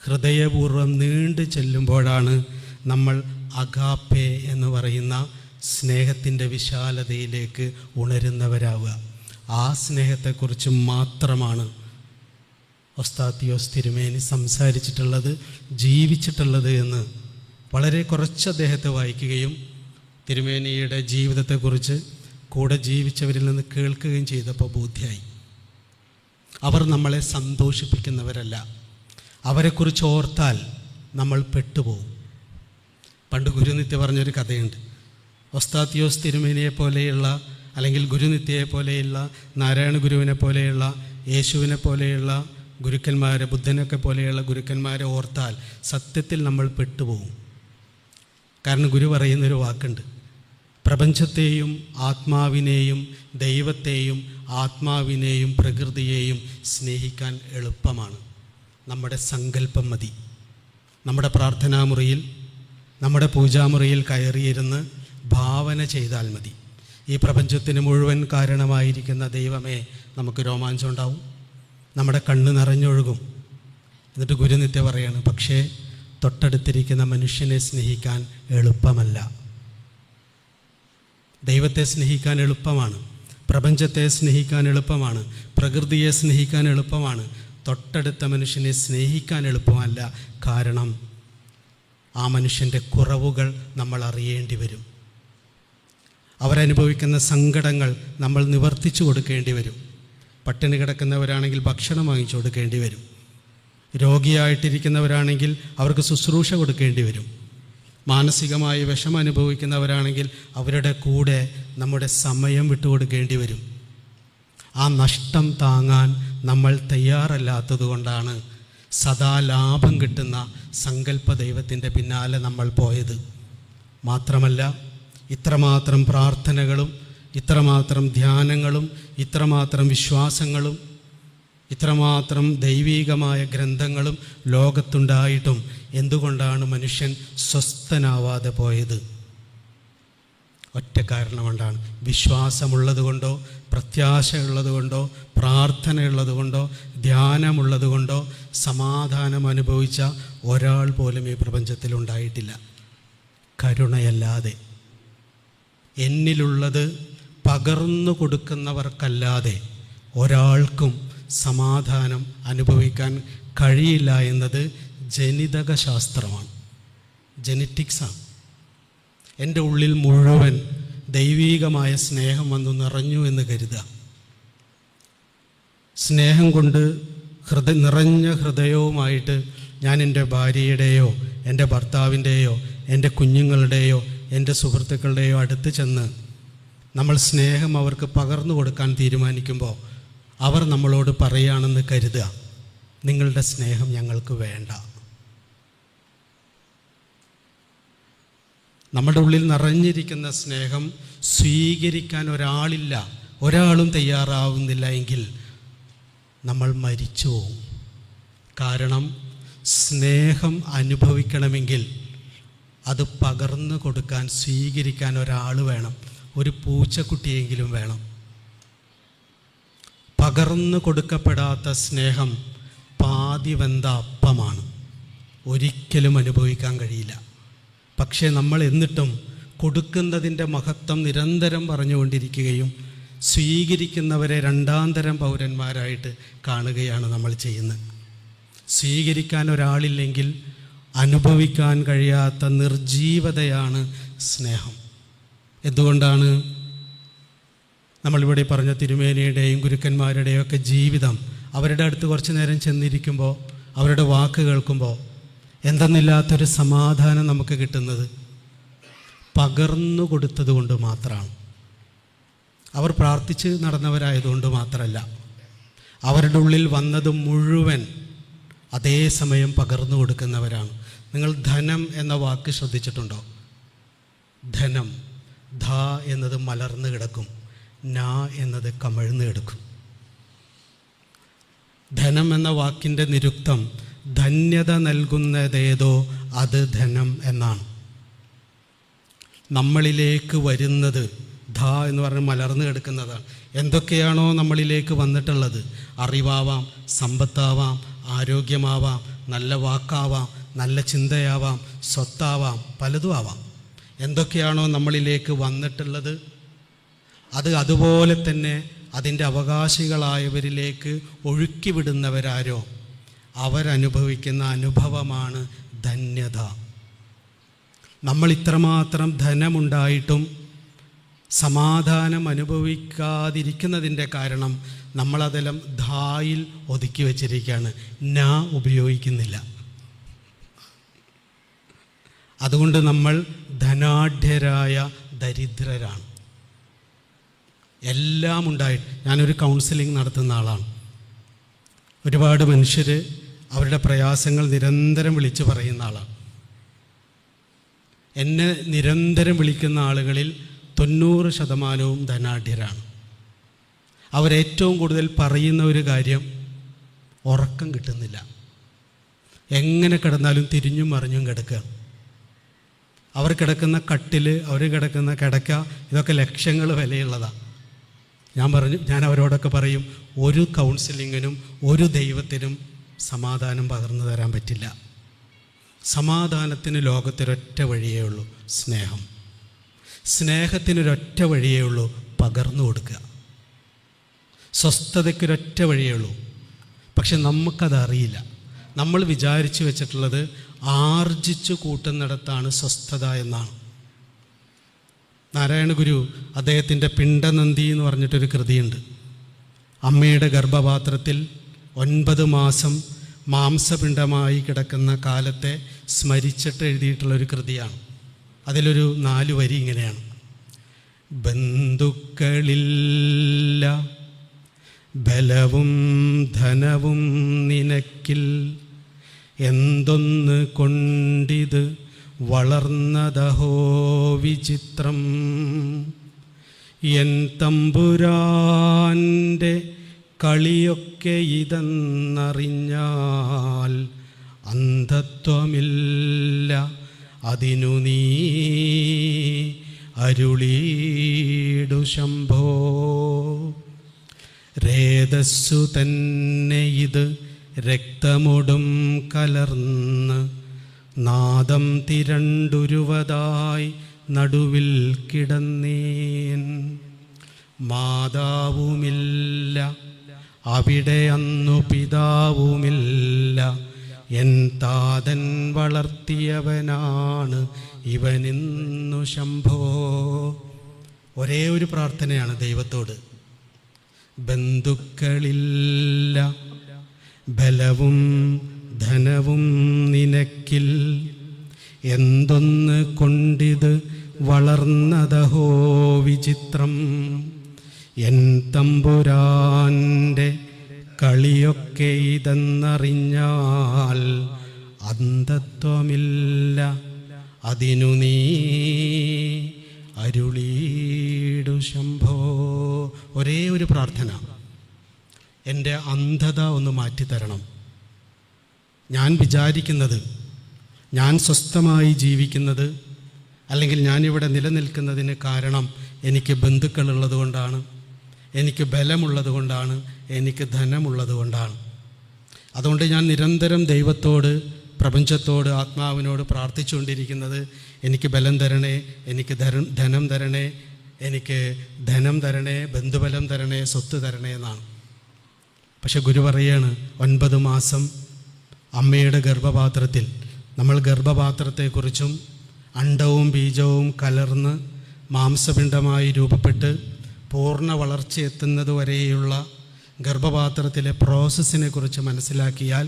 ഹൃദയപൂർവ്വം നീണ്ടു ചെല്ലുമ്പോഴാണ് നമ്മൾ അഗാപ്പെ എന്ന് പറയുന്ന സ്നേഹത്തിൻ്റെ വിശാലതയിലേക്ക് ഉണരുന്നവരാവുക. ആ സ്നേഹത്തെക്കുറിച്ച് മാത്രമാണ് ഒസ്താത്തിയോസ് തിരുമേനി സംസാരിച്ചിട്ടുള്ളത്, ജീവിച്ചിട്ടുള്ളത് എന്ന് വളരെ കുറച്ച് അദ്ദേഹത്തെ വായിക്കുകയും തിരുമേനിയുടെ ജീവിതത്തെക്കുറിച്ച് കൂടെ ജീവിച്ചവരിൽ നിന്ന് കേൾക്കുകയും ചെയ്തപ്പോൾ ബോധ്യമായി. അവർ നമ്മളെ സന്തോഷിപ്പിക്കുന്നവരല്ല. അവരെക്കുറിച്ച് ഓർത്താൽ നമ്മൾ പെട്ടുപോകും. പണ്ട് ഗുരുനിത്യ പറഞ്ഞൊരു കഥയുണ്ട്. ഒസ്താത്തിയോസ് തിരുമേനിയെ പോലെയുള്ള, അല്ലെങ്കിൽ ഗുരുനിത്യയെ പോലെയുള്ള, നാരായണ ഗുരുവിനെ പോലെയുള്ള, യേശുവിനെ പോലെയുള്ള ഗുരുക്കന്മാരെ, ബുദ്ധനൊക്കെ പോലെയുള്ള ഗുരുക്കന്മാരെ ഓർത്താൽ സത്യത്തിൽ നമ്മൾ പെട്ടുപോകും. കാരണം ഗുരു പറയുന്നൊരു വാക്കുണ്ട്, പ്രപഞ്ചത്തെയും ആത്മാവിനെയും ദൈവത്തെയും ആത്മാവിനെയും പ്രകൃതിയെയും സ്നേഹിക്കാൻ എളുപ്പമാണ്. നമ്മുടെ സങ്കല്പം മതി. നമ്മുടെ പ്രാർത്ഥനാമുറിയിൽ, നമ്മുടെ പൂജാമുറിയിൽ കയറിയിരുന്ന് ഭാവന ചെയ്താൽ മതി. ഈ പ്രപഞ്ചത്തിന് മുഴുവൻ കാരണമായിരിക്കുന്ന ദൈവമേ, നമുക്ക് രോമാഞ്ചം ഉണ്ടാവും, നമ്മുടെ കണ്ണ് നിറഞ്ഞൊഴുകും. എന്നിട്ട് ഗുരുനിത്യ പറയാണ്, പക്ഷേ തൊട്ടടുത്തിരിക്കുന്ന മനുഷ്യനെ സ്നേഹിക്കാൻ എളുപ്പമല്ല. ദൈവത്തെ സ്നേഹിക്കാൻ എളുപ്പമാണ്, പ്രപഞ്ചത്തെ സ്നേഹിക്കാൻ എളുപ്പമാണ്, പ്രകൃതിയെ സ്നേഹിക്കാൻ എളുപ്പമാണ്, തൊട്ടടുത്ത മനുഷ്യനെ സ്നേഹിക്കാൻ എളുപ്പമല്ല. കാരണം ആ മനുഷ്യൻ്റെ കുറവുകൾ നമ്മൾ അറിയേണ്ടി വരും. അവരനുഭവിക്കുന്ന സങ്കടങ്ങൾ നമ്മൾ നിവർത്തിച്ചു കൊടുക്കേണ്ടി വരും. പട്ടിണി കിടക്കുന്നവരാണെങ്കിൽ ഭക്ഷണം വാങ്ങിച്ചു കൊടുക്കേണ്ടി വരും. രോഗിയായിട്ടിരിക്കുന്നവരാണെങ്കിൽ അവർക്ക് ശുശ്രൂഷ കൊടുക്കേണ്ടി വരും. മാനസികമായി വിഷമം അനുഭവിക്കുന്നവരാണെങ്കിൽ അവരുടെ കൂടെ നമ്മുടെ സമയം വിട്ടുകൊടുക്കേണ്ടി വരും. ആ നഷ്ടം താങ്ങാൻ നമ്മൾ തയ്യാറല്ലാത്തത് കൊണ്ടാണ് സദാ ലാഭം കിട്ടുന്ന സങ്കല്പ ദൈവത്തിൻ്റെ പിന്നാലെ നമ്മൾ പോയത്. മാത്രമല്ല, ഇത്രമാത്രം പ്രാർത്ഥനകളും ഇത്രമാത്രം ധ്യാനങ്ങളും ഇത്രമാത്രം വിശ്വാസങ്ങളും ഇത്രമാത്രം ദൈവീകമായ ഗ്രന്ഥങ്ങളും ലോകത്തുണ്ടായിട്ടും എന്തുകൊണ്ടാണ് മനുഷ്യൻ സ്വസ്ഥനാവാതെ പോയത്? ഒറ്റ കാരണം കൊണ്ടാണ്. വിശ്വാസമുള്ളത് കൊണ്ടോ, പ്രത്യാശയുള്ളത് കൊണ്ടോ, പ്രാർത്ഥനയുള്ളത് കൊണ്ടോ, ധ്യാനമുള്ളത് കൊണ്ടോ സമാധാനം അനുഭവിച്ച ഒരാൾ പോലും ഈ പ്രപഞ്ചത്തിൽ ഉണ്ടായിട്ടില്ല. കരുണയല്ലാതെ, എന്നിലുള്ളത് പകർന്നു കൊടുക്കുന്നവർക്കല്ലാതെ ഒരാൾക്കും സമാധാനം അനുഭവിക്കാൻ കഴിയില്ല എന്നത് ജനിതക ശാസ്ത്രമാണ്, ജെനറ്റിക്സാണ്. എൻ്റെ ഉള്ളിൽ മുഴുവൻ ദൈവീകമായ സ്നേഹം വന്നു നിറഞ്ഞു എന്ന് കരുതുക. സ്നേഹം കൊണ്ട് നിറഞ്ഞ ഹൃദയവുമായിട്ട് ഞാൻ എൻ്റെ ഭാര്യയുടെയോ എൻ്റെ ഭർത്താവിൻ്റെയോ എൻ്റെ കുഞ്ഞുങ്ങളുടെയോ എൻ്റെ സുഹൃത്തുക്കളുടെയോ അടുത്ത് ചെന്ന് നമ്മൾ സ്നേഹം അവർക്ക് പകർന്നു കൊടുക്കാൻ തീരുമാനിക്കുമ്പോൾ അവർ നമ്മളോട് പറയുകയാണെന്ന് കരുതുക, നിങ്ങളുടെ സ്നേഹം ഞങ്ങൾക്ക് വേണ്ട. നമ്മുടെ ഉള്ളിൽ നിറഞ്ഞിരിക്കുന്ന സ്നേഹം സ്വീകരിക്കാൻ ഒരാളും തയ്യാറാവുന്നില്ല എങ്കിൽ നമ്മൾ മരിച്ചു പോകും. കാരണം സ്നേഹം അനുഭവിക്കണമെങ്കിൽ അത് പകർന്നു കൊടുക്കാൻ, സ്വീകരിക്കാൻ ഒരാൾ വേണം, ഒരു പൂച്ചക്കുട്ടിയെങ്കിലും വേണം. പകർന്നു കൊടുക്കപ്പെടാത്ത സ്നേഹം പാതി വെന്ത അപ്പമാണ്, ഒരിക്കലും അനുഭവിക്കാൻ കഴിയില്ല. പക്ഷേ നമ്മൾ എന്നിട്ടും കൊടുക്കുന്നതിൻ്റെ മഹത്വം നിരന്തരം പറഞ്ഞുകൊണ്ടിരിക്കുകയും സ്വീകരിക്കുന്നവരെ രണ്ടാന്തരം പൗരന്മാരായിട്ട് കാണുകയാണ് നമ്മൾ ചെയ്യുന്നത്. സ്വീകരിക്കാൻ ഒരാളില്ലെങ്കിൽ അനുഭവിക്കാൻ കഴിയാത്ത നിർജീവതയാണ് സ്നേഹം. എന്തുകൊണ്ടാണ് നമ്മളിവിടെ പറഞ്ഞ തിരുമേനിയുടെയും ഗുരുക്കന്മാരുടെയും ഒക്കെ ജീവിതം, അവരുടെ അടുത്ത് കുറച്ച് നേരം ചെന്നിരിക്കുമ്പോൾ, അവരുടെ വാക്ക് കേൾക്കുമ്പോൾ എന്തെന്നില്ലാത്തൊരു സമാധാനം നമുക്ക് കിട്ടുന്നത് പകർന്നു കൊടുത്തത് കൊണ്ട് മാത്രമാണ്. അവർ പ്രാർത്ഥിച്ച് നടന്നവരായതുകൊണ്ട് മാത്രമല്ല, അവരുടെ ഉള്ളിൽ വന്നത് മുഴുവൻ അതേ സമയം പകർന്നു കൊടുക്കുന്നവരാണ്. നിങ്ങൾ ധനം എന്ന വാക്ക് ശ്രദ്ധിച്ചിട്ടുണ്ടോ? ധനം, ധ എന്നത് മലർന്നു കിടക്കും, ന എന്നത് കമഴ്ന്നു കിടക്കും. ധനം എന്ന വാക്കിൻ്റെ നിരുക്തം ധന്യത നൽകുന്നതേതോ അത് ധനം എന്നാണ്. നമ്മളിലേക്ക് വരുന്നത് ധ എന്ന് പറഞ്ഞ് മലർന്നു കിടക്കുന്നതാണ്. എന്തൊക്കെയാണോ നമ്മളിലേക്ക് വന്നിട്ടുള്ളത്, അറിവാവാം, സമ്പത്താവാം, ആരോഗ്യമാവാം, നല്ല വാക്കാവാം, നല്ല ചിന്തയാവാം, സ്വത്താവാം, പലതും ആവാം. എന്തൊക്കെയാണോ നമ്മളിലേക്ക് വന്നിട്ടുള്ളത് അത് അതുപോലെ തന്നെ അതിൻ്റെ അവകാശികളായവരിലേക്ക് ഒഴുക്കിവിടുന്നവരാരോ അവരനുഭവിക്കുന്ന അനുഭവമാണ് ധന്യത. നമ്മൾ ഇത്രമാത്രം ധനമുണ്ടായിട്ടും സമാധാനം അനുഭവിക്കാതിരിക്കുന്നതിൻ്റെ കാരണം നമ്മളതെല്ലാം ധായിൽ ഒതുക്കി വച്ചിരിക്കുകയാണ്, ന ഉപയോഗിക്കുന്നില്ല. അതുകൊണ്ട് നമ്മൾ ധനാഢ്യരായ ദരിദ്രരാണ്. എല്ലാം ഉണ്ടായിട്ട്, ഞാനൊരു കൗൺസിലിംഗ് നടത്തുന്ന ആളാണ്. ഒരുപാട് മനുഷ്യർ അവരുടെ പ്രയാസങ്ങൾ നിരന്തരം വിളിച്ചു പറയുന്ന ആളാണ്. എന്നെ നിരന്തരം വിളിക്കുന്ന ആളുകളിൽ 90% ധനാഢ്യരാണ്. അവരേറ്റവും കൂടുതൽ പറയുന്ന ഒരു കാര്യം, ഉറക്കം കിട്ടുന്നില്ല, എങ്ങനെ കിടന്നാലും തിരിഞ്ഞും മറിഞ്ഞും കിടക്കുക. അവർ കിടക്കുന്ന കട്ടിൽ, അവർ കിടക്കുന്ന കിടക്ക, ഇതൊക്കെ ലക്ഷങ്ങൾ വിലയുള്ളതാണ്. ഞാൻ അവരോടൊക്കെ പറയും, ഒരു കൗൺസിലിങ്ങിനും ഒരു ദൈവത്തിനും സമാധാനം പകർന്നു തരാൻ പറ്റില്ല. സമാധാനത്തിന് ലോകത്തൊരൊറ്റ വഴിയേ ഉള്ളൂ, സ്നേഹം. സ്നേഹത്തിനൊരൊറ്റ വഴിയേ ഉള്ളൂ, പകർന്നു കൊടുക്കുക. സ്വസ്ഥതയ്ക്കൊരൊറ്റ വഴിയേ ഉള്ളൂ. പക്ഷെ നമുക്കതറിയില്ല. നമ്മൾ വിചാരിച്ചു വെച്ചിട്ടുള്ളത് ആർജിച്ചു കൂട്ടുന്നിടത്താണ് സ്വസ്ഥത എന്നാണ്. നാരായണ ഗുരു അദ്ദേഹത്തിൻ്റെ പിണ്ടനന്ദി എന്ന് പറഞ്ഞിട്ടൊരു കൃതിയുണ്ട്. അമ്മയുടെ ഗർഭപാത്രത്തിൽ 9 മാസം മാംസപിണ്ഡമായി കിടക്കുന്ന കാലത്തെ സ്മരിച്ചിട്ട് എഴുതിയിട്ടുള്ളൊരു കൃതിയാണ്. അതിലൊരു 4 വരി ഇങ്ങനെയാണ്: ബന്ധുക്കളില്ല ബലവും ധനവും നിനക്കിൽ, എന്തൊന്ന് കൊണ്ടിത് വളർന്നതഹോ വിചിത്രം. എൻ തമ്പുരാൻ്റെ കളിയൊക്കെ ഇതെന്നറിഞ്ഞാൽ അന്ധത്വമില്ല അതിനു നീ അരുളീടു ശംഭോ. രേതസ്സു തന്നെ ഇത് രക്തമൊടും കലർന്ന് നാദം തിരണ്ടുരുവതായി നടുവിൽ കിടന്നേൻ. മാതാവുമില്ല അവിടെ അന്നു പിതാവുമില്ല, എൻ താതൻ വളർത്തിയവനാണ് ഇവനിന്നു ശംഭോ. ഒരേ ഒരു പ്രാർത്ഥനയാണ് ദൈവത്തോട്. ബന്ധുക്കളില്ല ബലവും ധനവും നിനക്കിൽ, എന്തൊന്ന് കൊണ്ടിത് വളർന്നതഹോ വിചിത്രം. എൻ തമ്പുരാൻ്റെ കളിയൊക്കെ ഇതെന്നറിഞ്ഞാൽ അന്ധത്വമില്ല അതിനു നീ അരുളീടു ശംഭോ. ഒരേ ഒരു പ്രാർത്ഥന, എൻ്റെ അന്ധത ഒന്ന് മാറ്റിത്തരണം. ഞാൻ വിചാരിക്കുന്നത്, ഞാൻ സ്വസ്ഥമായി ജീവിക്കുന്നത്, അല്ലെങ്കിൽ ഞാനിവിടെ നിലനിൽക്കുന്നതിന് കാരണം എനിക്ക് ബന്ധുക്കളുള്ളത് കൊണ്ടാണ്, എനിക്ക് ബലമുള്ളത് കൊണ്ടാണ്, എനിക്ക് ധനമുള്ളത് കൊണ്ടാണ്. അതുകൊണ്ട് ഞാൻ നിരന്തരം ദൈവത്തോട്, പ്രപഞ്ചത്തോട്, ആത്മാവിനോട് പ്രാർത്ഥിച്ചുകൊണ്ടിരിക്കുന്നത് എനിക്ക് ബലം തരണേ, എനിക്ക് ധനം തരണേ, എനിക്ക് ധനം തരണേ, ബന്ധുബലം തരണേ, സ്വത്ത് തരണേ എന്നാണ്. പക്ഷെ ഗുരു പറയാണ് 9 മാസം അമ്മയുടെ ഗർഭപാത്രത്തിൽ, നമ്മൾ ഗർഭപാത്രത്തെക്കുറിച്ചും അണ്ടവും ബീജവും കലർന്ന് മാംസപിണ്ഡമായി രൂപപ്പെട്ട് പൂർണ്ണ വളർച്ചയെത്തുന്നത് വരെയുള്ള ഗർഭപാത്രത്തിലെ പ്രോസസ്സിനെ കുറിച്ച് മനസ്സിലാക്കിയാൽ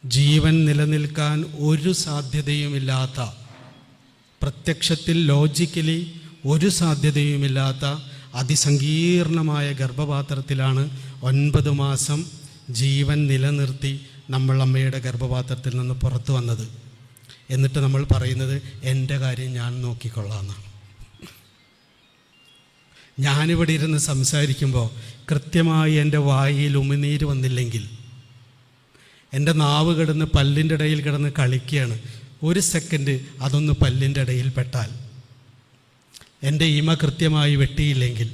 ജീവൻ നിലനിൽക്കാൻ ഒരു സാധ്യതയുമില്ലാത്ത, പ്രത്യക്ഷത്തിൽ ലോജിക്കലി ഒരു സാധ്യതയുമില്ലാത്ത അതിസങ്കീർണമായ ഗർഭപാത്രത്തിലാണ് 9 മാസം ജീവൻ നിലനിർത്തി നമ്മൾ അമ്മയുടെ ഗർഭപാത്രത്തിൽ നിന്ന് പുറത്തു വന്നത്. എന്നിട്ട് നമ്മൾ പറയുന്നത് എൻ്റെ കാര്യം ഞാൻ നോക്കിക്കൊള്ളാമെന്നാണ്. ഞാനിവിടെ ഇരുന്ന് സംസാരിക്കുമ്പോൾ കൃത്യമായി എൻ്റെ വായിൽ ഉമിനീര് വന്നില്ലെങ്കിൽ, എൻ്റെ നാവ് കിടന്ന് പല്ലിൻ്റെ ഇടയിൽ കിടന്ന് കളിക്കുകയാണ്, 1 സെക്കൻഡ് അതൊന്ന് പല്ലിൻ്റെ ഇടയിൽ പെട്ടാൽ, എൻ്റെ ഇമ കൃത്യമായി വെട്ടിയില്ലെങ്കിൽ,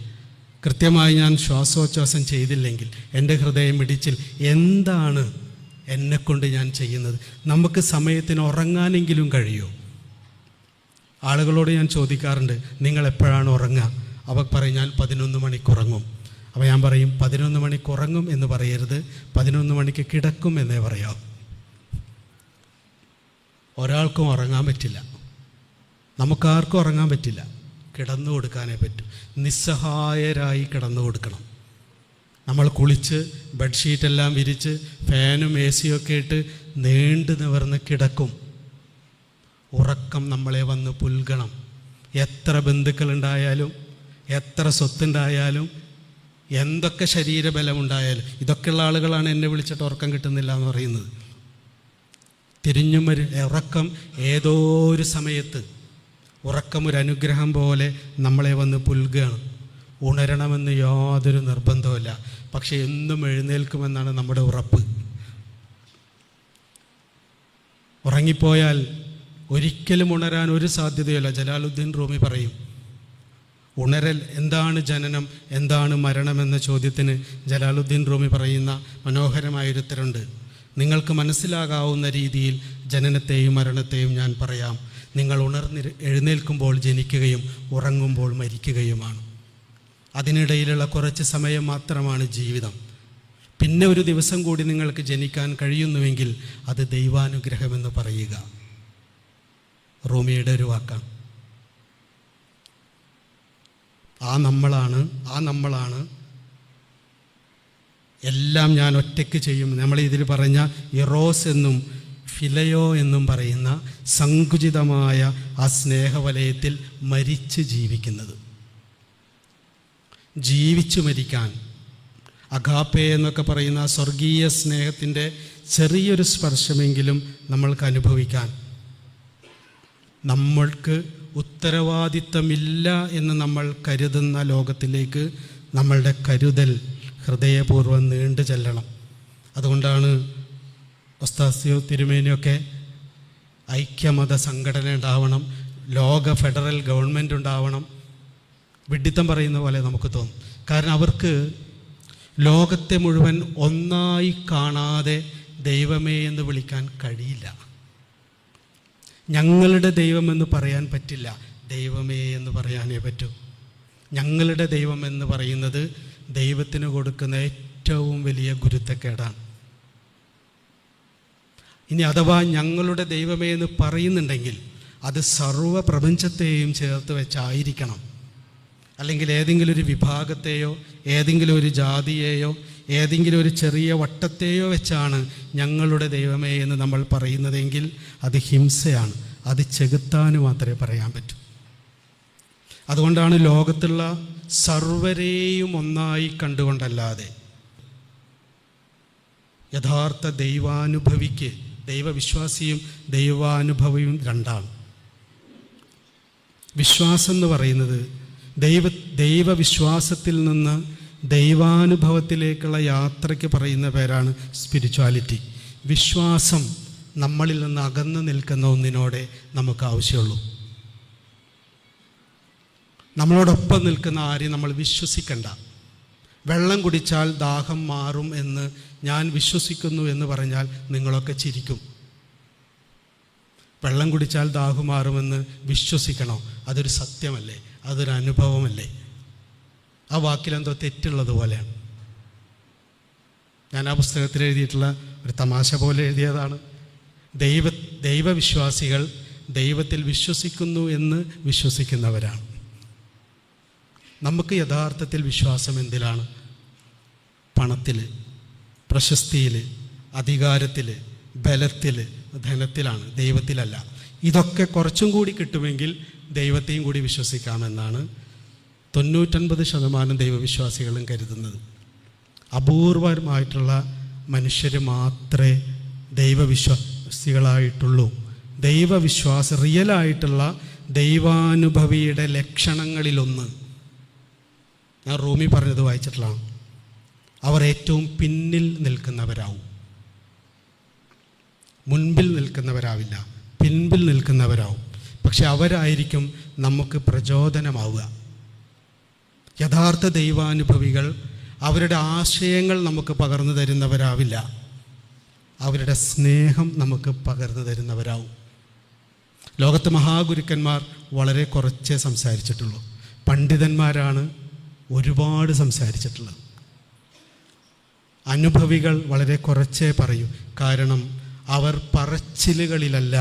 കൃത്യമായി ഞാൻ ശ്വാസോച്ഛ്വാസം ചെയ്തില്ലെങ്കിൽ, എൻ്റെ ഹൃദയം ഇടിച്ചിൽ, എന്താണ് എന്നെക്കൊണ്ട് ഞാൻ ചെയ്യുന്നത്? നമുക്ക് സമയത്തിന് ഉറങ്ങാനെങ്കിലും കഴിയുമോ? ആളുകളോട് ഞാൻ ചോദിക്കാറുണ്ട്, നിങ്ങൾ എപ്പോഴാണ് ഉറങ്ങുക? അവർ പറയും ഞാൻ 11 മണിക്ക് ഉറങ്ങും. അപ്പോൾ ഞാൻ പറയും 11 മണിക്ക് ഉറങ്ങും എന്ന് പറയരുത്, 11 മണിക്ക് കിടക്കും എന്നേ പറയാം. ഒരാൾക്കും ഉറങ്ങാൻ പറ്റില്ല, നമുക്കാർക്കും ഉറങ്ങാൻ പറ്റില്ല, കിടന്നു കൊടുക്കാനേ പറ്റൂ. നിസ്സഹായരായി കിടന്നു കൊടുക്കണം. നമ്മൾ കുളിച്ച് ബെഡ്ഷീറ്റെല്ലാം വിരിച്ച് ഫാനും AC ഒക്കെ ഇട്ട് നീണ്ടു നിവർന്ന് കിടക്കും. ഉറക്കം നമ്മളെ വന്ന് പുൽകണം. എത്ര ബന്ധുക്കളുണ്ടായാലും, എത്ര സ്വത്തുണ്ടായാലും, എന്തൊക്കെ ശരീരബലമുണ്ടായാലും, ഇതൊക്കെയുള്ള ആളുകളാണ് എന്നെ വിളിച്ചിട്ട് ഉറക്കം കിട്ടുന്നില്ല എന്ന് പറയുന്നത്. തിരിഞ്ഞും ഉറക്കം ഏതോ ഒരു സമയത്ത്, ഉറക്കം ഒരു അനുഗ്രഹം പോലെ നമ്മളെ വന്ന് പുൽകുകയാണ്. ഉണരണമെന്ന് യാതൊരു നിർബന്ധവുമില്ല, പക്ഷെ എന്നും എഴുന്നേൽക്കുമെന്നാണ് നമ്മുടെ ഉറപ്പ്. ഉറങ്ങിപ്പോയാൽ ഒരിക്കലും ഉണരാൻ ഒരു സാധ്യതയില്ല. ജലാലുദ്ദീൻ റൂമി പറയും, ഉണരൽ എന്താണ് ജനനം, എന്താണ് മരണം എന്ന ചോദ്യത്തിന് ജലാലുദ്ദീൻ റൂമി പറയുന്ന മനോഹരമായൊരു ഉത്തരമുണ്ട്. നിങ്ങൾക്ക് മനസ്സിലാകാവുന്ന രീതിയിൽ ജനനത്തെയും മരണത്തെയും ഞാൻ പറയാം. നിങ്ങൾ എഴുന്നേൽക്കുമ്പോൾ ജനിക്കുകയും ഉറങ്ങുമ്പോൾ മരിക്കുകയുമാണ്. അതിനിടയിലുള്ള കുറച്ച് സമയം മാത്രമാണ് ജീവിതം. പിന്നെ ഒരു ദിവസം കൂടി നിങ്ങൾക്ക് ജനിക്കാൻ കഴിയുന്നുവെങ്കിൽ അത് ദൈവാനുഗ്രഹമെന്ന് പറയുക. റോമിയുടെ ഒരു വാക്കാണ്. ആ നമ്മളാണ് എല്ലാം ഞാൻ ഒറ്റയ്ക്ക് ചെയ്യും. നമ്മൾ ഇതിൽ പറഞ്ഞ ഇറോസ് എന്നും ഫിലയോ എന്നും പറയുന്ന സങ്കുചിതമായ ആ സ്നേഹവലയത്തിൽ മരിച്ച് ജീവിക്കുന്നത്. ജീവിച്ചു മരിക്കാൻ, അഗാപ്പെ എന്നൊക്കെ പറയുന്ന സ്വർഗീയ സ്നേഹത്തിൻ്റെ ചെറിയൊരു സ്പർശമെങ്കിലും നമ്മൾക്ക് അനുഭവിക്കാൻ, നമ്മൾക്ക് ഉത്തരവാദിത്തമില്ല എന്ന് നമ്മൾ കരുതുന്ന ലോകത്തിലേക്ക് നമ്മളുടെ കരുതൽ ഹൃദയപൂർവ്വം നീണ്ടു ചെല്ലണം. അതുകൊണ്ടാണ് ഒസ്താസ്യോ തിരുമേനിയൊക്കെ ഐക്യമത സംഘടന ഉണ്ടാവണം, ലോക ഫെഡറൽ ഗവൺമെൻറ് ഉണ്ടാവണം. വിഡ്ഢിത്തം പറയുന്ന പോലെ നമുക്ക് തോന്നും. കാരണം അവർക്ക് ലോകത്തെ മുഴുവൻ ഒന്നായി കാണാതെ ദൈവമേ എന്ന് വിളിക്കാൻ കഴിയില്ല. ഞങ്ങളുടെ ദൈവമെന്ന് പറയാൻ പറ്റില്ല, ദൈവമേ എന്ന് പറയാനേ പറ്റൂ. ഞങ്ങളുടെ ദൈവം എന്ന് പറയുന്നത് ദൈവത്തിന് കൊടുക്കുന്ന ഏറ്റവും വലിയ ഗുരുത്തക്കേടാണ്. ഇനി അഥവാ ഞങ്ങളുടെ ദൈവമേ എന്ന് പറയുന്നുണ്ടെങ്കിൽ അത് സർവ്വ പ്രപഞ്ചത്തെയും ചേർത്ത് വെച്ചായിരിക്കണം. അല്ലെങ്കിൽ ഏതെങ്കിലും ഒരു വിഭാഗത്തെയോ ഏതെങ്കിലും ഒരു ജാതിയെയോ ഏതെങ്കിലും ഒരു ചെറിയ വട്ടത്തെയോ വെച്ചാണ് ഞങ്ങളുടെ ദൈവമേ എന്ന് നമ്മൾ പറയുന്നതെങ്കിൽ അത് ഹിംസയാണ്, അത് ചെകുത്താന് മാത്രമേ പറയാൻ പറ്റൂ. അതുകൊണ്ടാണ് ലോകത്തുള്ള സർവരെയും ഒന്നായി കണ്ടുകൊണ്ടല്ലാതെ യഥാർത്ഥ ദൈവാനുഭവിക്ക്, ദൈവവിശ്വാസിയും ദൈവാനുഭവിയും രണ്ടാണ്. വിശ്വാസം എന്ന് പറയുന്നത് ദൈവവിശ്വാസത്തിൽ നിന്ന് ദൈവാനുഭവത്തിലേക്കുള്ള യാത്രയ്ക്ക് പറയുന്ന പേരാണ് സ്പിരിച്വാലിറ്റി. വിശ്വാസം നമ്മളിൽ നിന്ന് അകന്നു നിൽക്കുന്ന ഒന്നിനോടെ നമുക്ക് ആവശ്യമുള്ളൂ. നമ്മളോടൊപ്പം നിൽക്കുന്ന ആരെയും നമ്മൾ വിശ്വസിക്കണ്ട. വെള്ളം കുടിച്ചാൽ ദാഹം മാറും എന്ന് ഞാൻ വിശ്വസിക്കുന്നു എന്ന് പറഞ്ഞാൽ നിങ്ങളൊക്കെ ചിരിക്കും. വെള്ളം കുടിച്ചാൽ ദാഹം മാറുമെന്ന് വിശ്വസിക്കണോ? അതൊരു സത്യമല്ലേ? അതൊരു അനുഭവമല്ലേ? ആ വാക്കിലെന്തോ തെറ്റുള്ളതുപോലെയാണ്. ഞാൻ ആ പുസ്തകത്തിൽ എഴുതിയിട്ടുള്ള ഒരു തമാശ പോലെ എഴുതിയതാണ്. ദൈവവിശ്വാസികൾ ദൈവത്തിൽ വിശ്വസിക്കുന്നു എന്ന് വിശ്വസിക്കുന്നവരാണ്. നമുക്ക് യഥാർത്ഥത്തിൽ വിശ്വാസം എന്തിലാണ്? പണത്തിൽ, പ്രശസ്തിയിൽ, അധികാരത്തിൽ, ബലത്തിൽ, ധനത്തിലാണ്, ദൈവത്തിലല്ല. ഇതൊക്കെ കുറച്ചും കൂടി കിട്ടുമെങ്കിൽ ദൈവത്തെയും കൂടി വിശ്വസിക്കാമെന്നാണ് 99% ദൈവവിശ്വാസികളും കരുതുന്നത്. അപൂർവമായിട്ടുള്ള മനുഷ്യർ മാത്രമേ ദൈവവിശ്വാസികളായിട്ടുള്ളൂ. റിയലായിട്ടുള്ള ദൈവാനുഭവിയുടെ ലക്ഷണങ്ങളിലൊന്ന് ഞാൻ റൂമി പറഞ്ഞത് വായിച്ചിട്ടുള്ളതാണ്. അവർ ഏറ്റവും പിന്നിൽ നിൽക്കുന്നവരാവും. മുൻപിൽ നിൽക്കുന്നവരാവില്ല, പിൻപിൽ നിൽക്കുന്നവരാവും. പക്ഷെ അവരായിരിക്കും നമുക്ക് പ്രചോദനമാവുക. യഥാർത്ഥ ദൈവാനുഭവികൾ അവരുടെ ആശയങ്ങൾ നമുക്ക് പകർന്നു തരുന്നവരാവില്ല, അവരുടെ സ്നേഹം നമുക്ക് പകർന്നു തരുന്നവരാവും. ലോകത്ത് മഹാഗുരുക്കന്മാർ വളരെ കുറച്ചേ സംസാരിച്ചിട്ടുള്ളൂ. പണ്ഡിതന്മാരാണ് ഒരുപാട് സംസാരിച്ചിട്ടുള്ളത്. അനുഭവികൾ വളരെ കുറച്ചേ പറയൂ. കാരണം അവർ പറച്ചിലുകളിലല്ല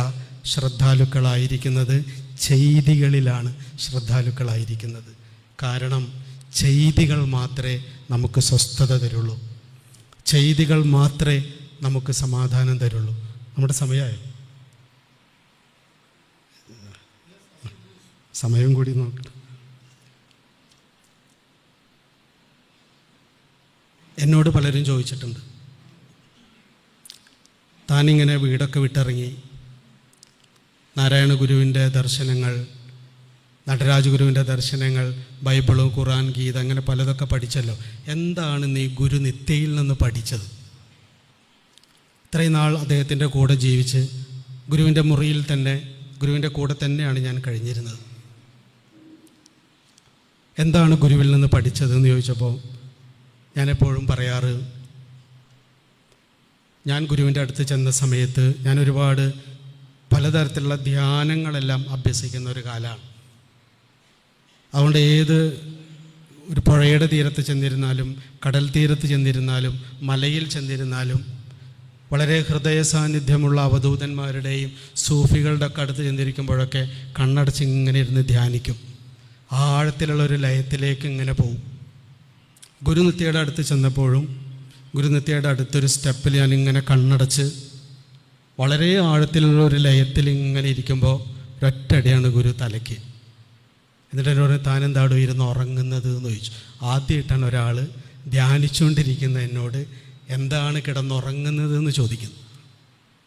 ശ്രദ്ധാലുക്കളായിരിക്കുന്നത്, ചെയ്തികളിലാണ് ശ്രദ്ധാലുക്കളായിരിക്കുന്നത്. കാരണം ചെയ്തികൾ മാത്രമേ നമുക്ക് സ്വസ്ഥത തരുള്ളൂ, ചെയ്തികൾ മാത്രമേ നമുക്ക് സമാധാനം തരുള്ളൂ. നമ്മുടെ സമയമായോ? സമയം കൂടി നോക്കട്ടെ. എന്നോട് പലരും ചോദിച്ചിട്ടുണ്ട്, താനിങ്ങനെ വീടൊക്കെ വിട്ടിറങ്ങി നാരായണ ഗുരുവിൻ്റെ ദർശനങ്ങൾ, നടരാജ ഗുരുവിൻ്റെ ദർശനങ്ങൾ, ബൈബിള്, ഖുറാൻ, ഗീത, അങ്ങനെ പലതൊക്കെ പഠിച്ചല്ലോ. എന്താണ് നീ ഗുരു നിത്യയിൽ നിന്ന് പഠിച്ചത്? ഇത്രയും നാൾ അദ്ദേഹത്തിൻ്റെ കൂടെ ജീവിച്ച് ഗുരുവിൻ്റെ മുറിയിൽ തന്നെ, ഗുരുവിൻ്റെ കൂടെ തന്നെയാണ് ഞാൻ കഴിഞ്ഞിരുന്നത്. എന്താണ് ഗുരുവിൽ നിന്ന് പഠിച്ചതെന്ന് ചോദിച്ചപ്പോൾ ഞാനെപ്പോഴും പറയാറ്, ഞാൻ ഗുരുവിൻ്റെ അടുത്ത് ചെന്ന സമയത്ത് ഞാൻ ഒരുപാട് പലതരത്തിലുള്ള ധ്യാനങ്ങളെല്ലാം അഭ്യസിക്കുന്ന ഒരു കാലമാണ്. അതുകൊണ്ട് ഏത് ഒരു പുഴയുടെ തീരത്ത് ചെന്നിരുന്നാലും കടൽ തീരത്ത് ചെന്നിരുന്നാലും മലയിൽ ചെന്നിരുന്നാലും വളരെ ഹൃദയ സാന്നിധ്യമുള്ള അവധൂതന്മാരുടെയും സൂഫികളുടെ ഒക്കെ അടുത്ത് ചെന്നിരിക്കുമ്പോഴൊക്കെ കണ്ണടച്ച് ഇങ്ങനെ ഇരുന്ന് ധ്യാനിക്കും. ആഴത്തിലുള്ള ഒരു ലയത്തിലേക്ക് ഇങ്ങനെ പോകും. ഗുരുനിത്യയുടെ അടുത്ത് ചെന്നപ്പോഴും ഗുരുനിത്യയുടെ അടുത്തൊരു സ്റ്റെപ്പിൽ ഞാനിങ്ങനെ കണ്ണടച്ച് വളരെ ആഴത്തിലുള്ള ഒരു ലയത്തിൽ ഇങ്ങനെ ഇരിക്കുമ്പോൾ ഒരൊറ്റടിയാണ് ഗുരു തലയ്ക്ക്. എന്നിട്ട് എന്നോട് താനെന്താടോ ഇരുന്ന് ഉറങ്ങുന്നത് എന്ന് ചോദിച്ചു. ആദ്യമായിട്ടാണ് ഒരാൾ ധ്യാനിച്ചുകൊണ്ടിരിക്കുന്ന എന്നോട് എന്താണ് കിടന്നുറങ്ങുന്നത് എന്ന് ചോദിക്കുന്നു.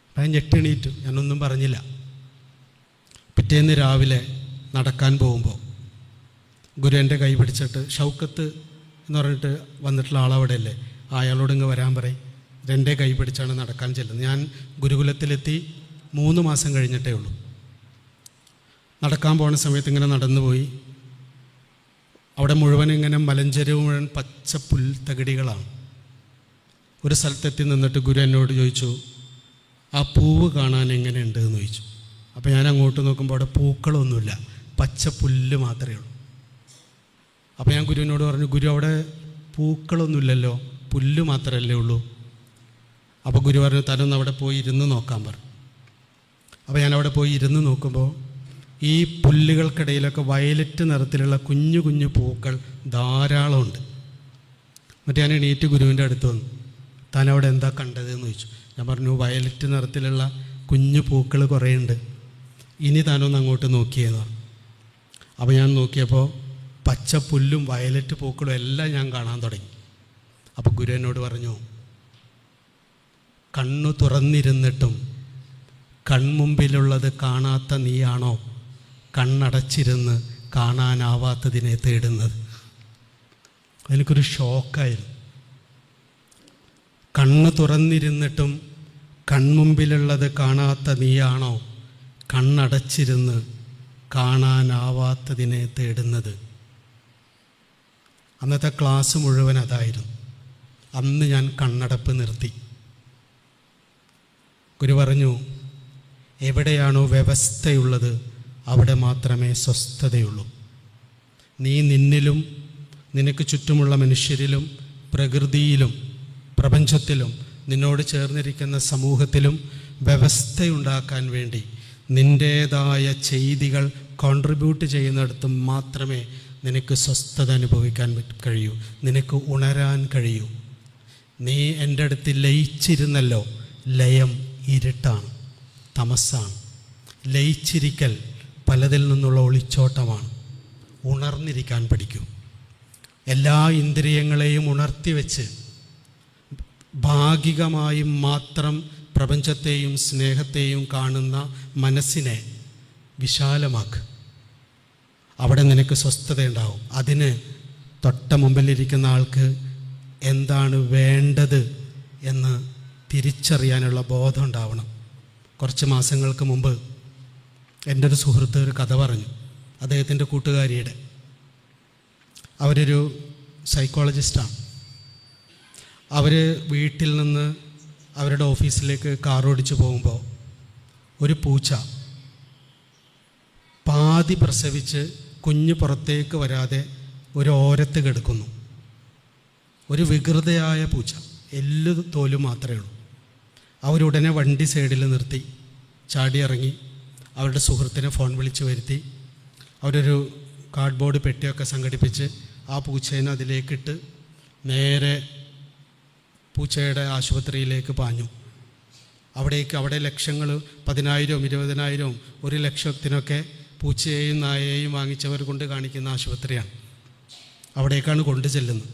അപ്പം ഞാൻ ഞെട്ടിണീറ്റു. ഞാനൊന്നും പറഞ്ഞില്ല. പിറ്റേന്ന് രാവിലെ നടക്കാൻ പോകുമ്പോൾ ഗുരു എൻ്റെ കൈ പിടിച്ചിട്ട്, ഷൗക്കത്ത് എന്ന് പറഞ്ഞിട്ട് വന്നിട്ടുള്ള ആളവിടെ അല്ലേ, അയാളോട് ഇങ്ങ് വരാൻ പറയും. എൻ്റെ കൈ പിടിച്ചാണ് നടക്കാൻ ചെല്ലുന്നത്. ഞാൻ ഗുരുകുലത്തിലെത്തി 3 മാസം കഴിഞ്ഞിട്ടേ ഉള്ളൂ. നടക്കാൻ പോകുന്ന സമയത്ത് ഇങ്ങനെ നടന്നു പോയി. അവിടെ മുഴുവൻ ഇങ്ങനെ മലഞ്ചെരുവ് മുഴുവൻ പച്ച പുൽത്തകിടികളാണ്. ഒരു സ്ഥലത്തെത്തി നിന്നിട്ട് ഗുരു എന്നോട് ചോദിച്ചു, ആ പൂവ് കാണാൻ എങ്ങനെയുണ്ട് എന്ന് ചോദിച്ചു. അപ്പോൾ ഞാൻ അങ്ങോട്ട് നോക്കുമ്പോൾ അവിടെ പൂക്കളൊന്നുമില്ല, പച്ച പുല്ല് മാത്രമേ ഉള്ളൂ. അപ്പോൾ ഞാൻ ഗുരുവിനോട് പറഞ്ഞു, ഗുരു അവിടെ പൂക്കളൊന്നുമില്ലല്ലോ, പുല്ല് മാത്രമല്ലേ ഉള്ളൂ. അപ്പോൾ ഗുരു പറഞ്ഞു, തന്നൊന്ന് അവിടെ പോയി ഇരുന്ന് നോക്കാൻ പറഞ്ഞു. അപ്പോൾ ഞാൻ അവിടെ പോയി ഇരുന്ന് നോക്കുമ്പോൾ ഈ പുല്ലുകൾക്കിടയിലൊക്കെ വയലറ്റ് നിറത്തിലുള്ള കുഞ്ഞു കുഞ്ഞു പൂക്കൾ ധാരാളമുണ്ട്. എന്നിട്ട് ഞാൻ എണീറ്റ് ഗുരുവിൻ്റെ അടുത്ത് വന്നു. താൻ അവിടെ എന്താ കണ്ടത് എന്ന് ചോദിച്ചു. ഞാൻ പറഞ്ഞു, വയലറ്റ് നിറത്തിലുള്ള കുഞ്ഞു പൂക്കൾ കുറേ ഉണ്ട്, ഇനി താനൊന്ന് അങ്ങോട്ട് നോക്കിയെന്ന് പറഞ്ഞു. അപ്പോൾ ഞാൻ നോക്കിയപ്പോൾ പച്ച പുല്ലും വയലറ്റ് പൂക്കളും എല്ലാം ഞാൻ കാണാൻ തുടങ്ങി. അപ്പോൾ ഗുരു എന്നോട് പറഞ്ഞു, കണ്ണു തുറന്നിരുന്നിട്ടും കൺമുമ്പിലുള്ളത് കാണാത്ത നീയാണോ കണ്ണടച്ചിരുന്ന് കാണാനാവാത്തതിനെ തേടുന്നത്? എനിക്കൊരു ഷോക്കായിരുന്നു. കണ്ണ് തുറന്നിരുന്നിട്ടും കൺമുമ്പിലുള്ളത് കാണാത്ത നീയാണോ കണ്ണടച്ചിരുന്ന് കാണാനാവാത്തതിനെ തേടുന്നത്? അന്നത്തെ ക്ലാസ് മുഴുവൻ അതായിരുന്നു. അന്ന് ഞാൻ കണ്ണടപ്പ് നിർത്തി. ഗുരു പറഞ്ഞു, എവിടെയാണോ വ്യവസ്ഥയുള്ളത് അവിടെ മാത്രമേ സ്വസ്ഥതയുള്ളൂ. നീ നിന്നിലും നിനക്ക് ചുറ്റുമുള്ള മനുഷ്യരിലും പ്രകൃതിയിലും പ്രപഞ്ചത്തിലും നിന്നോട് ചേർന്നിരിക്കുന്ന സമൂഹത്തിലും വ്യവസ്ഥയുണ്ടാക്കാൻ വേണ്ടി നിൻ്റേതായ ചെയ്തികൾ കോൺട്രിബ്യൂട്ട് ചെയ്യുന്നിടത്തും മാത്രമേ നിനക്ക് സ്വസ്ഥത അനുഭവിക്കാൻ കഴിയൂ, നിനക്ക് ഉണരാൻ കഴിയൂ. നീ എൻ്റെ അടുത്ത് ലയിച്ചിരുന്നല്ലോ, ലയം ഇരുട്ടാണ്, തമസ്സാണ്. ലയിച്ചിരിക്കൽ പലതിൽ നിന്നുള്ള ഒളിച്ചോട്ടമാണ്. ഉണർന്നിരിക്കാൻ പഠിക്കൂ. എല്ലാ ഇന്ദ്രിയങ്ങളെയും ഉണർത്തി വെച്ച് ഭാഗികമായി മാത്രം പ്രപഞ്ചത്തെയും സ്നേഹത്തെയും കാണുന്ന മനസ്സിനെ വിശാലമാക്ക്. അവിടെ നിനക്ക് സ്വസ്ഥതയുണ്ടാവും. അതിന് തൊട്ട മുമ്പിലിരിക്കുന്ന ആൾക്ക് എന്താണ് വേണ്ടത് എന്ന് തിരിച്ചറിയാനുള്ള ബോധം ഉണ്ടാവണം. കുറച്ച് മാസങ്ങൾക്ക് മുമ്പ് എൻ്റെ ഒരു സുഹൃത്ത് ഒരു കഥ പറഞ്ഞു. അദ്ദേഹത്തിൻ്റെ കൂട്ടുകാരിയുടെ, അവരൊരു സൈക്കോളജിസ്റ്റാണ്. അവർ വീട്ടിൽ നിന്ന് അവരുടെ ഓഫീസിലേക്ക് കാർ ഓടിച്ച് പോകുമ്പോൾ ഒരു പൂച്ച പാതി പ്രസവിച്ച് കുഞ്ഞ് പുറത്തേക്ക് വരാതെ ഒരു ഓരത്ത് കിടക്കുന്നു. ഒരു വികൃതയായ പൂച്ച, എല്ലു തോലും മാത്രമേ ഉള്ളൂ. അവരുടനെ വണ്ടി സൈഡിൽ നിർത്തി ചാടി ഇറങ്ങി അവരുടെ സുഹൃത്തിനെ ഫോൺ വിളിച്ച് വരുത്തി. അവരൊരു കാർഡ്ബോർഡ് പെട്ടിയൊക്കെ സംഘടിപ്പിച്ച് ആ പൂച്ചേനെ അതിലേക്കിട്ട് നേരെ പൂച്ചയുടെ ആശുപത്രിയിലേക്ക് പാഞ്ഞു. അവിടെ ലക്ഷങ്ങൾ 10,000, 20,000, 1,00,000 പൂച്ചയെയും നായയെയും വാങ്ങിച്ചവർ കൊണ്ട് കാണിക്കുന്ന ആശുപത്രിയാണ്. അവിടേക്കാണ് കൊണ്ടു ചെല്ലുന്നത്.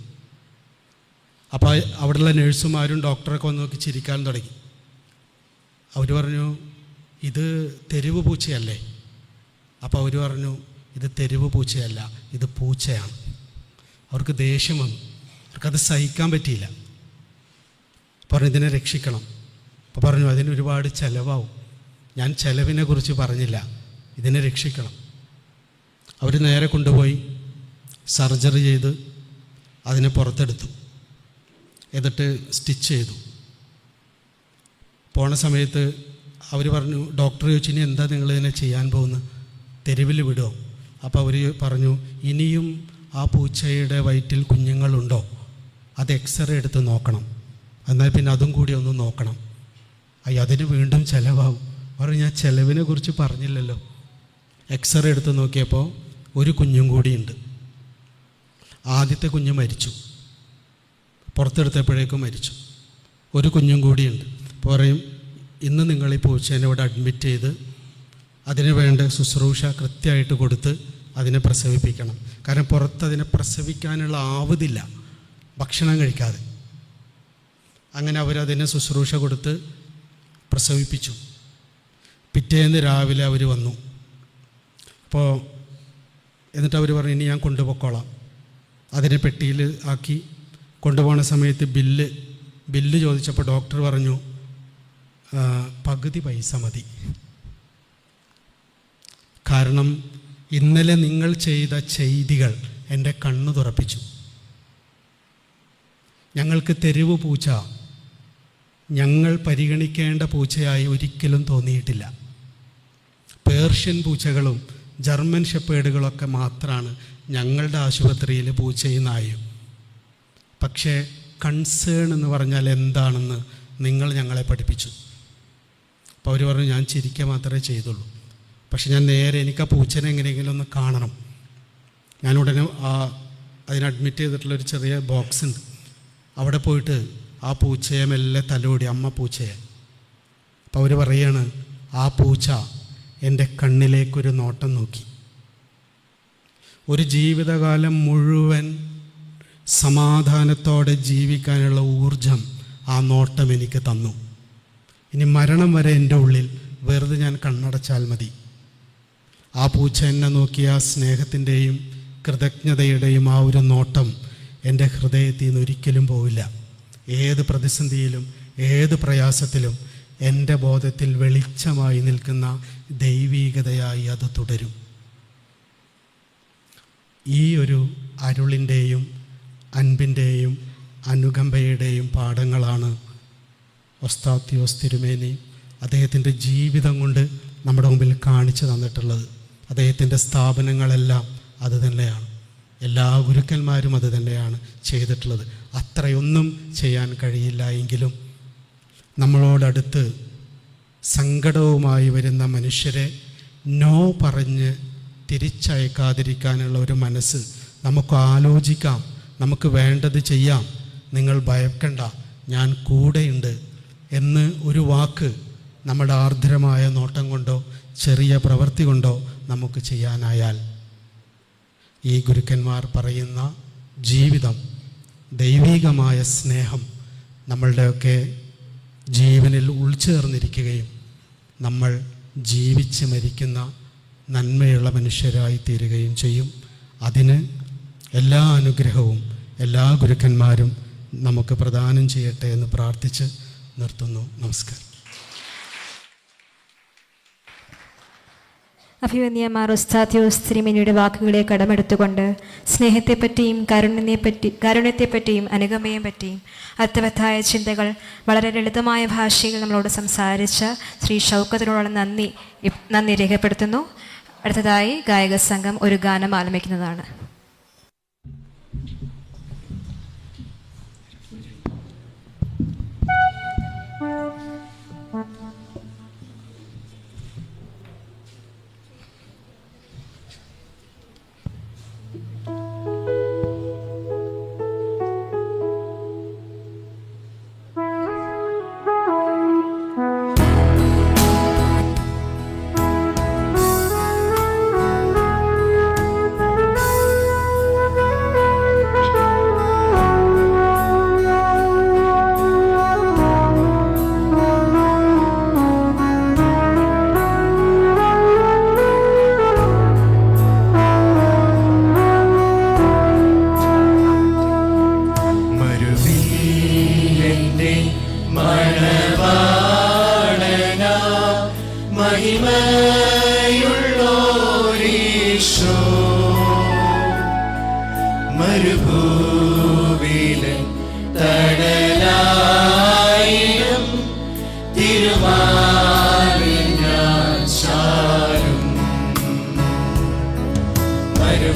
അപ്പോൾ അവിടെയുള്ള നഴ്സുമാരും ഡോക്ടറൊക്കെ വന്ന് നോക്കി ചിരിക്കാൻ തുടങ്ങി. അവർ പറഞ്ഞു, ഇത് തെരുവ് പൂച്ചയല്ലേ? അപ്പോൾ അവർ പറഞ്ഞു, ഇത് തെരുവ് പൂച്ചയല്ല, ഇത് പൂച്ചയാണ്. അവർക്ക് ദേഷ്യം വന്നു. അവർക്കത് സഹിക്കാൻ പറ്റിയില്ല. പറഞ്ഞു, ഇതിനെ രക്ഷിക്കണം. അപ്പോൾ പറഞ്ഞു, അതിന് ഒരുപാട് ചിലവാകും. ഞാൻ ചിലവിനെ കുറിച്ച് പറഞ്ഞില്ല, ഇതിനെ രക്ഷിക്കണം. അവർ നേരെ കൊണ്ടുപോയി സർജറി ചെയ്ത് അതിനെ പുറത്തെടുത്തു. എന്നിട്ട് സ്റ്റിച്ച് ചെയ്തു. പോണ സമയത്ത് അവർ പറഞ്ഞു, ഡോക്ടർ ചോദിച്ചു, ഇനി എന്താ നിങ്ങളിതിനെ ചെയ്യാൻ പോകുന്നത്? തെരുവിൽ വിടുമോ? അപ്പോൾ അവർ പറഞ്ഞു, ഇനിയും ആ പൂച്ചയുടെ വയറ്റിൽ കുഞ്ഞുങ്ങളുണ്ടോ, അത് എക്സ്റേ എടുത്ത് നോക്കണം. എന്നാൽ പിന്നെ അതും കൂടി ഒന്ന് നോക്കണം. അതിന് വീണ്ടും ചിലവാകും. പറഞ്ഞു, ഞാൻ ചിലവിനെ കുറിച്ച് പറഞ്ഞില്ലല്ലോ. എക്സ്റേ എടുത്ത് നോക്കിയപ്പോൾ ഒരു കുഞ്ഞും കൂടിയുണ്ട്. ആദ്യത്തെ കുഞ്ഞ് മരിച്ചു, പുറത്തെടുത്തപ്പോഴേക്കും മരിച്ചു. ഒരു കുഞ്ഞും കൂടിയുണ്ട്. അപ്പോൾ പറയും, ഇന്ന് നിങ്ങൾ ഈ പൂച്ചേനെ ഇവിടെ അഡ്മിറ്റ് ചെയ്ത് അതിന് വേണ്ട ശുശ്രൂഷ കൃത്യമായിട്ട് കൊടുത്ത് അതിനെ പ്രസവിപ്പിക്കണം. കാരണം പുറത്ത് അതിനെ പ്രസവിക്കാനുള്ള ആവതില്ല, ഭക്ഷണം കഴിക്കാതെ. അങ്ങനെ അവരതിനെ ശുശ്രൂഷ കൊടുത്ത് പ്രസവിപ്പിച്ചു. പിറ്റേന്ന് രാവിലെ അവർ വന്നു. അപ്പോൾ എന്നിട്ട് അവർ പറഞ്ഞു, ഇനി ഞാൻ കൊണ്ടുപോയിക്കോളാം. അതിനെ പെട്ടിയിൽ ആക്കി കൊണ്ടുപോകുന്ന സമയത്ത് ബില്ല് ചോദിച്ചപ്പോൾ ഡോക്ടർ പറഞ്ഞു, പകുതി പൈസ മതി. കാരണം ഇന്നലെ നിങ്ങൾ ചെയ്ത ചെയ്തികൾ എൻ്റെ കണ്ണ് തുറപ്പിച്ചു. ഞങ്ങൾക്ക് തെരുവ് പൂച്ച ഞങ്ങൾ പരിഗണിക്കേണ്ട പൂച്ചയായി ഒരിക്കലും തോന്നിയിട്ടില്ല. പേർഷ്യൻ പൂച്ചകളും ജർമ്മൻ ഷെപ്പേഡുകളൊക്കെ മാത്രമാണ് ഞങ്ങളുടെ ആശുപത്രിയിൽ പൂച്ചയും നായും. പക്ഷേ കൺസേൺ എന്ന് പറഞ്ഞാൽ എന്താണെന്ന് നിങ്ങൾ ഞങ്ങളെ പഠിപ്പിച്ചു. അപ്പോൾ അവർ പറഞ്ഞു, ഞാൻ ചിരിക്കുക മാത്രമേ ചെയ്തുള്ളൂ. പക്ഷെ ഞാൻ നേരെ എനിക്ക് ആ പൂച്ചനെ എങ്ങനെയെങ്കിലും ഒന്ന് കാണണം. ഞാനുടനെ അതിന് അഡ്മിറ്റ് ചെയ്തിട്ടുള്ളൊരു ചെറിയ ബോക്സ് ഉണ്ട്, അവിടെ പോയിട്ട് ആ പൂച്ചയെ മെല്ലെ തലോടി, അമ്മ പൂച്ചയെ. അപ്പോൾ അവർ പറയാണ്, ആ പൂച്ച എൻ്റെ കണ്ണിലേക്കൊരു നോട്ടം നോക്കി. ഒരു ജീവിതകാലം മുഴുവൻ സമാധാനത്തോടെ ജീവിക്കാനുള്ള ഊർജം ആ നോട്ടം എനിക്ക് തന്നു. ഇനി മരണം വരെ എൻ്റെ ഉള്ളിൽ വെറുതെ ഞാൻ കണ്ണടച്ചാൽ മതി. ആ പൂച്ച എന്നെ നോക്കിയ ആ സ്നേഹത്തിൻ്റെയും കൃതജ്ഞതയുടെയും ആ ഒരു നോട്ടം എൻ്റെ ഹൃദയത്തിൽ നിന്ന് ഒരിക്കലും പോവില്ല. ഏത് പ്രതിസന്ധിയിലും ഏത് പ്രയാസത്തിലും എൻ്റെ ബോധത്തിൽ വെളിച്ചമായി നിൽക്കുന്ന ദൈവീകതയായി അത് തുടരും. ഈ ഒരു അരുളിൻ്റെയും അൻപിൻ്റെയും അനുകമ്പയുടെയും പാഠങ്ങളാണ് ഒസ്താത്യോസ് തിരുമേനി അദ്ദേഹത്തിൻ്റെ ജീവിതം കൊണ്ട് നമ്മുടെ മുമ്പിൽ കാണിച്ചു തന്നിട്ടുള്ളത്. അദ്ദേഹത്തിൻ്റെ സ്ഥാപനങ്ങളെല്ലാം അത് തന്നെയാണ്, എല്ലാ ഗുരുക്കന്മാരും അത് തന്നെയാണ് ചെയ്തിട്ടുള്ളത്. അത്രയൊന്നും ചെയ്യാൻ കഴിയില്ല എങ്കിലും നമ്മളോടടുത്ത് സങ്കടവുമായി വരുന്ന മനുഷ്യരെ നോ പറഞ്ഞ് തിരിച്ചയക്കാതിരിക്കാനുള്ള ഒരു മനസ്സ് നമുക്ക് ആലോചിക്കാം. നമുക്ക് വേണ്ടത് ചെയ്യാം, നിങ്ങൾ ഭയക്കണ്ട, ഞാൻ കൂടെയുണ്ട് എന്ന് ഒരു വാക്ക് നമ്മുടെ ആർദ്രമായ നോട്ടം കൊണ്ടോ ചെറിയ പ്രവൃത്തി കൊണ്ടോ നമുക്ക് ചെയ്യാനായാൽ ഈ ഗുരുക്കന്മാർ പറയുന്ന ജീവിതം, ദൈവികമായ സ്നേഹം നമ്മളുടെയൊക്കെ ജീവനിൽ ഉൾച്ചേർന്നിരിക്കുകയും നമ്മൾ ജീവിച്ച് മരിക്കുന്ന നന്മയുള്ള മനുഷ്യരായി തീരുകയും ചെയ്യും. അതിന് എല്ലാ അനുഗ്രഹവും എല്ലാ ഗുരുക്കന്മാരും നമുക്ക് പ്രദാനം ചെയ്യട്ടെ എന്ന് പ്രാർത്ഥിച്ച് നിർത്തുന്നു. നമസ്കാരം. അഭിവന്യ മാർ ഒസ്താത്യോസ് തിരുമേനിയുടെ വാക്കുകളെ കടമെടുത്തുകൊണ്ട് സ്നേഹത്തെപ്പറ്റിയും കാരുണ്യത്തെപ്പറ്റിയും അനുകമ്പയെ പറ്റിയും അർത്ഥവത്തായ ചിന്തകൾ വളരെ ലളിതമായ ഭാഷയിൽ നമ്മളോട് സംസാരിച്ച ശ്രീ ഷൗക്കത്തിനോടുള്ള നന്ദി രേഖപ്പെടുത്തുന്നു. അടുത്തതായി ഗായക സംഘം ഒരു ഗാനം ആലപിക്കുന്നതാണ്.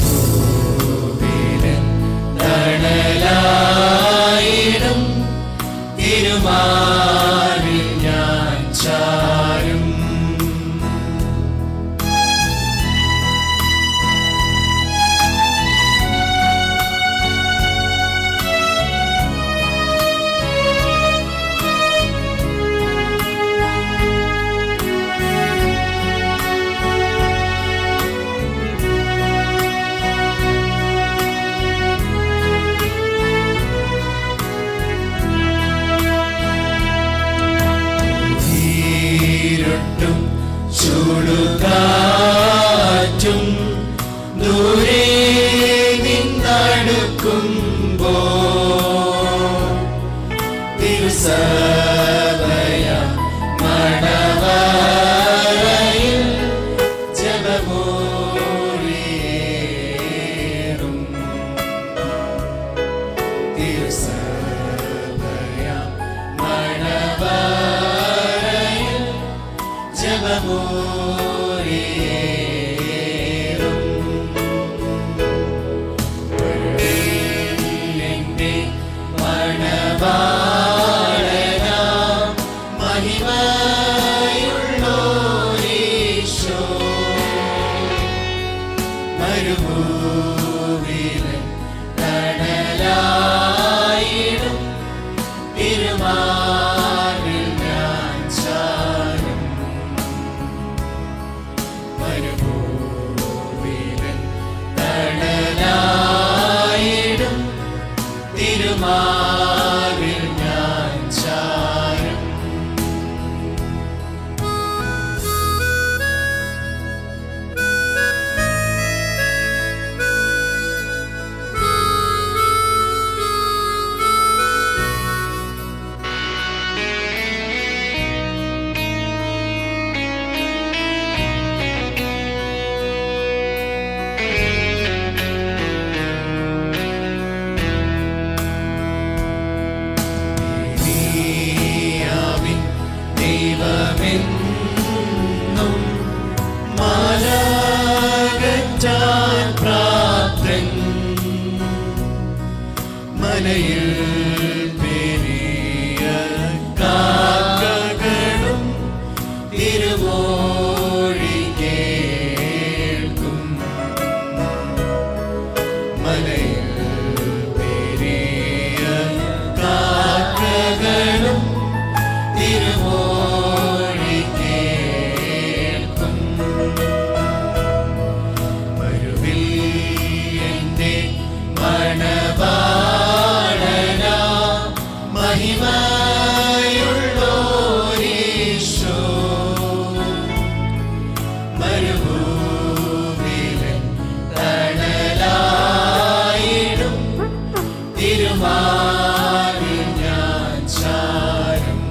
മരുഭൂവിലെ തിരുമാറിൽ ഞാൻ ചാരും. ഇരുട്ടും ചൂടുകാറ്റും ദൂരെ നിന്നടുക്കുമ്പോൾ തിരുസഭയ മണവറയിൽ ജപമൂറിയേറും. തിരുസഭയ മണവറയിൽ ജപമൂറിയേറും. എന്റെ മണവാളനാം മഹിമയുള്ളോരീശോ മരുഭൂമിയിലെ തണലായിടും തിരുമാറിൽ ഞാൻ ചാരും. മരുഭൂമിയിലെ തണലായിടും തിരുമാറിൽ ഞാൻ ചാരും. നീയാവിൻ ദൈവമെന്നും മാലാകറ്റാൻ പ്രാപ്തൻ. മലയിൽ പെരിയ കാക്കകളും തിരുമോഴി കേൾക്കും. മലയിൽ പെരിയ കാക്കകളും തിരുമോഴി കേൾക്കും. വരുവിൽ എന്റെ മണവാളനാം മഹിമയുള്ളോരീശോ മരുഭൂമിയിലെ തണലായിടും തിരുമാറിൽ ഞാൻ ചാരും.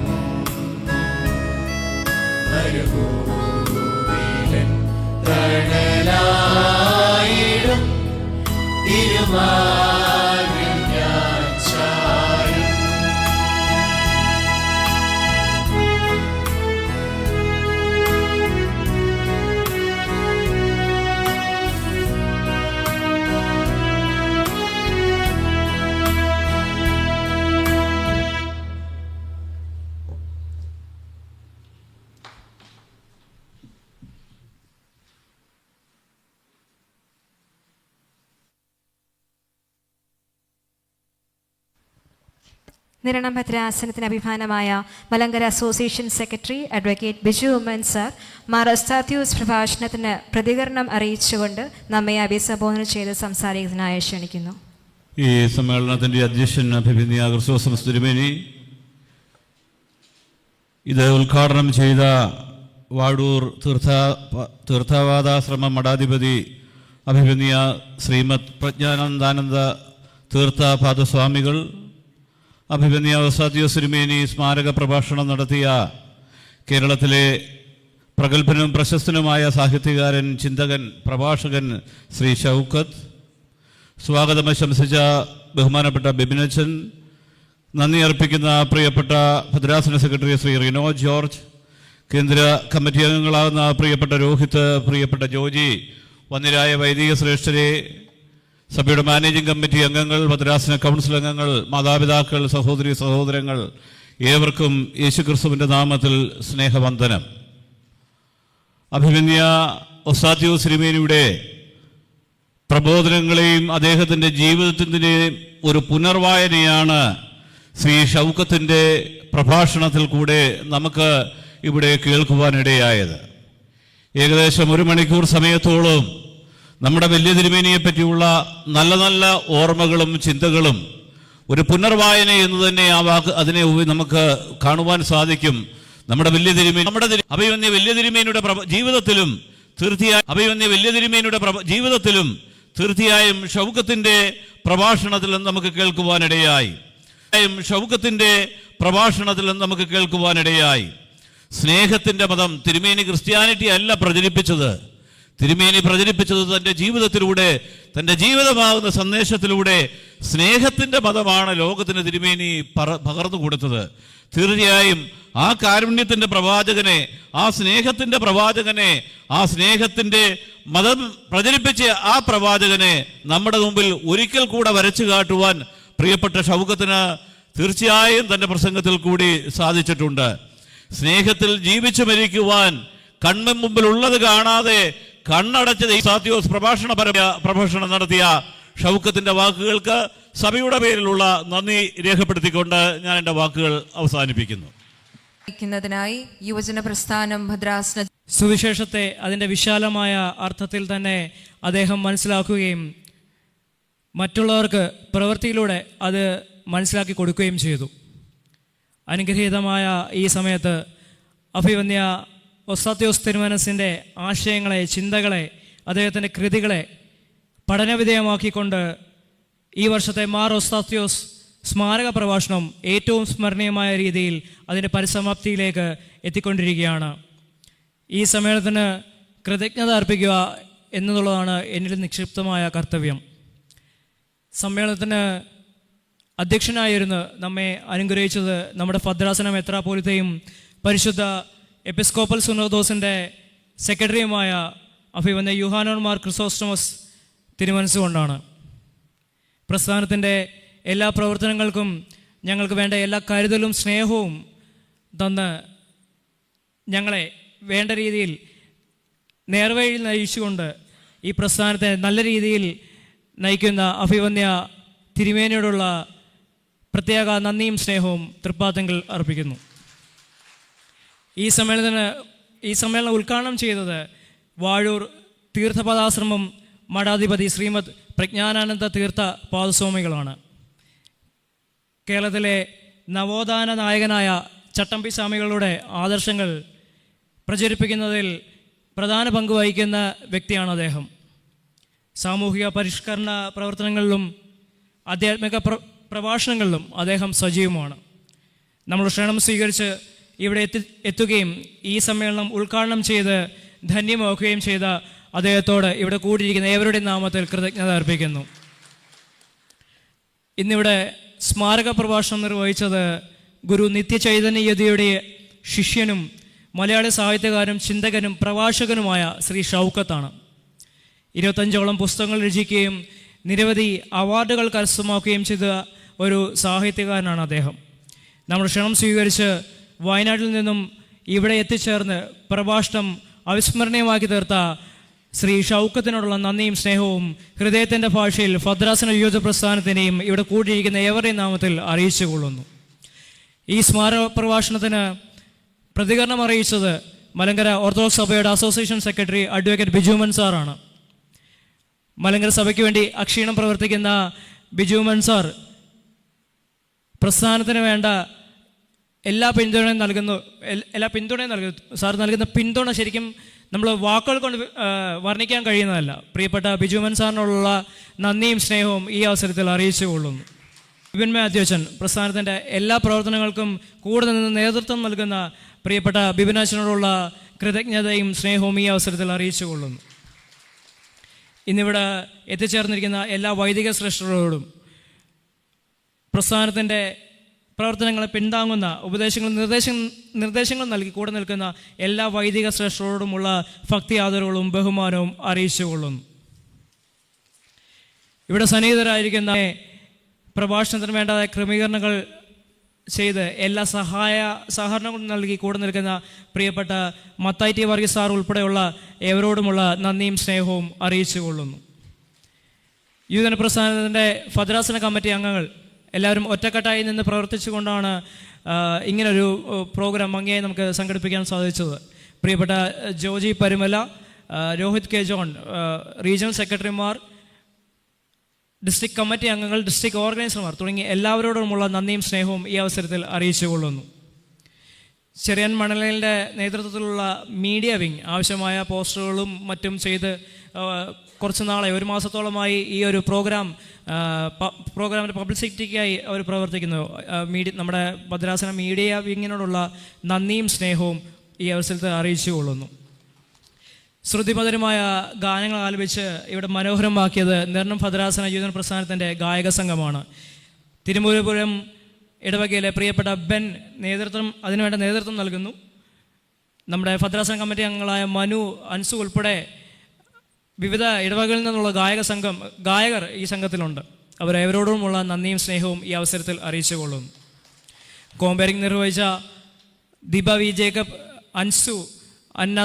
മരുഭൂമിയിലെ തണലായിടും തിരുമാറിൽ ഞാൻ ചാരും. നിരണം ഭദ്രാസനത്തിന് അഭിമാനമായ Malankara association secretary advocate Biju Oommen sir Mar Esthathios പ്രഭാഷണത്തിന് പ്രതികരണം അറിയിച്ചുകൊണ്ട് നമ്മെ അഭിസംബോധന ചെയ്ത് സംസാരിക്കുന്നതിനായി ക്ഷണിക്കുന്നു. ഈ സമ്മേളനത്തിൻ്റെ അധ്യക്ഷൻ അഭിമന്യ ക്രിസ്തോസ്റ്റം തിരുമേനി, ഇത് ഉദ്ഘാടനം ചെയ്ത വാഴൂർ തീർത്ഥാവാദാശ്രമ മഠാധിപതി അഭിമന്യ ശ്രീമദ് പ്രജ്ഞാനന്ദാനന്ദ തീർത്ഥാപാദസ്വാമികൾ, അഭിമന്യ എസ്താത്യൂസ് തിരുമേനി സ്മാരക പ്രഭാഷണം നടത്തിയ കേരളത്തിലെ പ്രഗത്ഭനും പ്രശസ്തനുമായ സാഹിത്യകാരൻ, ചിന്തകൻ, പ്രഭാഷകൻ ശ്രീ ഷൗക്കത്ത്, സ്വാഗതം ആശംസിച്ച ബഹുമാനപ്പെട്ട ബിബിനച്ചൻ, നന്ദി അർപ്പിക്കുന്ന പ്രിയപ്പെട്ട ഭദ്രാസന സെക്രട്ടറി ശ്രീ റിനോ ജോർജ്, കേന്ദ്ര കമ്മിറ്റി അംഗങ്ങളാകുന്ന പ്രിയപ്പെട്ട രോഹിത്, പ്രിയപ്പെട്ട ജോജി, വന്നിരായ വൈദിക ശ്രേഷ്ഠരെ, സഭയുടെ മാനേജിംഗ് കമ്മിറ്റി അംഗങ്ങൾ, ഭദ്രാസന കൗൺസിൽ അംഗങ്ങൾ, മാതാപിതാക്കൾ, സഹോദരി സഹോദരങ്ങൾ, ഏവർക്കും യേശുക്രിസ്തുവിൻ്റെ നാമത്തിൽ സ്നേഹവന്ദനം. അഭിമന്യ ഒസ്താത്യോസ് തിരുമേനിയുടെ പ്രബോധനങ്ങളെയും അദ്ദേഹത്തിൻ്റെ ജീവിതത്തിൻ്റെയും ഒരു പുനർവായനയാണ് ശ്രീ ഷൗക്കത്തിൻ്റെ പ്രഭാഷണത്തിൽ കൂടെ നമുക്ക് ഇവിടെ കേൾക്കുവാനിടയായത്. ഏകദേശം 1 മണിക്കൂർ സമയത്തോളം നമ്മുടെ വലിയ തിരുമേനിയെ പറ്റിയുള്ള നല്ല നല്ല ഓർമ്മകളും ചിന്തകളും ഒരു പുനർവായന എന്ന് തന്നെ അതിനെ നമുക്ക് കാണുവാൻ സാധിക്കും. നമ്മുടെ വലിയ തിരുമേനി അഭിമന്യ വലിയ തിരുമേനിയുടെ ജീവിതത്തിലും തീർച്ചയായും ഷൗക്കത്തിൻ്റെ പ്രഭാഷണത്തിൽ നമുക്ക് കേൾക്കുവാനിടയായി. സ്നേഹത്തിൻ്റെ മതം തിരുമേനി ക്രിസ്ത്യാനിറ്റി അല്ല പ്രചരിപ്പിച്ചത്. തിരുമേനി പ്രചരിപ്പിച്ചത് തൻ്റെ ജീവിതത്തിലൂടെ, തൻ്റെ ജീവിതമാകുന്ന സന്ദേശത്തിലൂടെ സ്നേഹത്തിൻ്റെ മതമാണ് ലോകത്തിന് തിരുമേനി പകർന്നു കൊടുത്തത്. തീർച്ചയായും ആ കാരുണ്യത്തിൻ്റെ പ്രവാചകനെ, ആ സ്നേഹത്തിൻ്റെ പ്രവാചകനെ, ആ സ്നേഹത്തിൻ്റെ മതം പ്രചരിപ്പിച്ച ആ പ്രവാചകനെ നമ്മുടെ മുമ്പിൽ ഒരിക്കൽ കൂടെ വരച്ചു കാട്ടുവാൻ പ്രിയപ്പെട്ട ഷൗക്കത്തിന് തീർച്ചയായും തൻ്റെ പ്രസംഗത്തിൽ കൂടി സാധിച്ചിട്ടുണ്ട്. സ്നേഹത്തിൽ ജീവിച്ചു മരിക്കുവാൻ കണ്ണിന് മുമ്പിൽ ഉള്ളത് കാണാതെ കണ്ണടച്ച് ഒസ്താത്യോസ് പ്രഭാഷണം നടത്തിയ ഷൗക്കത്തിൻ്റെ വാക്കുകൾക്ക് സഭയുടെ പേരിലുള്ള നന്ദി രേഖപ്പെടുത്തിക്കൊണ്ട് ഞാൻ എൻ്റെ വാക്കുകൾ അവസാനിപ്പിക്കുന്നു. യുവജന പ്രസ്ഥാനം ഭദ്രാസന സുവിശേഷത്തെ അതിൻ്റെ വിശാലമായ അർത്ഥത്തിൽ തന്നെ അദ്ദേഹം മനസ്സിലാക്കുകയും മറ്റുള്ളവർക്ക് പ്രവൃത്തിയിലൂടെ അത് മനസ്സിലാക്കി കൊടുക്കുകയും ചെയ്തു. അനുഗ്രഹീതമായ ഈ സമയത്ത് അഭിവന്യ ഒസ്താത്യോസ് തിരുമനസിൻ്റെ ആശയങ്ങളെ, ചിന്തകളെ, അദ്ദേഹത്തിൻ്റെ കൃതികളെ പഠനവിധേയമാക്കിക്കൊണ്ട് ഈ വർഷത്തെ മാർ ഒസ്താത്യോസ് സ്മാരക പ്രഭാഷണം ഏറ്റവും സ്മരണീയമായ രീതിയിൽ അതിൻ്റെ പരിസമാപ്തിയിലേക്ക് എത്തിക്കൊണ്ടിരിക്കുകയാണ്. ഈ സമ്മേളനത്തിന് കൃതജ്ഞത അർപ്പിക്കുക എന്നുള്ളതാണ് എന്നിൽ നിക്ഷിപ്തമായ കർത്തവ്യം. സമ്മേളനത്തിന് അധ്യക്ഷനായിരുന്ന് നമ്മെ അനുഗ്രഹിച്ചത് നമ്മുടെ ഭദ്രാസന മെത്രാപ്പോലിത്തയും പരിശുദ്ധ എപ്പിസ്കോപ്പൽ സുനോദോസിൻ്റെ സെക്രട്ടറിയുമായ അഭിവന്യ യുഹാനോൻ മാർ ക്രിസോസ്റ്റമസ് തിരുമനസ്സുകൊണ്ടാണ്. പ്രസ്ഥാനത്തിൻ്റെ എല്ലാ പ്രവർത്തനങ്ങൾക്കും ഞങ്ങൾക്ക് വേണ്ട എല്ലാ കരുതലും സ്നേഹവും തന്ന് ഞങ്ങളെ വേണ്ട രീതിയിൽ നേർവഴിയിൽ നയിച്ചുകൊണ്ട് ഈ പ്രസ്ഥാനത്തെ നല്ല രീതിയിൽ നയിക്കുന്ന അഭിവന്യ തിരുമേനിയോടുള്ള പ്രത്യേക നന്ദിയും സ്നേഹവും തൃപ്പാദങ്ങൾ അർപ്പിക്കുന്നു. ഈ സമ്മേളനം ഉദ്ഘാടനം ചെയ്തത് വാഴൂർ തീർത്ഥപദാശ്രമം മഠാധിപതി ശ്രീമദ് പ്രജ്ഞാനാനന്ദ തീർത്ഥ പാദസ്വാമികളാണ്. കേരളത്തിലെ നവോത്ഥാന നായകനായ ചട്ടമ്പി സ്വാമികളുടെ ആദർശങ്ങൾ പ്രചരിപ്പിക്കുന്നതിൽ പ്രധാന പങ്ക് വഹിക്കുന്ന വ്യക്തിയാണ് അദ്ദേഹം. സാമൂഹിക പരിഷ്കരണ പ്രവർത്തനങ്ങളിലും ആധ്യാത്മിക പ്രഭാഷണങ്ങളിലും അദ്ദേഹം സജീവമാണ്. നമ്മൾ ക്ഷണം സ്വീകരിച്ച് ഇവിടെ എത്തുകയും ഈ സമ്മേളനം ഉദ്ഘാടനം ചെയ്ത് ധന്യമാക്കുകയും ചെയ്ത അദ്ദേഹത്തോട് ഇവിടെ കൂടിയിരിക്കുന്ന ഏവരുടെയും നാമത്തിൽ കൃതജ്ഞത അർപ്പിക്കുന്നു. ഇന്നിവിടെ സ്മാരക പ്രഭാഷണം നിർവഹിച്ചത് ഗുരു നിത്യചൈതന്യയതിയുടെ ശിഷ്യനും മലയാള സാഹിത്യകാരനും ചിന്തകനും പ്രഭാഷകനുമായ ശ്രീ ഷൗക്കത്താണ്. 25ഓളം പുസ്തകങ്ങൾ രചിക്കുകയും നിരവധി അവാർഡുകൾ കരസ്ഥമാക്കുകയും ചെയ്ത ഒരു സാഹിത്യകാരനാണ് അദ്ദേഹം. നമ്മൾ ക്ഷണം സ്വീകരിച്ച് വയനാട്ടിൽ നിന്നും ഇവിടെ എത്തിച്ചേർന്ന് പ്രഭാഷണം അവിസ്മരണീയമാക്കി തീർത്ത ശ്രീ ഷൗക്കത്തിനോടുള്ള നന്ദിയും സ്നേഹവും ഹൃദയത്തിൻ്റെ ഭാഷയിൽ ഭദ്രാസന യുവജന പ്രസ്ഥാനത്തിനെയും ഇവിടെ കൂടിയിരിക്കുന്ന ഏവരുടെയും നാമത്തിൽ അറിയിച്ചു കൊള്ളുന്നു. ഈ സ്മാരക പ്രഭാഷണത്തിന് പ്രതികരണം അറിയിച്ചത് മലങ്കര ഓർത്തഡോക്സ് സഭയുടെ അസോസിയേഷൻ സെക്രട്ടറി അഡ്വക്കേറ്റ് ബിജുമൻ സാറാണ്. മലങ്കര സഭയ്ക്ക് വേണ്ടി അക്ഷീണം പ്രവർത്തിക്കുന്ന ബിജുമൻ സാർ പ്രസ്ഥാനത്തിന് വേണ്ട എല്ലാ പിന്തുണയും നൽകുന്നു. സാർ നൽകുന്ന പിന്തുണ ശരിക്കും നമ്മൾ വാക്കുകൾ കൊണ്ട് വർണ്ണിക്കാൻ കഴിയുന്നതല്ല. പ്രിയപ്പെട്ട ബിജുമൻ സാറിനുള്ള നന്ദിയും സ്നേഹവും ഈ അവസരത്തിൽ അറിയിച്ചു കൊള്ളുന്നു. വിപിൻ മാത്യുച്ചൻ പ്രസ്ഥാനത്തിൻ്റെ എല്ലാ പ്രവർത്തനങ്ങൾക്കും കൂടെ നിന്ന് നേതൃത്വം നൽകുന്ന പ്രിയപ്പെട്ട ബിപിനാച്ചനോടുള്ള കൃതജ്ഞതയും സ്നേഹവും ഈ അവസരത്തിൽ അറിയിച്ചു കൊള്ളുന്നു. ഇന്നിവിടെ എത്തിച്ചേർന്നിരിക്കുന്ന എല്ലാ വൈദിക ശ്രേഷ്ഠരോടും പ്രസ്ഥാനത്തിൻ്റെ പ്രവർത്തനങ്ങളെ പിന്താങ്ങുന്ന നിർദ്ദേശങ്ങൾ നൽകി കൂടെ നിൽക്കുന്ന എല്ലാ വൈദിക ശ്രേഷ്ഠരോടുമുള്ള ഭക്തി ആദരവുകളും ബഹുമാനവും അറിയിച്ചു കൊള്ളുന്നു. ഇവിടെ സന്നിഹിതരായിരിക്കുന്ന പ്രഭാഷണത്തിന് വേണ്ടതായ ക്രമീകരണങ്ങൾ ചെയ്ത് എല്ലാ സഹകരണങ്ങളും നൽകി കൂടെ നിൽക്കുന്ന പ്രിയപ്പെട്ട മത്തായി ടി വർഗീസ് സാർ ഉൾപ്പെടെയുള്ള ഏവരോടുമുള്ള നന്ദിയും സ്നേഹവും അറിയിച്ചു കൊള്ളുന്നു. യുവജന പ്രസ്ഥാനത്തിൻ്റെ ഭദ്രാസന കമ്മിറ്റി അംഗങ്ങൾ എല്ലാവരും ഒറ്റക്കെട്ടായി നിന്ന് പ്രവർത്തിച്ചുകൊണ്ടാണ് ഇങ്ങനൊരു പ്രോഗ്രാം ഭംഗിയായി നമുക്ക് സംഘടിപ്പിക്കാൻ സാധിച്ചത്. പ്രിയപ്പെട്ട Joji Parumala, Rohit K John, regional സെക്രട്ടറിമാർ, ഡിസ്ട്രിക്ട് കമ്മിറ്റി അംഗങ്ങൾ, ഡിസ്ട്രിക്ട് ഓർഗനൈസർമാർ തുടങ്ങി എല്ലാവരോടുമുള്ള നന്ദിയും സ്നേഹവും ഈ അവസരത്തിൽ അറിയിച്ചു കൊള്ളുന്നു. ചെറിയാൻ മണലിൻ്റെ നേതൃത്വത്തിലുള്ള മീഡിയ വിങ് ആവശ്യമായ പോസ്റ്ററുകളും മറ്റും ചെയ്ത് കുറച്ച് നാളെ 1 മാസത്തോളമായി ഈ ഒരു പ്രോഗ്രാമിൻ്റെ പബ്ലിസിറ്റിക്കായി അവർ പ്രവർത്തിക്കുന്നു. നമ്മുടെ ഭദ്രാസന മീഡിയ വിങ്ങിനോടുള്ള നന്ദിയും സ്നേഹവും ഈ അവസരത്തിൽ അറിയിച്ചു കൊള്ളുന്നു. ശ്രുതിമധുരമായ ഗാനങ്ങൾ ആലപിച്ച് ഇവിടെ മനോഹരമാക്കിയത് നിരണം ഭദ്രാസന യുവജന പ്രസ്ഥാനത്തിൻ്റെ ഗായക സംഘമാണ്. തിരുമുരുപുരം ഇടവകയിലെ പ്രിയപ്പെട്ട ബെൻ അതിനുവേണ്ട നേതൃത്വം നൽകുന്നു. നമ്മുടെ ഭദ്രാസന കമ്മിറ്റി അംഗങ്ങളായ മനു, അൻസു ഉൾപ്പെടെ വിവിധ ഇടവകകളിൽ നിന്നുള്ള ഗായകർ ഈ സംഘത്തിലുണ്ട്. അവരേവരോടുമുള്ള നന്ദിയും സ്നേഹവും ഈ അവസരത്തിൽ അറിയിച്ചു കൊള്ളുന്നു. കോമ്പയറിംഗ് നിർവഹിച്ച ദീപ വി ജേക്കബ്, അൻസു, അന്ന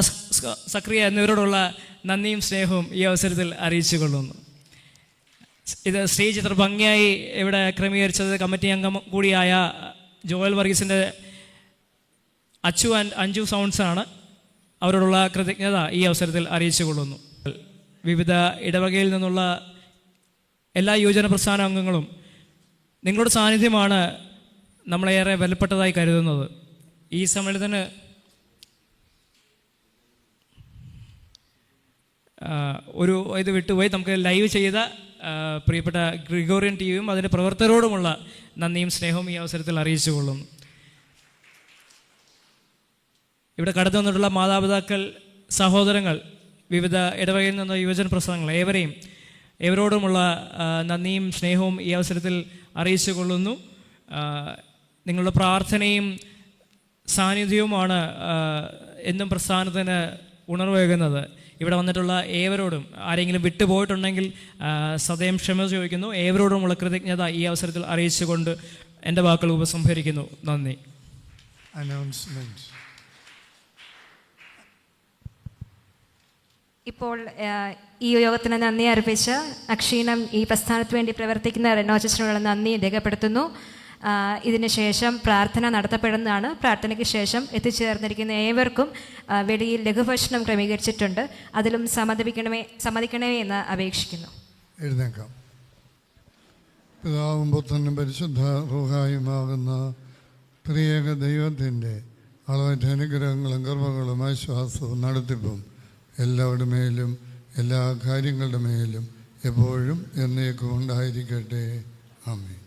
സക്രിയ എന്നിവരോടുള്ള നന്ദിയും സ്നേഹവും ഈ അവസരത്തിൽ അറിയിച്ചു കൊള്ളുന്നു. ഇത് സ്റ്റേജ് ഇത്ര ഭംഗിയായി ഇവിടെ ക്രമീകരിച്ചത് കമ്മിറ്റി അംഗം കൂടിയായ ജോയൽ വർഗീസിൻ്റെ അച്ചു ആൻഡ് അഞ്ജു സൗണ്ട്സാണ്. അവരോടുള്ള കൃതജ്ഞത ഈ അവസരത്തിൽ അറിയിച്ചു കൊള്ളുന്നു. വിവിധ ഇടവകയിൽ നിന്നുള്ള എല്ലാ യുവജന പ്രസ്ഥാന അംഗങ്ങളും നിങ്ങളുടെ സാന്നിധ്യമാണ് നമ്മളേറെ വിലപ്പെട്ടതായി കരുതുന്നത്. ഈ സമ്മേളനത്തിന് ഇത് വിട്ടുപോയി നമുക്ക് ലൈവ് ചെയ്ത പ്രിയപ്പെട്ട ഗ്രിഗോറിയൻ ടിവിയും അതിൻ്റെ പ്രവർത്തകരോടുമുള്ള നന്ദിയും സ്നേഹവും ഈ അവസരത്തിൽ അറിയിച്ചു കൊള്ളുന്നു. ഇവിടെ കടന്നു വന്നിട്ടുള്ള മാതാപിതാക്കൾ, സഹോദരങ്ങൾ, വിവിധ ഇടവകയിൽ നിന്ന യുവജന പ്രസ്ഥാനങ്ങൾ ഏവരോടുമുള്ള നന്ദിയും സ്നേഹവും ഈ അവസരത്തിൽ അറിയിച്ചു കൊള്ളുന്നു. നിങ്ങളുടെ പ്രാർത്ഥനയും സാന്നിധ്യവുമാണ് എന്നും പ്രസ്ഥാനത്തിന് ഉണർവേകുന്നത്. ഇവിടെ വന്നിട്ടുള്ള ഏവരോടും ആരെങ്കിലും വിട്ടുപോയിട്ടുണ്ടെങ്കിൽ സദയം ക്ഷമ ചോദിക്കുന്നു. ഏവരോടുമുള്ള കൃതജ്ഞത ഈ അവസരത്തിൽ അറിയിച്ചുകൊണ്ട് എൻ്റെ വാക്കുകൾ ഉപസംഹരിക്കുന്നു. നന്ദി. അനൗൺസ്മെന്റ്. ഇപ്പോൾ ഈ യോഗത്തിന് നന്ദി അർപ്പിച്ച് അക്ഷീണം ഈ പ്രസ്ഥാനത്തിന് വേണ്ടി പ്രവർത്തിക്കുന്ന റെനോച്ചസിനുള്ള നന്ദി രേഖപ്പെടുത്തുന്നു. ഇതിനുശേഷം പ്രാർത്ഥന നടത്തപ്പെടുന്നതാണ്. പ്രാർത്ഥനയ്ക്ക് ശേഷം എത്തിച്ചേർന്നിരിക്കുന്ന ഏവർക്കും വെളിയിൽ ലഘുഭക്ഷണം ക്രമീകരിച്ചിട്ടുണ്ട്. അതിലും സമ്മതിക്കണമേ എന്ന് അപേക്ഷിക്കുന്നു. എഴുന്നേക്കാം. പിതാവും പുത്രനും പരിശുദ്ധ റൂഹായുമാകുന്ന ത്രിയേക ദൈവത്തിൻ്റെ അളവറ്റ അനുഗ്രഹങ്ങളും കൃപകളും ആശ്വാസവും നടത്തിപ്പും എല്ലാവരുടെ മേലും എല്ലാ കാര്യങ്ങളുടെ മേലും എപ്പോഴും എന്നേക്കും ഉണ്ടായിരിക്കട്ടെ. ആമേൻ.